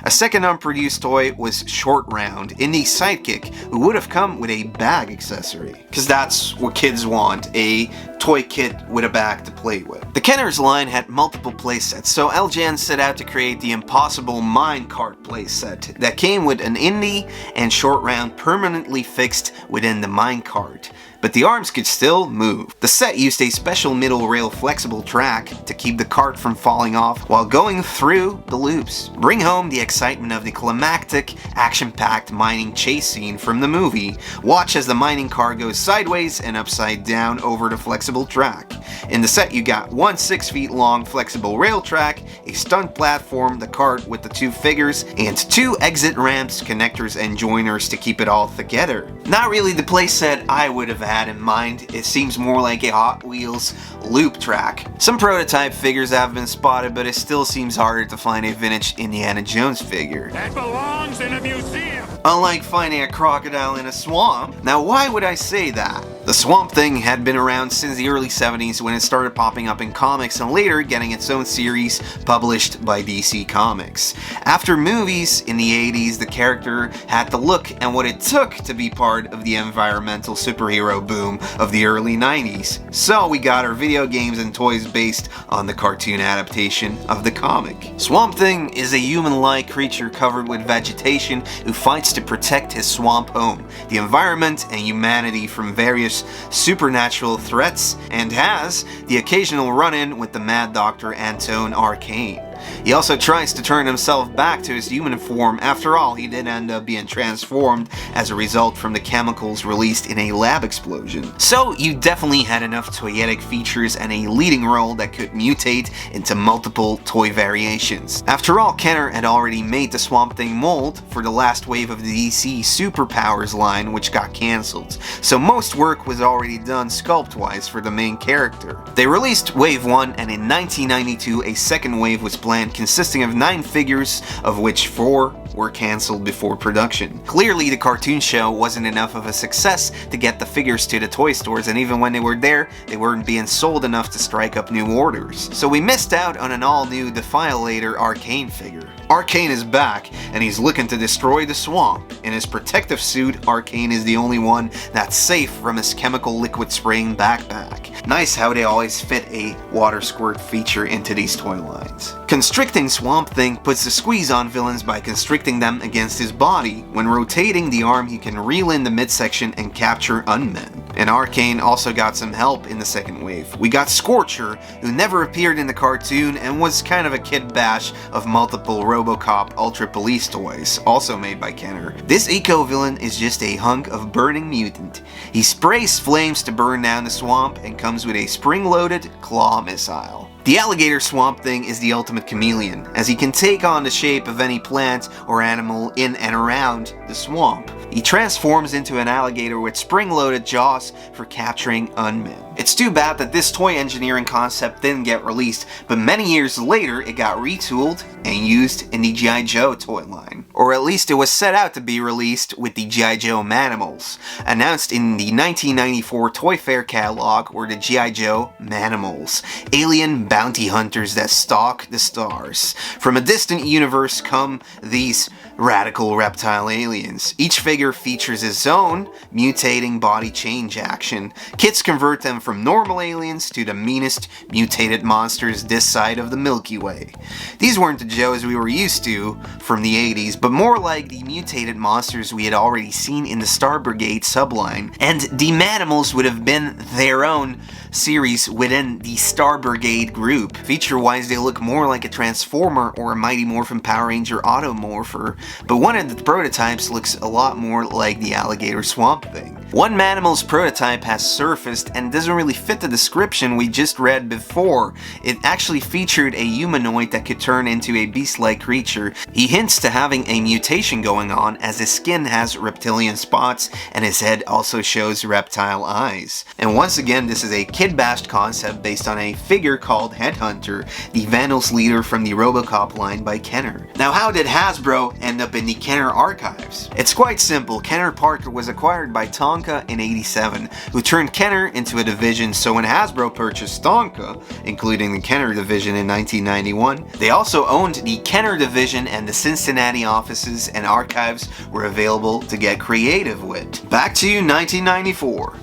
A second unproduced toy was Short Round, Indy's sidekick, who would have come with a bag accessory. Because that's what kids want, a toy kit with a bag to play with. The Kenners line had multiple playsets, so LJN set out to create the impossible minecart playset that came with an Indy and Short Round permanently fixed within the minecart, but the arms could still move. The set used a special middle rail flexible track to keep the cart from falling off while going through the loops. Bring home the excitement of the climactic, action-packed mining chase scene from the movie. Watch as the mining car goes sideways and upside down over the flexible track. In the set, you got one 6 feet long flexible rail track, a stunt platform, the cart with the 2 figures, and 2 exit ramps, connectors, and joiners to keep it all together. Not really the playset I would have had in mind. It seems more like a Hot Wheels loop track. Some prototype figures have been spotted, but it still seems harder to find a vintage Indiana Jones figure. That belongs in a museum. Unlike finding a crocodile in a swamp. Now, why would I say that? The Swamp Thing had been around since the early 70s when it started popping up in comics and later getting its own series published by DC Comics. After movies in the 80s, the character had the look and what it took to be part of the environmental superhero boom of the early 90s. So we got our video games and toys based on the cartoon adaptation of the comic. Swamp Thing is a human-like creature covered with vegetation who fights to protect his swamp home, the environment, and humanity from various supernatural threats, and has the occasional run-in with the Mad Dr. Antone Arcane. He also tries to turn himself back to his human form. After all, he did end up being transformed as a result from the chemicals released in a lab explosion. So you definitely had enough toyetic features and a leading role that could mutate into multiple toy variations. After all, Kenner had already made the Swamp Thing mold for the last wave of the DC Superpowers line, which got cancelled. So most work was already done sculpt-wise for the main character. They released Wave 1, and in 1992 a second wave was planned consisting of 9 figures, of which 4 were cancelled before production. Clearly, the cartoon show wasn't enough of a success to get the figures to the toy stores, and even when they were there, they weren't being sold enough to strike up new orders. So we missed out on an all-new Defilator Arcane figure. Arcane is back, and he's looking to destroy the swamp. In his protective suit, Arcane is the only one that's safe from his chemical liquid spraying backpack. Nice how they always fit a water squirt feature into these toy lines. Constricting Swamp Thing puts the squeeze on villains by constricting them against his body. When rotating the arm, he can reel in the midsection and capture unmen. And Arcane also got some help in the second wave. We got Scorcher, who never appeared in the cartoon and was kind of a kid bash of multiple RoboCop Ultra Police toys, also made by Kenner. This eco-villain is just a hunk of burning mutant. He sprays flames to burn down the swamp and comes with a spring-loaded claw missile. The alligator Swamp Thing is the ultimate chameleon, as he can take on the shape of any plant or animal in and around the swamp. He transforms into an alligator with spring-loaded jaws boss for capturing unmen. It's too bad that this toy engineering concept didn't get released, but many years later it got retooled and used in the GI Joe toy line. Or at least it was set out to be released with the GI Joe Manimals. Announced in the 1994 Toy Fair catalog were the GI Joe Manimals, alien bounty hunters that stalk the stars. From a distant universe come these radical reptile aliens. Each figure features its own mutating body change action. Kits convert them from normal aliens to the meanest mutated monsters this side of the Milky Way. These weren't the Joes we were used to from the 80s, but more like the mutated monsters we had already seen in the Star Brigade subline, and the Manimals would have been their own series within the Star Brigade group. Feature-wise, they look more like a Transformer or a Mighty Morphin Power Ranger Automorpher, but one of the prototypes looks a lot more like the Alligator Swamp Thing. One Manimals prototype has surfaced and doesn't really fit the description we just read before. It actually featured a humanoid that could turn into a beast-like creature. He hints to having a mutation going on, as his skin has reptilian spots and his head also shows reptile eyes. And once again, this is a kid-bashed concept based on a figure called Headhunter, the Vandals leader from the RoboCop line by Kenner. Now, how did Hasbro end up in the Kenner archives? It's quite simple. Kenner Parker was acquired by Tonka in '87, who turned Kenner into a division, so when Hasbro purchased Tonka, including the Kenner division in 1991, they also owned the Kenner division, and the Cincinnati offices and archives were available to get creative with. Back to 1994.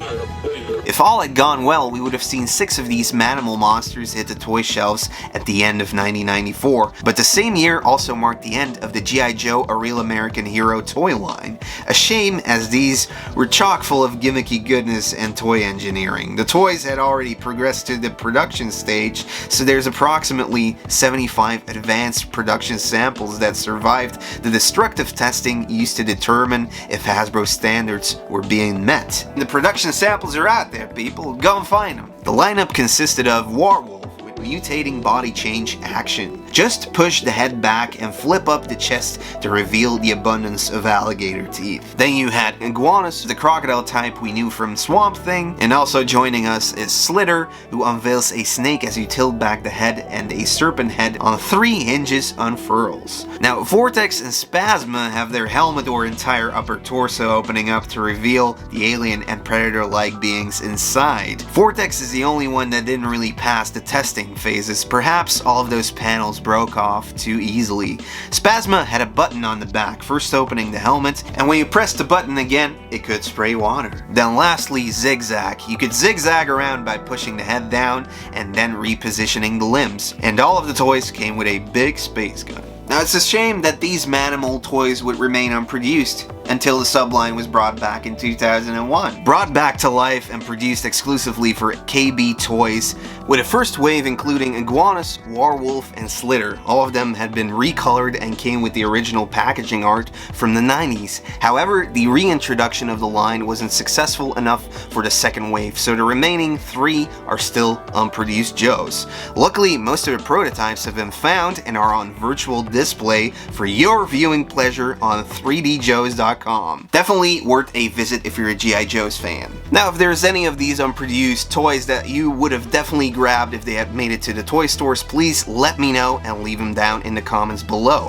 If all had gone well, we would have seen 6 of these Manimal monsters hit the toy shelves at the end of 1994, but the same year also marked the end of the GI Joe A Real American Hero toy line. A shame, as these were chock full of gimmicky goodness and toy engineering. The toys had already progressed to the production stage, so there's approximately 75 advanced production samples that survived the destructive testing used to determine if Hasbro standards were being met. The production samples are out there, people. Go and find them. The lineup consisted of Warwolf with mutating body change action. Just push the head back and flip up the chest to reveal the abundance of alligator teeth. Then you had Iguanus, the crocodile type we knew from Swamp Thing, and also joining us is Slitter, who unveils a snake as you tilt back the head, and a serpent head on 3 hinges unfurls. Now, Vortex and Spasma have their helmet or entire upper torso opening up to reveal the alien and predator-like beings inside. Vortex is the only one that didn't really pass the testing phases. Perhaps all of those panels broke off too easily. Spasma had a button on the back, first opening the helmet, and when you pressed the button again, it could spray water. Then lastly, Zigzag. You could zigzag around by pushing the head down and then repositioning the limbs. And all of the toys came with a big space gun. Now, it's a shame that these Manimal toys would remain unproduced until the subline was brought back in 2001. Brought back to life and produced exclusively for KB Toys, with a first wave including Iguanus, Warwolf, and Slitter. All of them had been recolored and came with the original packaging art from the 90s. However, the reintroduction of the line wasn't successful enough for the second wave, so the remaining 3 are still unproduced Joes. Luckily, most of the prototypes have been found and are on virtual display for your viewing pleasure on 3DJoes.com. Definitely worth a visit if you're a GI Joe's fan. Now, if there's any of these unproduced toys that you would have definitely grabbed if they had made it to the toy stores, please let me know and leave them down in the comments below.